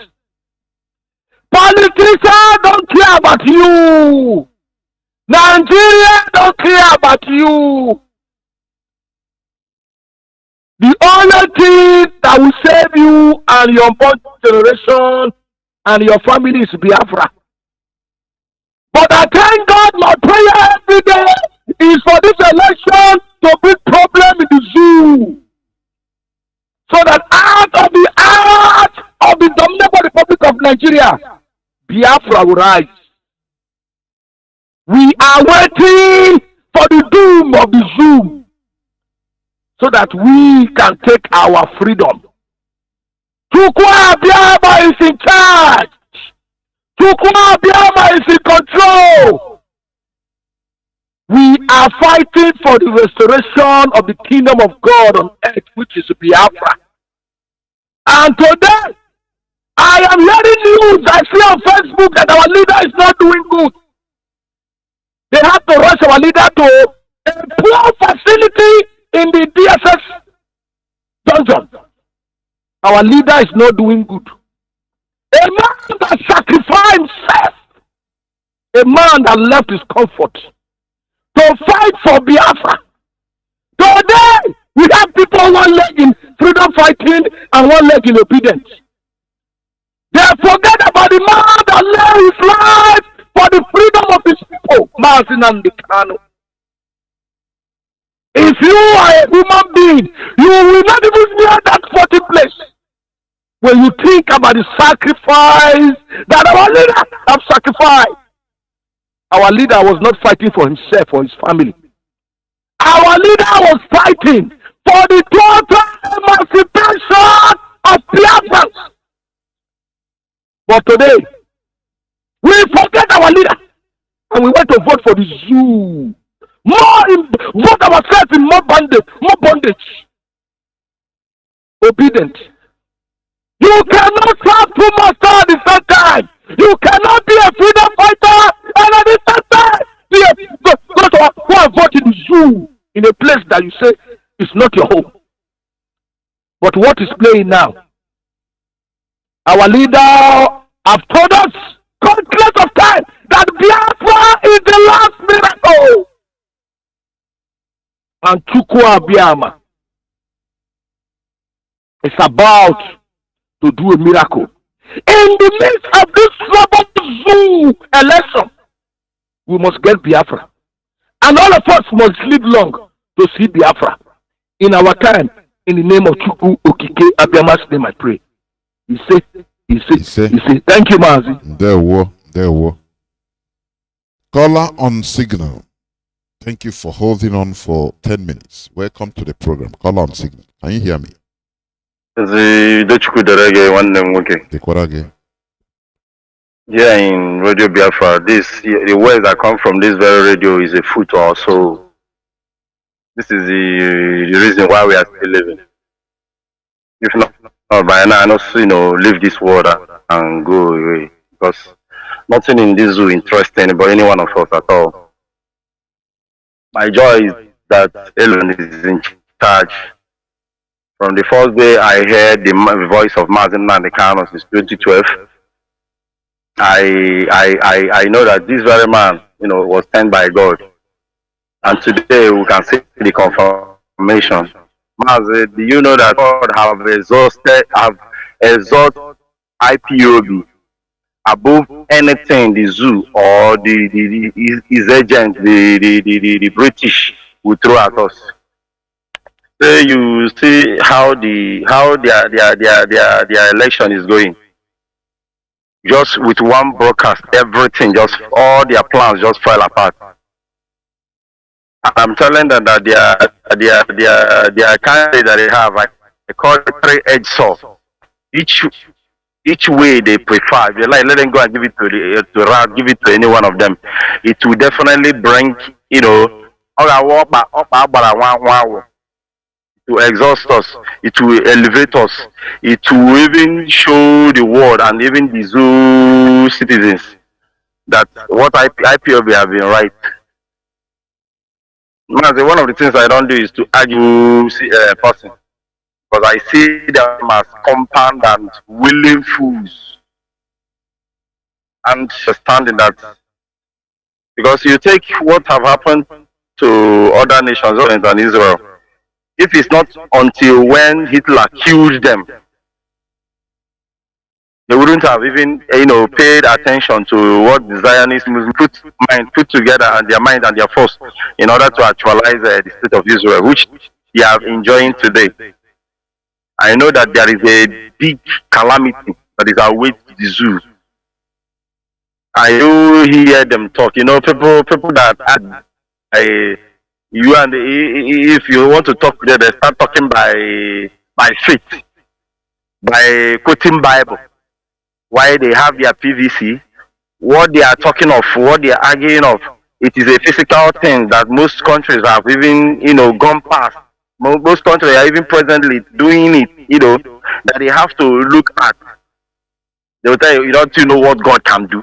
Politicians don't care about you. Nigeria don't care about you. The only thing that will save you and your unborn generation and your family is Biafra. But I thank God my prayer every day is for this election Biafra will rise. We are waiting for the doom of the zoo so that we can take our freedom. Chukwu Biafra is in charge. Chukwu Biafra is in control. We are fighting for the restoration of the kingdom of God on earth, which is Biafra. And today, I am hearing news I see on Facebook that our leader is not doing good. They have to rush our leader to a poor facility in the DSS dungeon. Our leader is not doing good. A man that sacrificed himself, a man that left his comfort to fight for Biafra. Today, we have people one leg in freedom fighting and one leg in obedience. They forget about the man that led his life for the freedom of his people, Mazi and Kanu. If you are a human being, you will not even near that 40 place. When you think about the sacrifice that our leader have sacrificed, our leader was not fighting for himself or his family. Our leader was fighting for the total emancipation of Biafrans. But today, we forget our leader and we want to vote for the zoo. Vote ourselves in more bondage. Obedient. You cannot serve too much at the same time. You cannot be a freedom fighter and at the same time go and vote in the zoo in a place that you say is not your home. But what is playing now? Our leader have told us countless of time that Biafra is the last miracle. And Chukwu Biafra is about to do a miracle. In the midst of this troubled zoo election, we must get Biafra. And all of us must live long to see Biafra. In our time, in the name of Chukwu Okike Abiyama's name I pray. He said, thank you, Mazi. There were. Caller on signal. Thank you for holding on for 10 minutes. Welcome to the program. Caller on signal. Can you hear me? Yeah, in Radio Biafra, the words that come from this very radio is a foot or so. This is the reason why we are still living. If not by now, I know, leave this world and go away. Because nothing in this zoo interests anybody, any one of us at all. My joy is that Elon is in charge. From the first day I heard the voice of Mazi and Kanu since 2012, I know that this very man, was sent by God. And today we can see the confirmation. Mazi, do you know that God have exalted IPOB above anything the zoo or his agent, the British will throw at us? So you see how their election is going. Just with one broadcast, everything, just all their plans just fell apart. I'm telling them that their candidate that they have, I call it 3-edged sword. Each way they prefer, if you like, let them go and give it give it to any one of them. It will definitely bring, to exhaust us, it will elevate us, it will even show the world and even the zoo citizens that what IPOB have been right. One of the things I don't do is to argue person, because I see them as compound and willing fools. And understanding that, because you take what have happened to other nations and Israel, if it's not until when Hitler killed them, they wouldn't have even, paid attention to what the Zionist movement put together and their mind and their force in order to actualize the state of Israel, which they are enjoying today. I know that there is a big calamity that is awaiting the zoo. and you hear them talk. People that you and if you want to talk to them, they start talking by faith, by quoting Bible. Why they have their PVC, what they are talking of, what they are arguing of, it is a physical thing that most countries have even gone past. Most countries are even presently doing it, that they have to look at. They will tell you, you don't know what God can do.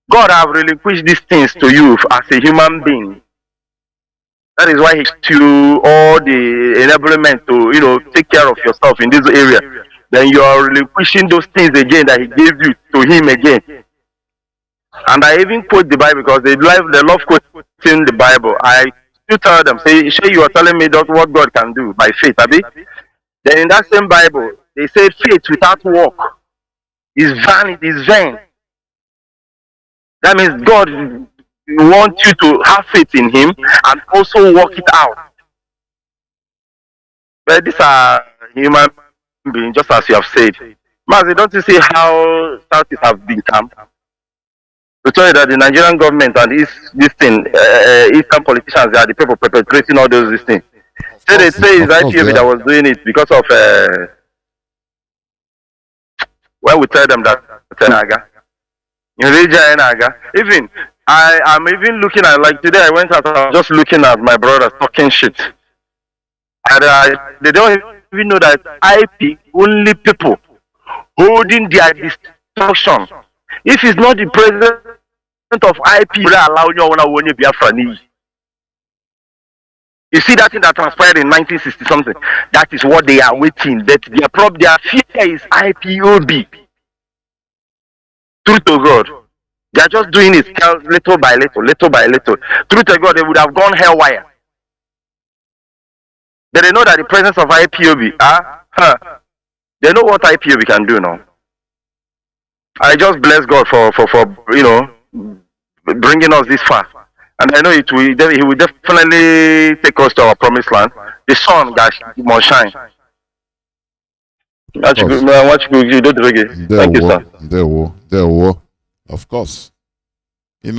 God have relinquished these things to you as a human being. That is why He gives you all the enablement to take care of yourself in this area. Then you are relinquishing those things again that He gave you to Him again. And I even quote the Bible because they love quoting the Bible. I still tell them, say, sure, you are telling me that what God can do by faith, Abi? Then in that same Bible, they say faith without work is vain, it is vain. That means God wants you to have faith in Him and also work it out. But these are human beings, just as you have said. Mazi, don't you see how Southeast have been calm? To tell you that the Nigerian government and Eastern politicians, they are the people perpetrating all those things. So they say it's IPOB that was doing it because of when we tell them that even I'm even looking at, like today I went out, I was just looking at my brothers talking shit. And they don't even know that IP only people holding their destruction. If it's not the president of IP, allow you Biafra. You see that thing that transpired in 1960 something. That is what they are waiting. That their fear is IPOB. Truth to God, they are just doing it little by little, little by little. Truth to God, they would have gone haywire. They know that the presence of IPOB, they know what IPOB can do now. I just bless God for bringing us this far, and I know He will definitely take us to our promised land. The sun that must shine. Thank you, sir. There were, of course. When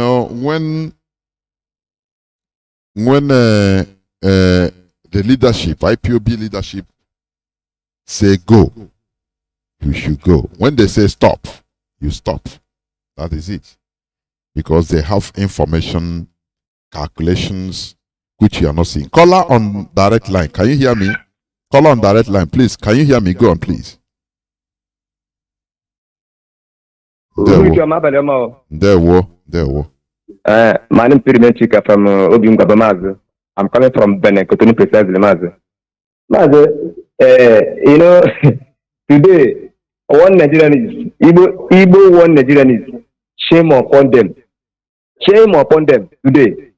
the leadership, IPOB leadership, say go, you should go. When they say stop, you stop. That is it. Because they have information, calculations, which you are not seeing. Caller on direct line. Can you hear me? Caller on direct line, please. Can you hear me? Go on, please. There were. My name is Chika from Obiungaba Mazi. I'm calling from Benin, Cotonou precisely, Mazi. Mazi, today, one Nigerian is, Igbo one Nigerian is, shame upon them. Shame upon them today.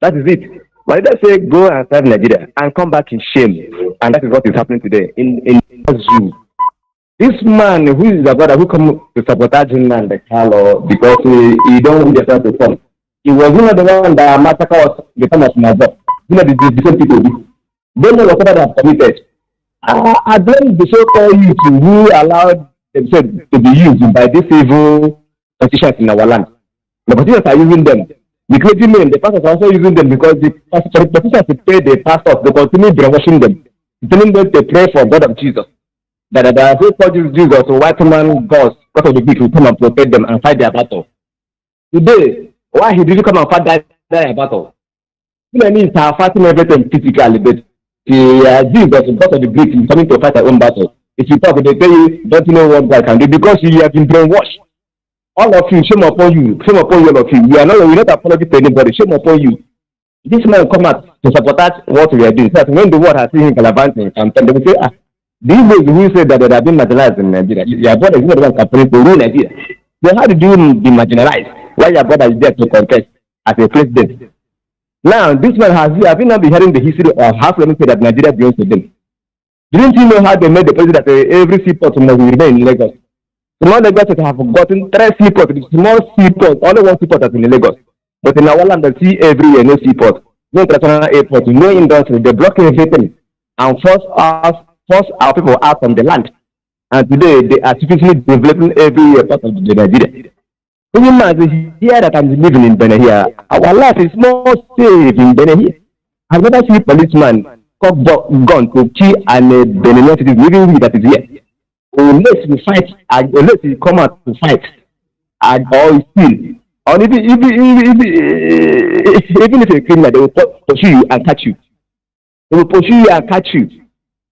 That is it. My leader say go and serve Nigeria and come back in shame. And that is what is happening today in zoo. This man who is a brother who come to sabotage him and the Carlo because he don't want yourself to come. He was one of the one that massacre was the time of Mazi. The different people. They know what they have committed. I blame the so-called youth who allowed themselves to be used by these evil politicians in our land. The politicians are using them. The clergymen, the pastors are also using them because the politicians pay the pastors, they continue brainwashing them, telling them to pray for God of Jesus. That the so-called Jesus, white man gods, because of the beast, will come and protect them and fight their battle. Today, why he didn't come and fight their battle? Many are fighting everything physically, but Jesus, because of the Greek, is coming to fight their own battle. If you talk, they tell you, don't you know what God can do? Because you have been brainwashed. All of you, shame upon you, all of you. You're not apologizing to anybody, shame upon you. This man come out to sabotage what we are doing. So when the world has seen him gallivanting, they will say, these days who say that they have been marginalized in Nigeria, your brother is not the one campaigning to rule Nigeria. So how did you be marginalized? Why your brother is there to contest as a president? Now, this man have you not been hearing the history of how let me say that Nigeria belongs to them? Didn't you know how they made the president that every seaport must remain in Lagos? Small Lagos have gotten 3 seaports, small seaport, only 1 seaport is in Lagos. But in our land, they see everywhere, no seaport, no international airport, no industry, they block everything and force our people out from the land. And today, they are artificially developing every part of the Nigeria. Even Mazi, here that I'm living in Benin here, our life is more safe in Benin here. I've never seen a policeman cock gun to kill an Benin citizen, even we that is here. Unless we fight, unless we come out to fight, or steal. Or even if you're a criminal, they will pursue you and catch you. They will pursue you and catch you.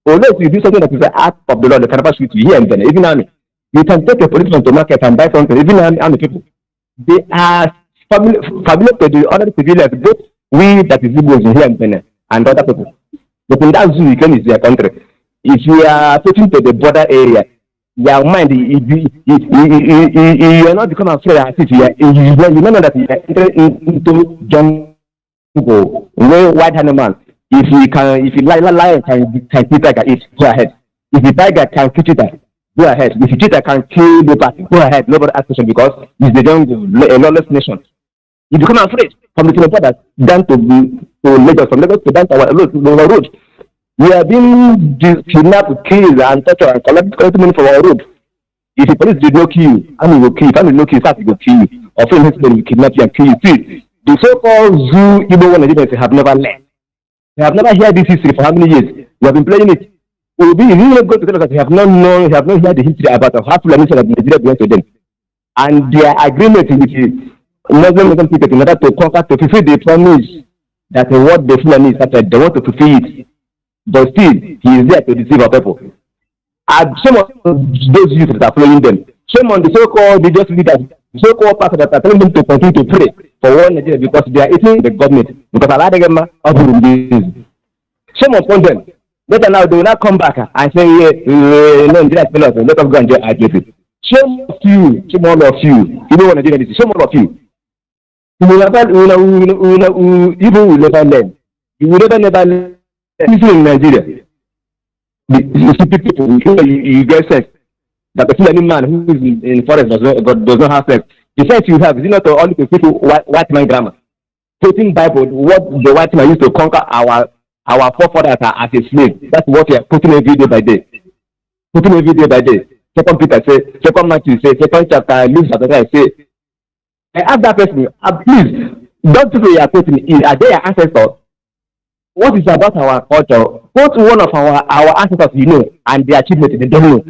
Unless you do something that is an act of the law, they can never shoot you here in Benin, even army. You can take a policeman to market and buy something, even army people. They are familiar to the other civilians, both we that is Igbos here in Benin and other people. But in that zoo, you can is their country. If you are taking to the border area, your mind, you are not become afraid as if you know that you are entering into jungle, no white animal. If you lion can kill tiger, go ahead. If the tiger can kill cheetah, go ahead. If the cheetah can kill the leopard, go ahead. Nobody asks question because it's the jungle, a lawless nation. You become afraid from the border down to Lagos, from Lagos to down to our road. We are being kidnapped, killed, and tortured, and collect money from our road. If the police did not kill you, army will kill you. If army will kill you, SARS will kill you. Or friend will kidnap you and kill you. See, the so-called zoo Igbo Nigerians have never learned. They have never heard this history for how many years? We have been playing it. It will be really good to tell us that they have not known, they have not heard the history about how Fulani of Nigeria belongs to them. And their agreement with the Muslim people in order to conquer, to fulfill the promise that what the Fulani started, they want to fulfill it. But still, he is there to deceive our people. And some of those youth that are following them, some on the so-called religious leaders, so-called pastors that are telling them to continue to pray for one Nigeria because they are eating the government. Because Allah of this. Some upon them, later now they will not come back and say, no, Nigeria is us, let us go and join IJP. Some of you, some all of you, you know what Nigeria is, some all of you, you will never learn. You will never learn. In Nigeria, you see people, you get sex. That the Fulani man who is in forest does not have sex. The sex you have is not only to people white man grammar. Quoting Bible, what the white man used to conquer our forefathers as a slave. That's what we are putting every day by day. Putting every day by day. Second Peter say, Second Matthew say, Second chapter, Luke chapter say. I ask that person, please, those people you are quoting, are they your ancestors? What is about our culture? Quote one of our ancestors you know and their achievement they don't know.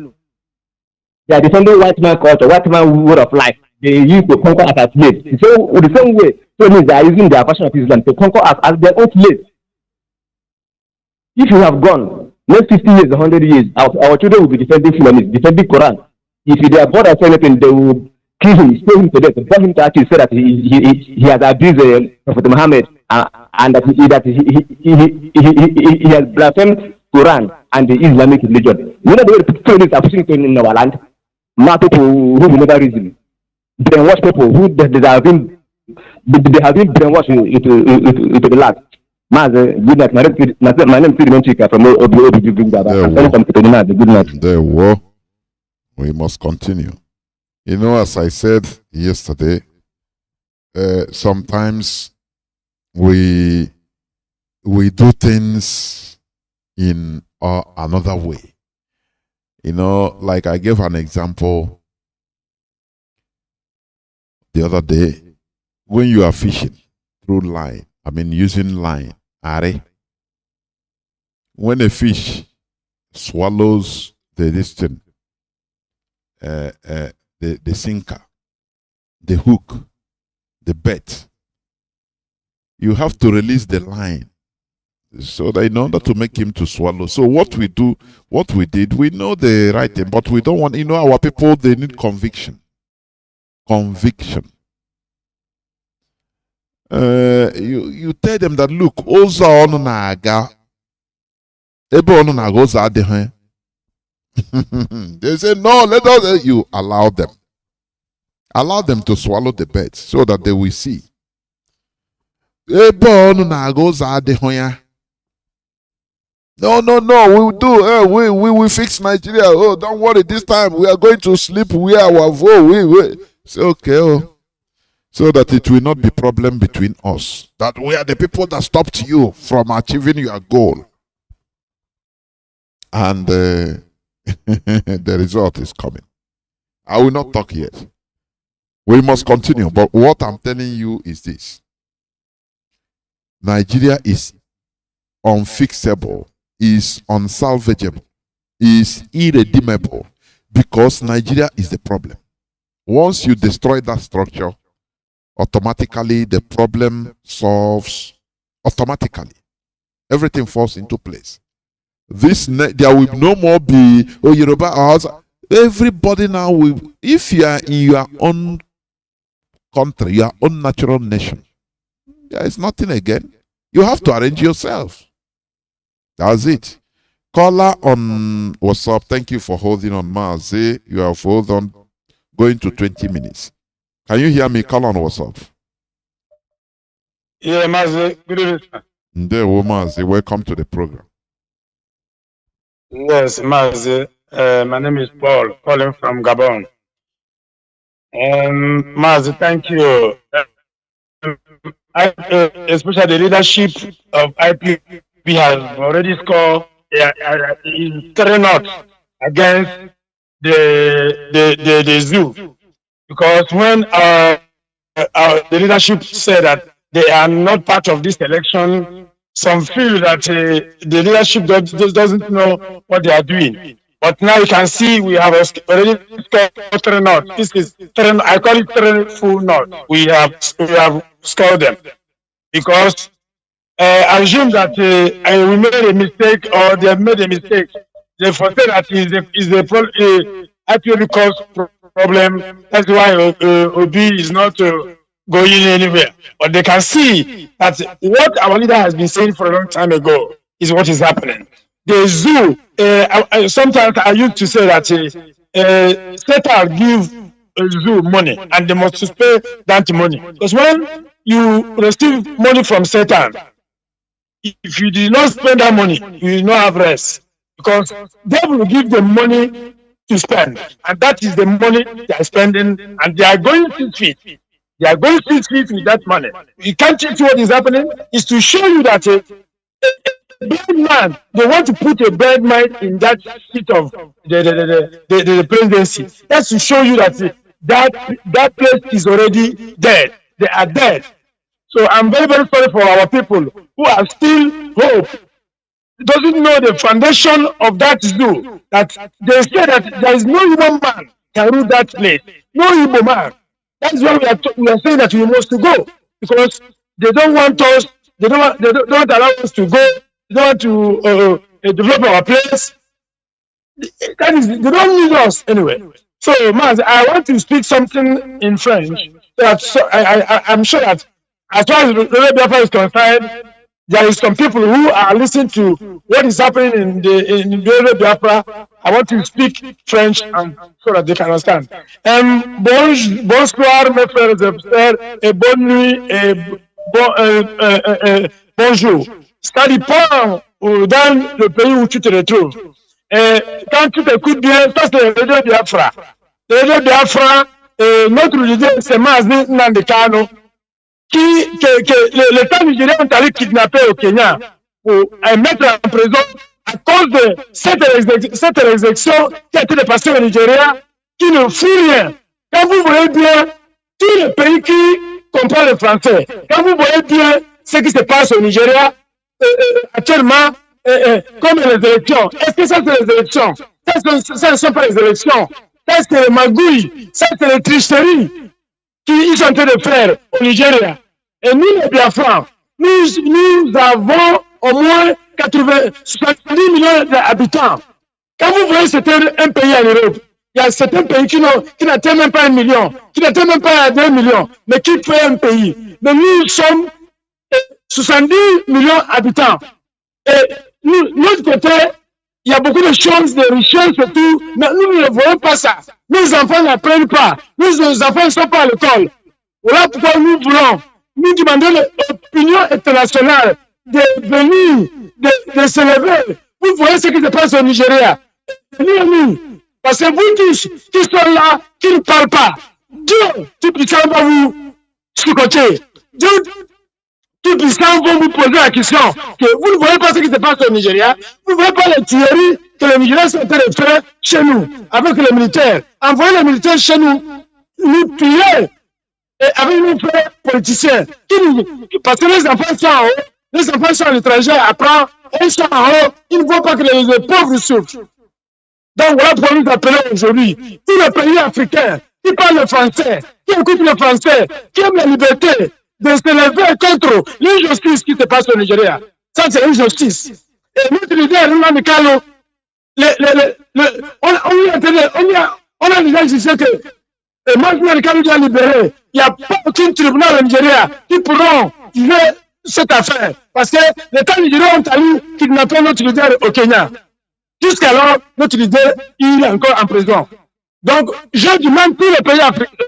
They are defending white man culture, white man way of life. They used to conquer us as slaves. So the same way, so means they are using their version of Islam to conquer us as their own slaves. If you have gone next 50 years, 100 years, our children will be defending Fulani, defending Quran. If they are bored of anything, they will kill him, stone him to death, burn him to actually say that he has abused Prophet Muhammad. And that he has blasphemed Quran and the Islamic religion. You know the way people are pushing in our land? Not people who will never reason. Brainwash people who they have been brainwashed into the land. Mazi, good night. My name is Sidman Chika from OBG. Good night. There were. We must continue. You know, as I said yesterday, sometimes we do things in another way. You know, like I gave an example the other day. When you are fishing through line, using line, when a fish swallows the distance, the sinker, the hook, the bait, you have to release the line so that in order to make him to swallow. So what we did, we know the right thing, but we don't want, our people, they need conviction. Conviction. You tell them that, look, oza onu na-aga, ebe onu na-aga oza adịghị. They say, no, let us, you allow them. Allow them to swallow the bait so that they will see. Ebe onu na-aga oza adịghị ya. No, we will do. We will fix Nigeria. Oh, don't worry. This time we are going to sleep where our vote. We. Say, okay. So that it will not be problem between us. That we are the people that stopped you from achieving your goal. And the result is coming. I will not talk yet. We must continue. But what I'm telling you is this. Nigeria is unfixable, is unsalvageable, is irredeemable, because Nigeria is the problem. Once you destroy that structure, automatically the problem solves automatically. Everything falls into place. There will no more be Yoruba or Hausa. Everybody now will, if you are in your own country, your own natural nation, there is nothing again. You have to arrange yourself. That's it. Caller on WhatsApp, thank you for holding on. Mazi, you have held on, going to 20 minutes. Can you hear me? Call on WhatsApp. Yeah, Mazi, good evening, sir. Mazi, welcome to the program. Yes, Mazi. My name is Paul, calling from Gabon. Mazi, thank you. Especially the leadership of IPB has already scored is 3-0 against the zoo, because when the leadership said that they are not part of this election, some feel that the leadership doesn't know what they are doing. But now you can see we have already scored 3-0. This is 3, I call it 3 full not. We have scored them, because I assume that we made a mistake, or they have made a mistake. They foresee that is a IPOB cause problem. That's why OB is not going anywhere. But they can see that what our leader has been saying for a long time ago is what is happening. The zoo, sometimes I used to say that Satan give a zoo money and they must pay that money. Because when you receive money from Satan, if you did not spend that money, you will not have rest. Because they will give the money to spend, and that is the money they are spending, and they are going 6 feet. They are going 6 feet with that money. You can't see what is happening. Is to show you that a bad man, they want to put a bad man in that seat of the presidency. That's to show you that that place is already dead. They are dead. So I'm very, very sorry for our people who are still hope. Doesn't know the foundation of that zoo. That they say that there is no human man can rule that place. No human man. That's why we are saying that we must go, because they don't want us. They don't allow us to go. They don't want to develop our place. That is, they don't need us anyway. So, Mazi, I want to speak something in French. I'm sure that as far as Biafra is concerned, there is some people who are listening to what is happening in the Biafra. I want to speak French and so that they can understand. Bonsoir, mes frères et sœurs, et bonne nuit, et bonjour. Ça dépend dans le pays où tu te retrouves. Et quand tu t'écoutes bien, ça c'est le radio Biafra. Le radio Biafra, notre leader c'est Mazi Nnamdi, que l'État nigérien est allé kidnapper au Kenya pour mettre en prison à cause de cette élection qui a été dépassée au Nigeria, qui ne fout rien. Quand vous voyez bien tous les pays qui comprennent le français, quand vous voyez bien ce qui se passe au Nigeria actuellement, comme les élections, est-ce que ça c'est les élections? Ça ne sont pas les élections. Ça c'est les magouilles, ça c'est les tricheries qu'ils sont en train de faire au Nigeria. Et nous, les Biafrans, nous avons au moins 70 millions d'habitants. Quand vous voyez c'était un pays en Europe, il y a certains pays qui n'atteignent même pas 1 million, qui n'atteignent même pas 2 millions, mais qui fait un pays. Mais nous sommes 70 millions d'habitants. Et nous, de l'autre côté, il y a beaucoup de choses, de richesses et tout, mais nous ne voyons pas ça. Nos enfants n'apprennent pas. Nos enfants ne sont pas à l'école. Voilà pourquoi nous voulons, nous demandons l'opinion internationale de venir, de se lever. Vous voyez ce qui se passe au Nigeria. Venez. Parce que vous tous qui sont là, qui ne parlent pas, Dieu, tout puissant va vous sous-côté. Dieu, tout puissant va vous poser la question que vous ne voyez pas ce qui se passe au Nigeria, vous ne voyez pas les tueries que les Nigériens sont en train de faire chez nous, avec les militaires. Envoyez les militaires chez nous. nous tuer avec nos frères politiciens. Parce que les enfants sont en haut, les enfants sont à l'étranger, après, ils sont en haut, ils ne voient pas que les pauvres souffrent. Donc voilà pourquoi nous appelons aujourd'hui tous les pays africains qui parlent le français, qui écoutent le français, qui aiment la liberté de se lever contre l'injustice qui se passe au Nigeria. Ça, c'est une justice. Et notre leader, Nnamdi Kanu, on a déjà jugé que Nnamdi Kanu doit libérer. Il n'y a pas aucun tribunal au Nigeria qui pourront juger cette affaire. Parce que l'État nigérien ont allé kidnapper notre leader au Kenya. Jusqu'alors, notre leader, il est encore en prison. Donc, je demande tous les pays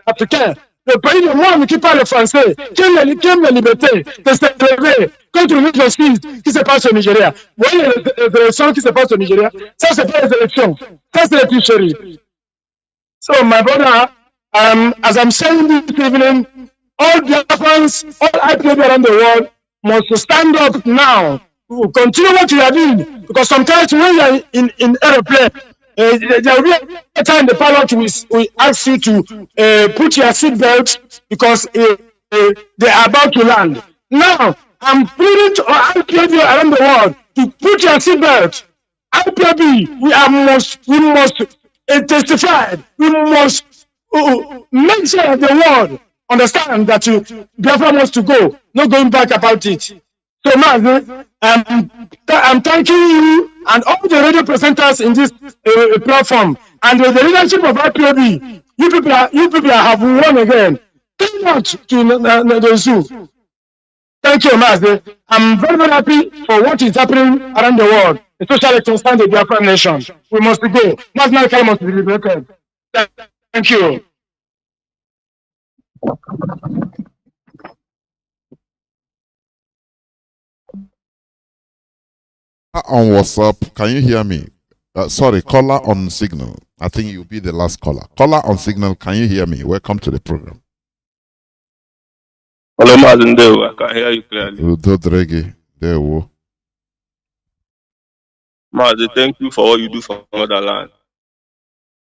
africains, le pays du monde qui parle français, qui aime la liberté, de se lever contre l'injustice qui se passe au Nigeria. Vous voyez les élections qui se passent au Nigeria? Ça, c'est pas les élections. Ça, c'est les tricheries. So, my brother, as I'm saying this evening, all Biafrans, all IPOB around the world must stand up now. Continue what you are doing, because sometimes when you are in aeroplane, there will be a time the pilot will ask you to put your seatbelt because they are about to land. Now, I'm pleading to IPOB around the world to put your seatbelt. IPOB, we must testify. We must make sure the world understand that Biafra wants to go, not going back about it. So, Mazi, I'm thanking you and all the radio presenters in this platform and the leadership of IPOB. You people have won again. Thank much to the zoo. Thank you, Mazi. I'm very, very happy for what is happening around the world, especially concerning the Biafra nation. We must go. National Kali must be liberated. Thank you. On WhatsApp, can you hear me? Sorry, caller on Signal. I think you'll be the last caller. Caller on Signal, can you hear me? Welcome to the program. Hello, Mazi. I can hear you clearly. Mazi, thank you for what you do for motherland.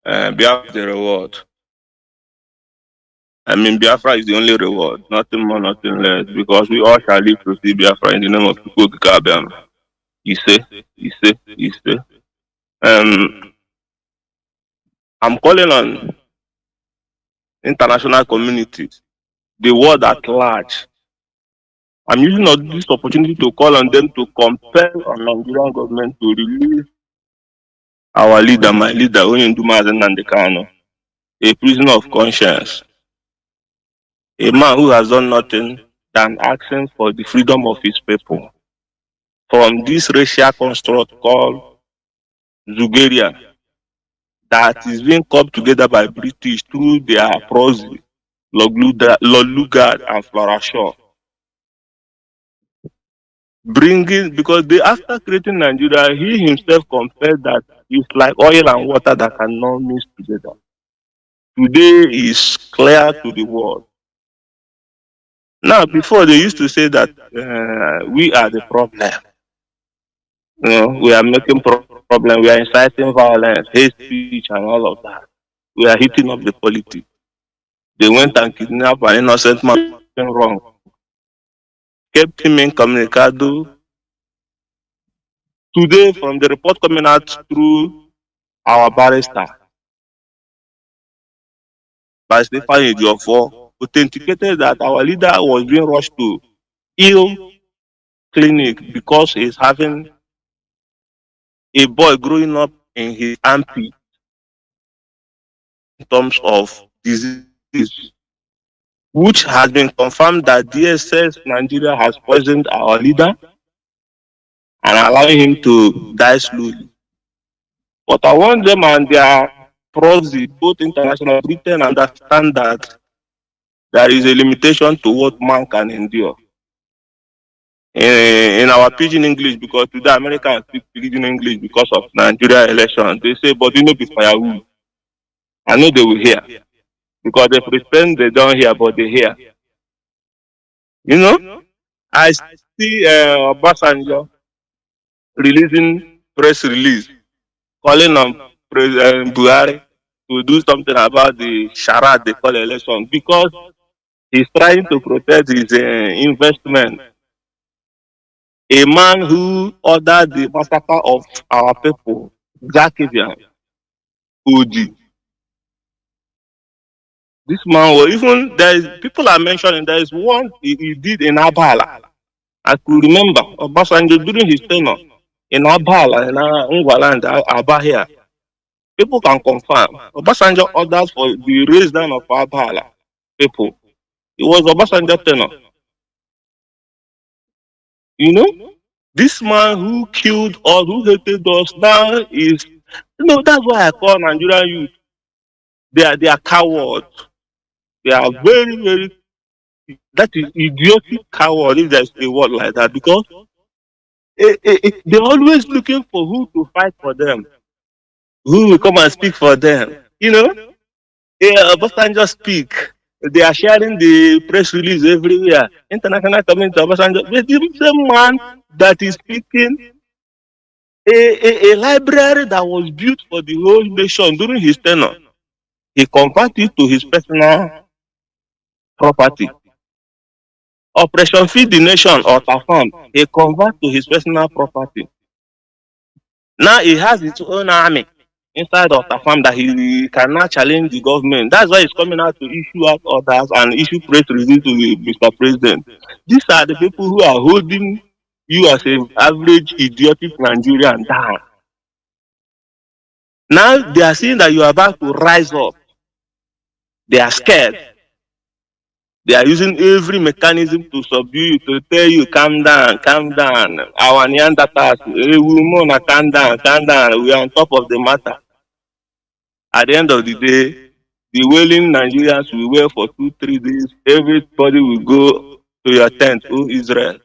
Biafra is the reward. I mean, Biafra is the only reward. Nothing more, nothing less. Because we all shall live to see Biafra in the name of people. You say. I'm calling on international communities, the world at large. I'm using this opportunity to call on them to compel our Nigerian government to release our leader, my leader, Nnamdi Kanu, a prisoner of conscience, a man who has done nothing than asking for the freedom of his people from this racial construct called Zugeria that is being coupled together by British through their proxy, Lugard and Flora Shaw. Because after creating Nigeria, he himself confessed that it's like oil and water that cannot mix together. Today is clear to the world. Now, before they used to say that we are the problem. You know, we are making problem. We are inciting violence, hate speech, and all of that. We are hitting up the politics. They went and kidnapped an innocent man wrong. Kept him incommunicado. Today, from the report coming out through our barrister, by Stefan Ejiofor, authenticated that our leader was being rushed to ill clinic because he's having a boy growing up in his armpit in terms of disease, which has been confirmed that DSS Nigeria has poisoned our leader and allowing him to die slowly. But I want them and their proxy, both international Britain, understand that there is a limitation to what man can endure. In our pidgin English, because today Americans speak pidgin English because of Nigeria election, they say, but you know, be firewood. I know they will hear. Because they pretend they don't hear, but they hear. You know, I see Obasanjo releasing press release, calling on President Buhari to do something about the charade they call election because he's trying to protect his investment. A man who ordered the massacre of our people, Zakivian, OG. This man was even there is people are mentioning there is one he did in Abala. I could remember Obasanjo during his tenure in Abala in Ngwaland, Aba here. People can confirm. Obasanjo ordered for the raise down of Abala people. It was Obasanjo tenure. You know, this man who killed us, who hated us, now is that's why I call Nigerian youth. They are cowards. They are very, very that is idiotic coward if there's a word like that because they're always looking for who to fight for them, who will come and speak for them. Obasanjo speak. They are sharing the press release everywhere. International community, Obasanjo. The same man that is speaking a library that was built for the whole nation during his tenure. He converted it to his personal property. Operation Feed the Nation or Tafam, he convert to his personal property. Now he has his own army inside of Tafam that he cannot challenge the government. That's why he's coming out to issue out orders and issue press release to Mr. President. These are the people who are holding you as an average idiotic Nigerian down. Now they are seeing that you are about to rise up. They are scared. They are using every mechanism to subdue you, to tell you, calm down, calm down. Our Neanderthals, women, calm down. We are on top of the matter. At the end of the day, the wailing Nigerians will wait for 2-3 days. Everybody will go to your tent, oh Israel.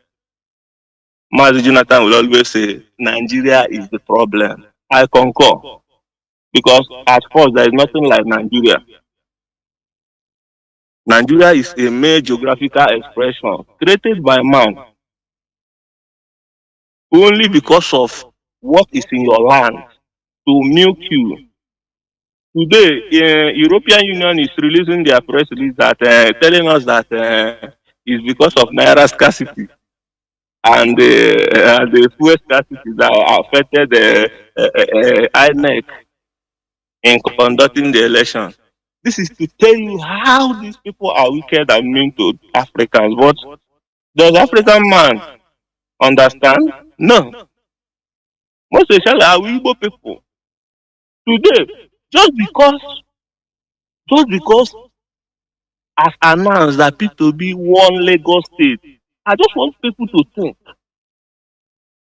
Mazi Jonathan will always say, Nigeria is the problem. I concur. Because at first, there is nothing like Nigeria. Nigeria is a mere geographical expression created by man only because of what is in your land to milk you. Today, European Union is releasing their press release that telling us that it's because of naira scarcity and the fuel scarcity that affected the INEC in conducting the election. This is to tell you how these people are wicked and mean to Africans. But does African man understand? No. Most especially our Igbo people. Today, just because as announced that P2B won Lagos State, I just want people to think.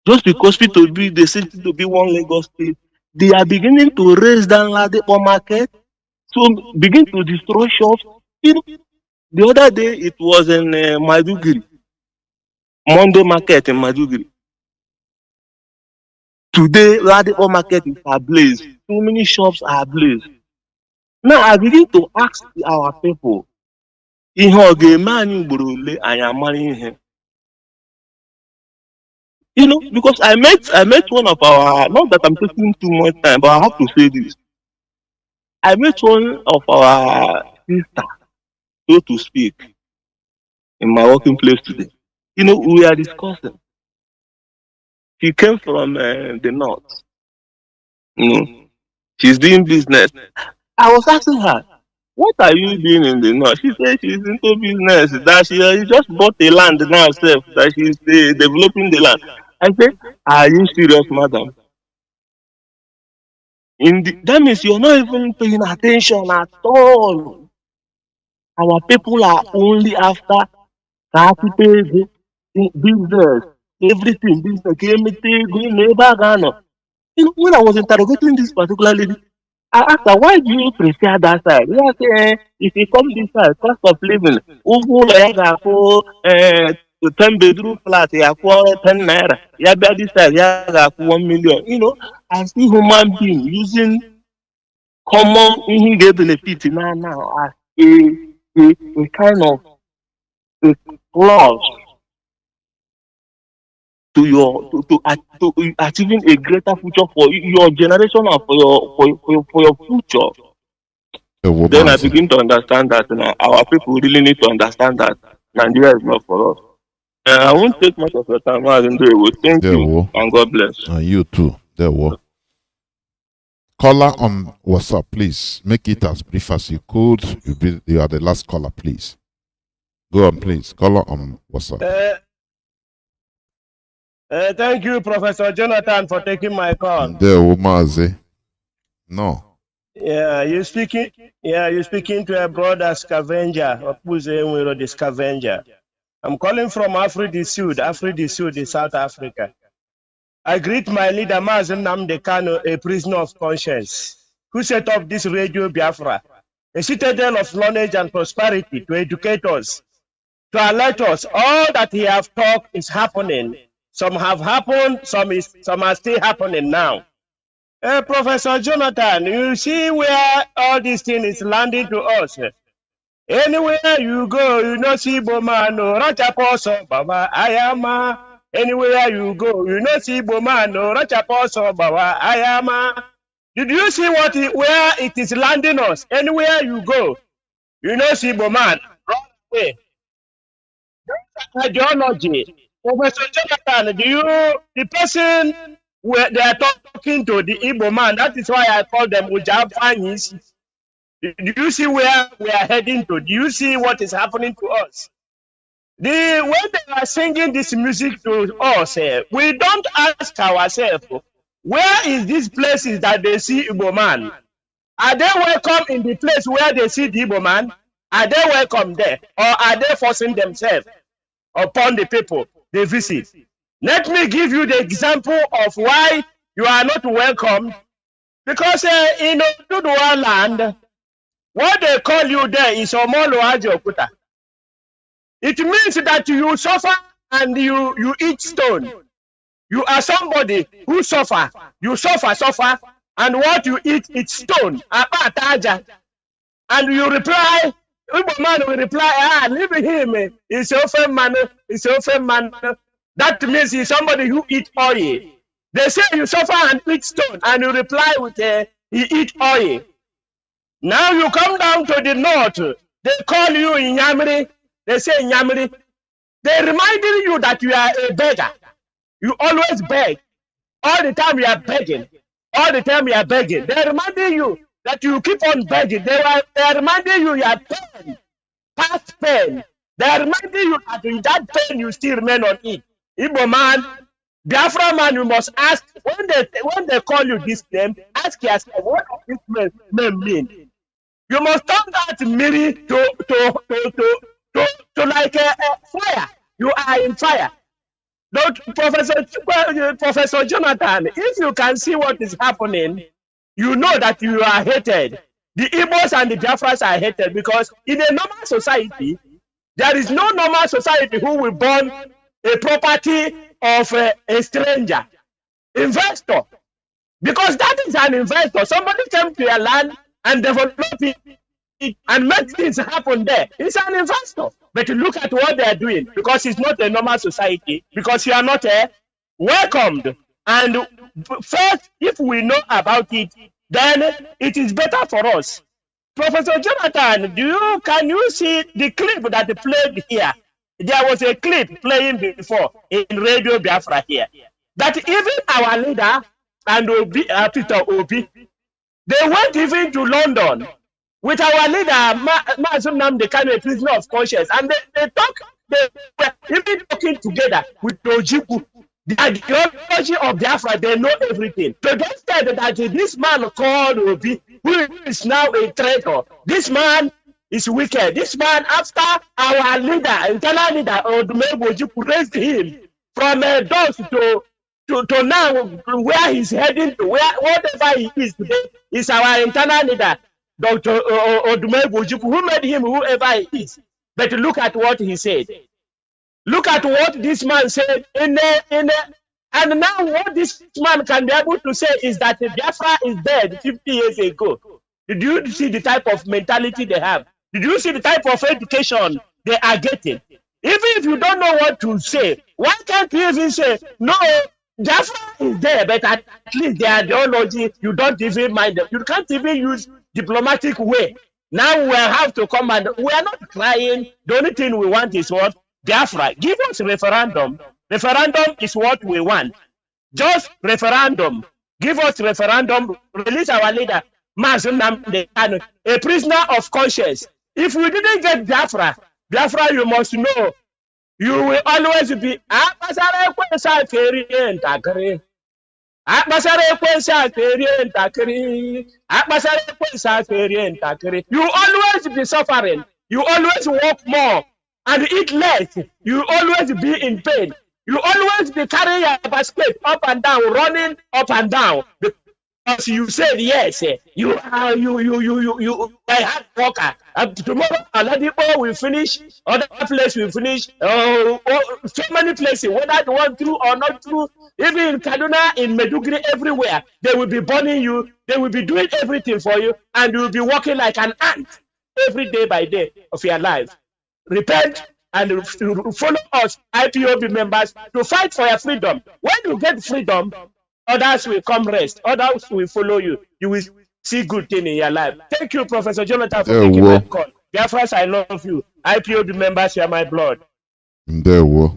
Just because P2B, they say P2B won Lagos State, they are beginning to raise down Ladipo market, to begin to destroy shops. The other day it was in Maduguri, Monday market in Maduguri. Today, Ladipo market is ablaze. Too many shops are ablaze. Now I begin to ask our people, because I met one of our, not that I'm taking too much time, but I have to say this. I met one of our sisters, so to speak, in my working place today. We are discussing. She came from the north. She's doing business. I was asking her, what are you doing in the north? She said she's into business, that she just bought a land now herself, that she's developing the land. I said, are you serious, madam? That means you're not even paying attention at all. Our people are only after business, everything, business, when I was interrogating this particular lady, I asked her, why do you prefer that side? Yeah, say, if you come this side, cost of living, 10 bedroom flat, 10 naira. Yeah, this side, 1 million. I see human being using common benefit now as a kind of a clause to achieving a greater future for your generation and for your future. then I begin to understand that our people really need to understand that Nigeria is not for us. I won't take much of your time. Thank you, and God bless. And you too. There were. Caller on WhatsApp, please. Make it as brief as you could. You are the last caller, please. Go on, please. Caller on WhatsApp. Thank you, Professor Jonathan, for taking my call. There were Mazi. No. Yeah, you're speaking to a brother scavenger, the scavenger. I'm calling from Africa du Sud, in South Africa. I greet my leader, Mazi Nnamdi Kanu, a prisoner of conscience, who set up this Radio Biafra, a citadel of knowledge and prosperity to educate us, to alert us all that he have talked is happening. Some have happened, some are still happening now. Professor Jonathan, you see where all this thing is landing to us. Anywhere you go, you know see Bomano, Rachaposo, Baba, Ayama. Anywhere you go, you know see Bomano, Rachaposo, Baba, Ayama. Did you see where it is landing us? Anywhere you go, you know see Boman. Run away. Ideology. Professor Jonathan, the person where they are talking to the Igbo man, that is why I call them Ujabanyis. Do you see where we are heading to? Do you see what is happening to us? When they are singing this music to us, we don't ask ourselves, where is these places that they see Igbo man? Are they welcome in the place where they see the Igbo man? Are they welcome there? Or are they forcing themselves upon the people they visit? Let me give you the example of why you are not welcome. Because in Oduduwa land, what they call you there is Omolo Ajokuta. It means that you suffer and you eat stone. You are somebody who suffer. You suffer, and what you eat is stone. And you reply, Igbo man will reply, leave him. He's a open man. He's a open man. That means he's somebody who eat oil. They say you suffer and eat stone, and you reply with he eat oil. Now you come down to the north, they call you Nyamri. They say Nyamri. They reminding you that you are a beggar. You always beg. All the time you are begging. All the time you are begging. They reminding you that you keep on begging. They are reminding you are pain, past pain. They are reminding you that in that pain you still remain on it. Igbo man, Biafra man, you must ask, when they call you this name, ask yourself, what does this name mean? You must turn that miri to like a fire. You are in fire. Professor Jonathan, if you can see what is happening, you know that you are hated. The Igbos and the Biafras are hated because in a normal society, there is no normal society who will burn a property of a stranger, investor. Because that is an investor. Somebody came to your land and developed it and make things happen there. It's an investor. But look at what they are doing, because it's not a normal society, because you are not welcomed. And first, if we know about it, then it is better for us. Professor Jonathan, can you see the clip that played here? There was a clip playing before in Radio Biafra here, that even our leader and Peter Obi, they went even to London with our leader, Mazi Nnamdi Kanu, a prisoner of conscience, and they were even talking together with Ojiku. The ideology of Biafra, they know everything. So they said that this man called Obi, who is now a traitor, this man is wicked. This man, after our leader, internal leader, Ojiku, raised him from dust to now where he's heading to, whatever he is today, is our internal leader, Dr. Odumegujiku, who made him whoever he is. But look at what he said. Look at what this man said. And now what this man can be able to say is that Biafra is dead 50 years ago. Did you see the type of mentality they have? Did you see the type of education they are getting? Even if you don't know what to say, why can't you even say, no, Biafra is there, but at least their ideology, you don't even mind them. You can't even use diplomatic way Now we have to come and we are not crying. The only thing we want is what? Biafra. Give us referendum. Referendum is what we want. Just referendum. Give us referendum. Release our leader, Mazi Nnamdi Kanu, a prisoner of conscience. If we didn't get Biafra, Biafra, you must know, you will always be. You always be suffering. You always work more and eat less. You always be in pain. You always be carrying your basket up and down, running up and down. Because you said yes, you are you a hard worker. Tomorrow Aladipo will finish, other place will finish. So many places, whether they want true or not true, even in Kaduna, in Meduguri, everywhere, they will be burning you, they will be doing everything for you, and you will be working like an ant every day by day of your life. Repent and follow us, IPOB members, to fight for your freedom. When you get freedom, others will come rest. Others will follow you. You will see good thing in your life. Thank you, Professor Jonathan, for taking my call. Biafrans, I love you. IPOB members, you are my blood. There were.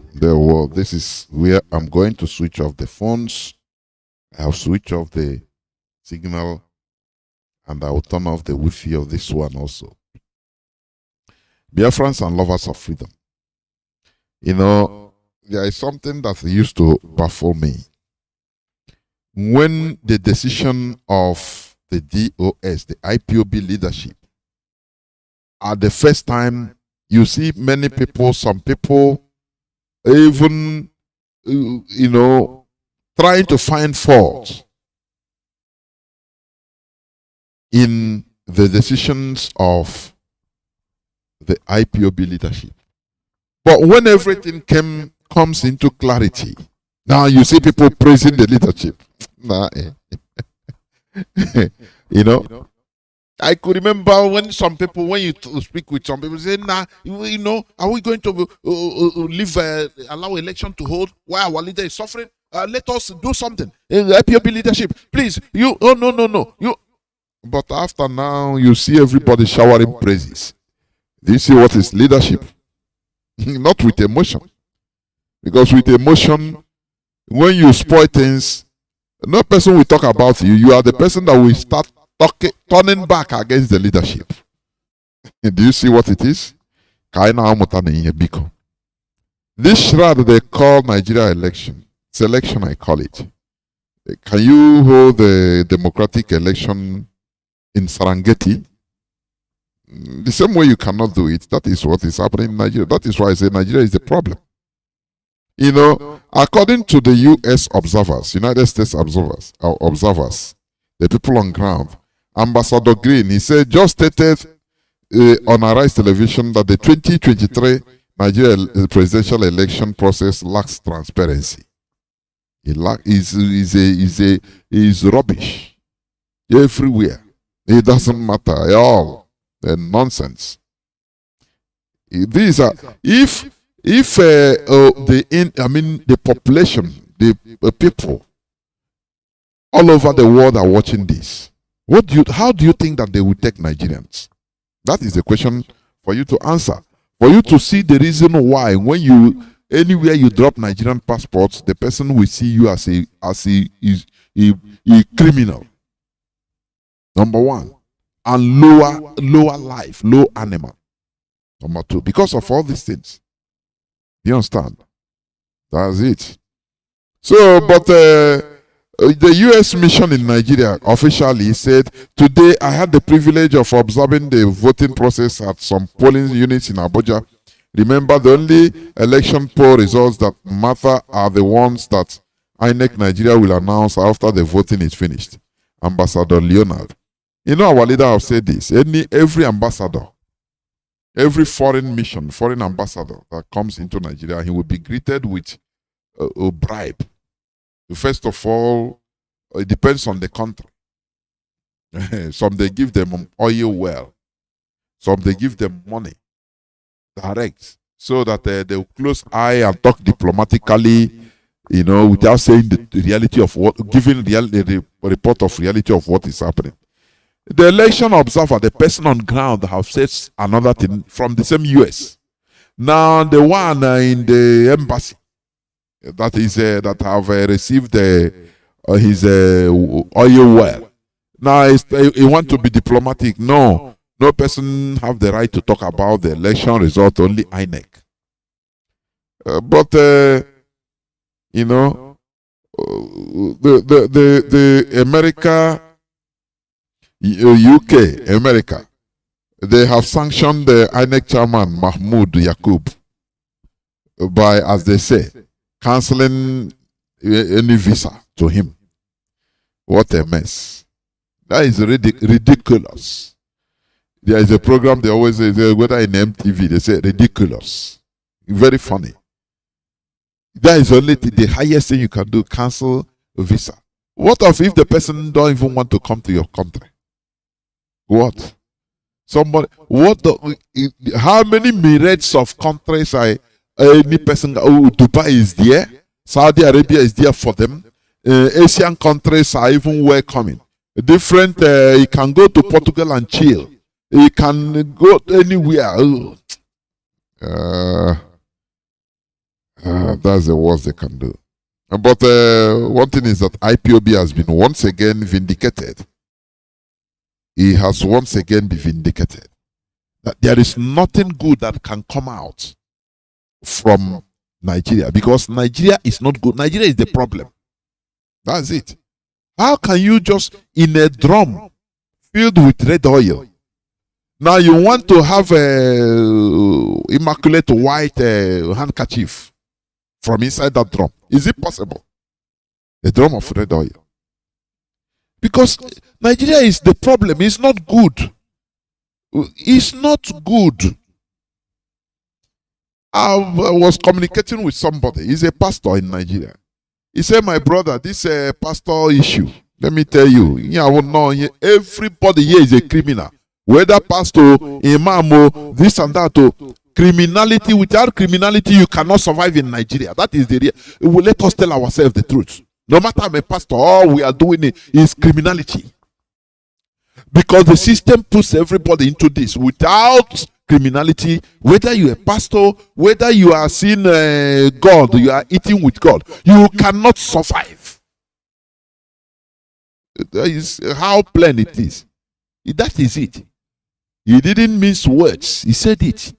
This is where I'm going to switch off the phones. I'll switch off the signal, and I will turn off the Wi-Fi of this one also. Biafrans and lovers of freedom. You know, there is something that used to baffle me. When the decision of the DOS, the IPOB leadership, at the first time, you see many people, some people, even, you know, trying to find fault in the decisions of the IPOB leadership. But when everything comes into clarity, now you see people praising the leadership. You know, I could remember when some people, when you speak with some people, say, you know, are we going to allow election to hold while our leader is suffering? Let us do something. IPOB leadership, please. No. But after now, you see everybody showering praises. Do you see what is leadership? Not with emotion. Because with emotion, when you spoil things, no person will talk about you. You are the person that will start turning back against the leadership. Do you see what it is? This shroud they call Nigeria election. Selection, I call it. Can you hold the democratic election in Serengeti? The same way you cannot do it. That is what is happening in Nigeria. That is why I say Nigeria is the problem. You know, according to the U.S. observers, United States observers, the people on ground, Ambassador Green, he said, just stated on Arise Television that the 2023 Nigeria presidential election process lacks transparency. It is rubbish everywhere. It doesn't matter at all. Nonsense. These are the population, the people all over the world are watching this. How do you think that they will take Nigerians? That is the question for you to answer. For you to see the reason why when anywhere you drop Nigerian passports, the person will see you as a criminal. Number one. And lower life, low animal. Number two, because of all these things. You understand? That's it. So, but the U.S. mission in Nigeria officially said, today I had the privilege of observing the voting process at some polling units in Abuja. Remember, the only election poll results that matter are the ones that INEC Nigeria will announce after the voting is finished. Ambassador Leonard. You know, our leader have said this. Every ambassador, every foreign mission, foreign ambassador that comes into Nigeria, he will be greeted with a bribe. First of all, it depends on the country. Some they give them oil well. Some they give them money direct, so that they will close eye and talk diplomatically, you know, without saying the reality of what, giving the report of reality of what is happening. The election observer, the person on ground, have said another thing from the same US. Now the one in the embassy that is that have received his oil well. Now he want to be diplomatic. No person have the right to talk about the election result. Only INEC. But you know, the America, UK, America, they have sanctioned the INEC chairman Mahmoud Yakub by, as they say, cancelling any visa to him. What a mess! That is ridiculous. There is a program they always say, whether in MTV, they say ridiculous. Very funny. That is only the highest thing you can do, cancel a visa. What if the person don't even want to come to your country? What? Somebody, how many myriads of countries any person, Dubai is there, Saudi Arabia is there for them, Asian countries are even welcoming. Different, you can go to Portugal and chill. You can go anywhere. That's the worst they can do. But one thing is that IPOB has been once again vindicated. He has once again been vindicated. That there is nothing good that can come out from Nigeria, because Nigeria is not good. Nigeria is the problem. That's it. How can you just, in a drum filled with red oil, now you want to have a immaculate white handkerchief from inside that drum? Is it possible? A drum of red oil. Because Nigeria is the problem. It's not good. It's not good. I was communicating with somebody. He's a pastor in Nigeria. He said, my brother, this pastor issue, let me tell you, everybody here is a criminal. Whether pastor, imam, this and that, criminality. Without criminality, you cannot survive in Nigeria. That is the real. Let us tell ourselves the truth. No matter I'm a pastor, all we are doing is criminality. Because the system puts everybody into this. Without criminality, whether you're a pastor, whether you are seeing God, you are eating with God, you cannot survive. That is how plain it is. That is it. He didn't mince words. He said it.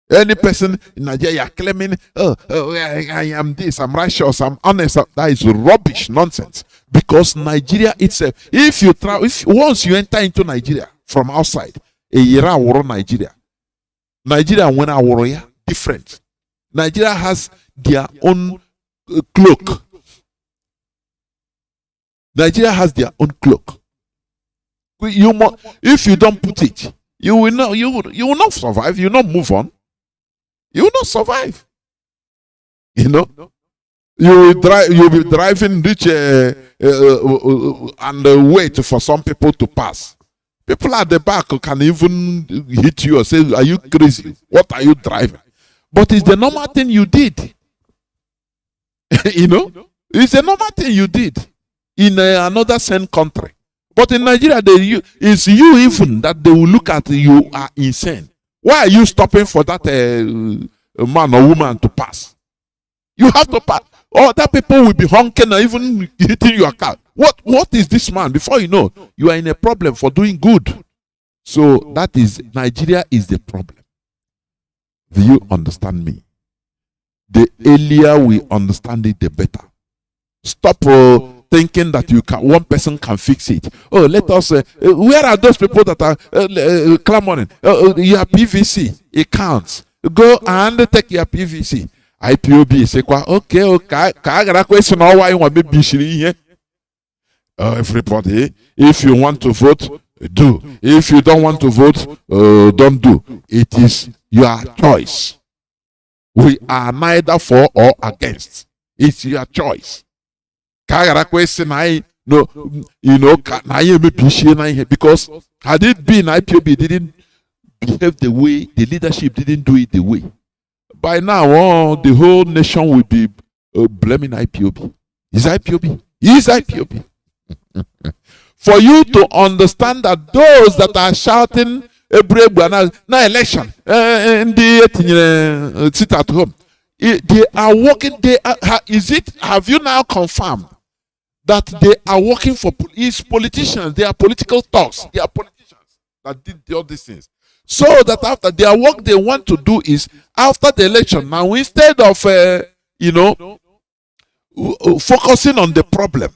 Any person in Nigeria claiming, I am this, I'm righteous, I'm honest, that is rubbish, nonsense. Because Nigeria itself, if once you enter into Nigeria from outside, Nigeria when I different. Nigeria has their own cloak. Nigeria has their own cloak. If you don't put it, you will not survive. You will not move on. You will not survive. You know, you will be driving, reach and wait for some people to pass. People at the back can even hit you or say, "Are you crazy? What are you driving?" But it's the normal thing you did. You know, it's a normal thing you did in another same country. But in Nigeria, it's you even that they will look at you are insane. Why are you stopping for that man or woman to pass? You have to pass. Other people will be honking or even hitting your car. What is this man? Before you know, you are in a problem for doing good. So that is, Nigeria is the problem. Do you understand me? The earlier we understand it, the better. Stop thinking that one person can fix it. Oh, let us. Where are those people that are clamoring? Your PVC, it counts. Go and take your PVC. IPOB say okay. Question why you want me here? Everybody, if you want to vote, do. If you don't want to vote, don't do. It is your choice. We are neither for or against. It's your choice. Question because had it been IPOB didn't behave the way, the leadership didn't do it the way, by now the whole nation will be blaming IPOB. Is IPOB? Is IPOB? for you to understand that those that are shouting now election in the sit at home, they are working. Have you now confirmed that they are working for politicians? They are political talks. They are politicians that did all these things. So that after their work they want to do is after the election. Now instead of focusing on the problem,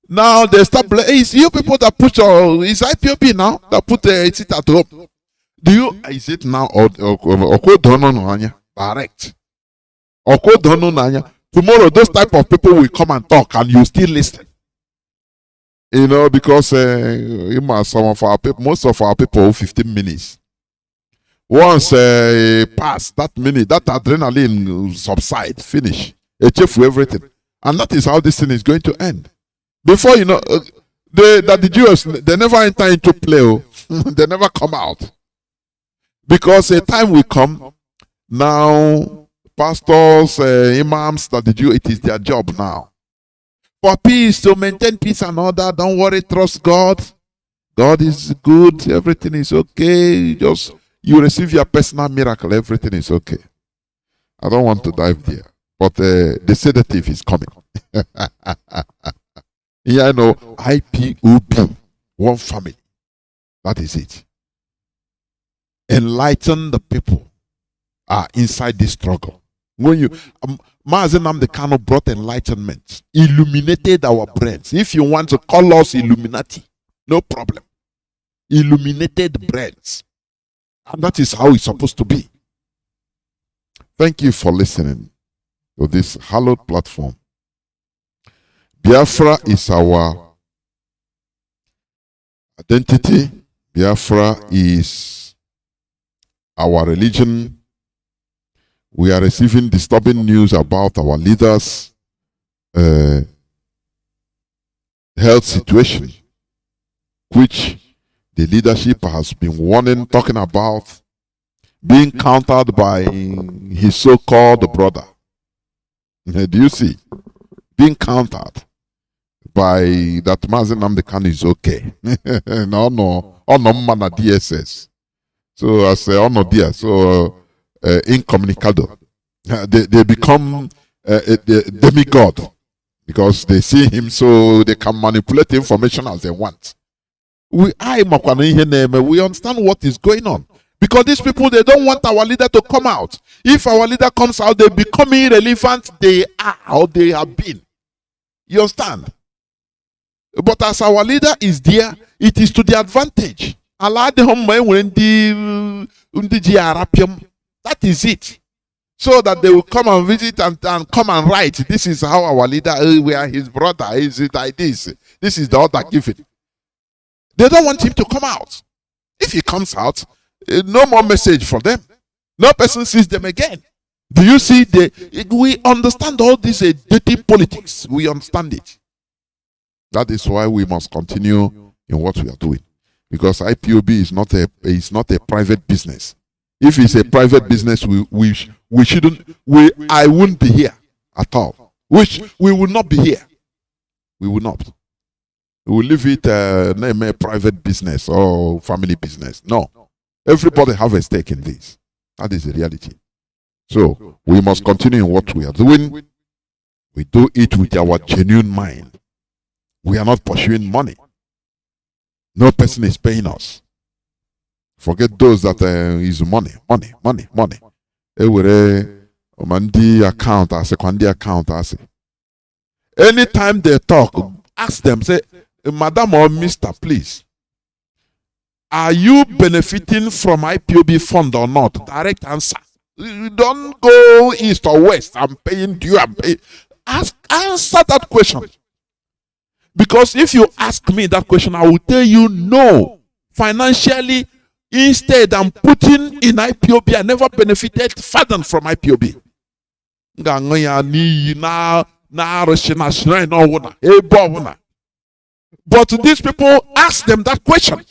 now they start. It's you people that put it's IPOB now that put it at home. Do you? Is it now or direct? Tomorrow those type of people will come and talk and you still listen. Because some of our people, most of our people, 15 minutes. Once pass that minute, that adrenaline subside, finish, achieve everything, and that is how this thing is going to end. Before the Jews, they never enter into play. They never come out, because a time will come now. Pastors, imams, that the Jew, it is their job now. For peace, to maintain peace and order, don't worry, trust God. God is good, everything is okay. Just you receive your personal miracle, everything is okay. I don't want to dive there, but the sedative is coming. Yeah, I know, IPOB, one family. That is it. Enlighten the people inside this struggle. When you, Mazi Nnamdi Kanu brought enlightenment, illuminated our brains. If you want to call us Illuminati, no problem. Illuminated brains. And that is how it's supposed to be. Thank you for listening to this hallowed platform. Biafra is our identity. Biafra is our religion. We are receiving disturbing news about our leaders' health situation, which the leadership has been warning, talking about, being countered by his so-called brother. Do you see? Being countered by that Mazi Nnamdi Kanu is okay. no mana DSS. So I say, no dear. So incommunicado. They become a demigod because they see him, so they can manipulate information as they want. We understand what is going on, because these people, they don't want our leader to come out. If our leader comes out, they become irrelevant. They are or they have been. You understand? But as our leader is there, it is to the advantage. That is it. So that they will come and visit and come and write. This is how our leader, we are his brother. Is it like this? This is the order given. They don't want him to come out. If he comes out, no more message for them. No person sees them again. Do you see? We understand all this dirty politics. We understand it. That is why we must continue in what we are doing. Because IPOB is not a private business. If it's a private business, we shouldn't. I wouldn't be here at all. We will not be here. We will not. We will leave it name a private business or family business. No, everybody have a stake in this. That is the reality. So we must continue in what we are doing. We do it with our genuine mind. We are not pursuing money. No person is paying us. Forget those that is money. Account. Anytime they talk, ask them, say, Madam or Mr., please, are you benefiting from IPOB fund or not? Direct answer. Don't go east or west. I'm paying you. Answer that question. Because if you ask me that question, I will tell you no. Financially, instead, I'm putting in IPOB. I never benefited further from IPOB. But these people, ask them that question.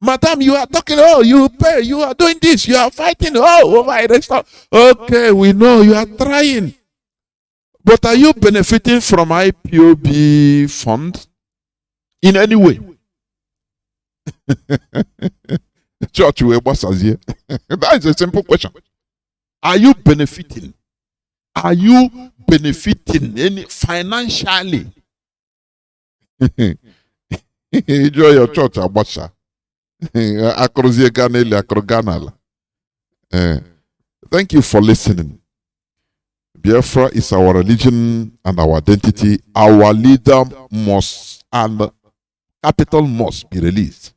Madam, you are talking, you pay, you are doing this, you are fighting, over a restaurant. Okay, we know you are trying. But are you benefiting from IPOB fund? in any way. Church, that is a simple question. Are you benefiting? Are you benefiting any financially? Enjoy your church, Abasha. Thank you for listening. Biafra is our religion and our identity. Our leader must, and capital must be released,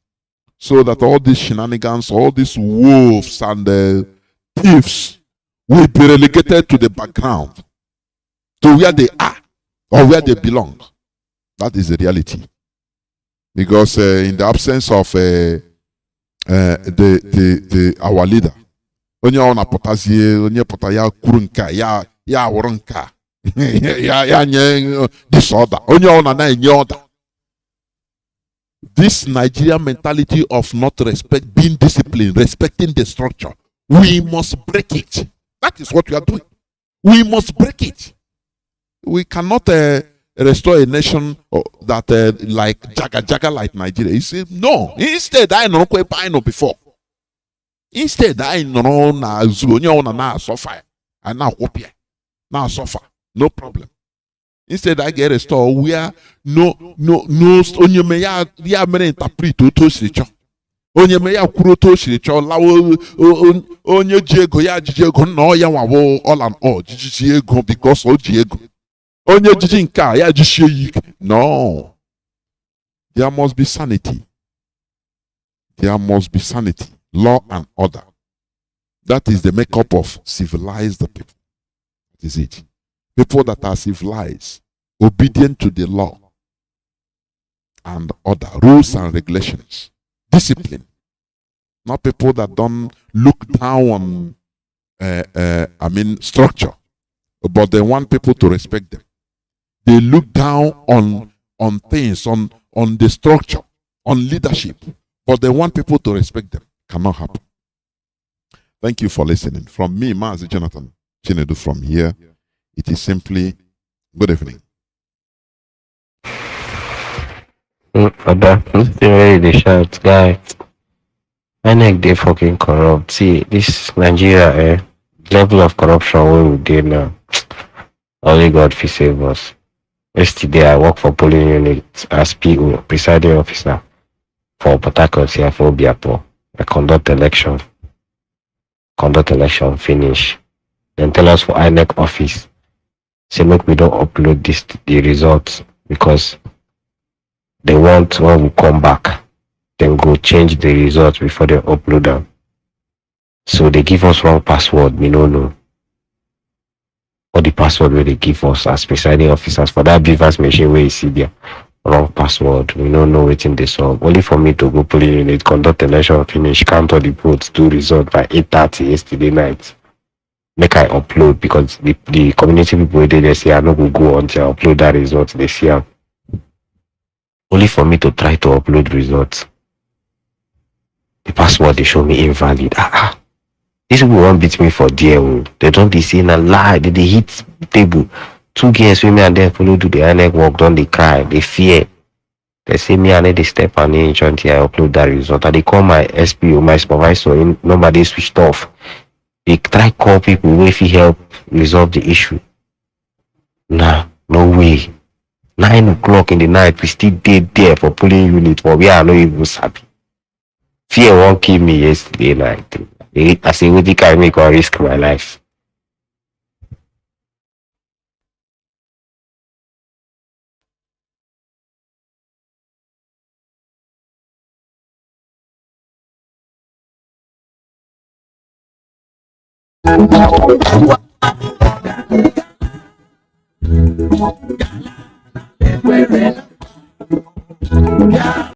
so that all these shenanigans, all these wolves and thieves will be relegated to the background, to where they are or where they belong. That is the reality. Because in the absence of our leader, onye ona potazie, onye pota ya kurunka, ya woronka, ya nye disorder, onye ona na nye order. This Nigerian mentality of not being disciplined, respecting the structure, we must break it. That is what we are doing. We must break it. We cannot restore a nation that like Jaga like Nigeria. You say no. Instead, I know before. Instead, I know na suffer. I now hope now suffer. No problem. Instead, I get restored where no onye me ya mere interpret to scripture. Onye me ya kwuru to scripture lawo onye ji ego ya jiji ego no ya wawo all and all jiji ego because o ji ego. Onye jiji nka ya jiji yik. No. There must be sanity. There must be sanity, law and order. That is the makeup of civilized people. That is it. People that are civilized, obedient to the law and order, rules and regulations, discipline. Not people that don't look down on, structure, but they want people to respect them. They look down on things, on the structure, on leadership, but they want people to respect them. Cannot happen. Thank you for listening. From me, Mazi Jonathan Chinedu from here. It is simply good evening. The shout, guy. I think they fucking corrupt. See, this Nigeria, level of corruption where we did now. Only God will save us. Yesterday, I work for polling unit as PO, presiding officer for Port Harcourt here for Biafra. I conduct election, finish. Then tell us for INEC office. Say make we don't upload the results because they want when we come back, then go change the results before they upload them. So they give us wrong password, we don't know. Or the password where they give us as presiding officers for that Beavers machine where you see there. Wrong password. We don't know waiting they solve. Only for me to go polling unit, conduct election, finish, count all the votes, do result by 8:30 yesterday night. Make I upload because the community people they say I no go until I upload that result. They see only for me to try to upload results. The password they show me invalid. These people won't beat me for dear. They don't be saying a lie. They hit table. 2 girls with me and then follow do the INEC work, don't they cry, they fear. They say me and they step on the until I upload that result. And they call my SPO, my supervisor, nobody switched off. They try call people if he help resolve the issue. Nah, no way. 9 o'clock in the night, we still did there for polling unit for we are not even happy. Fear won't kill me yesterday night. I say, what can I make or risk my life? Where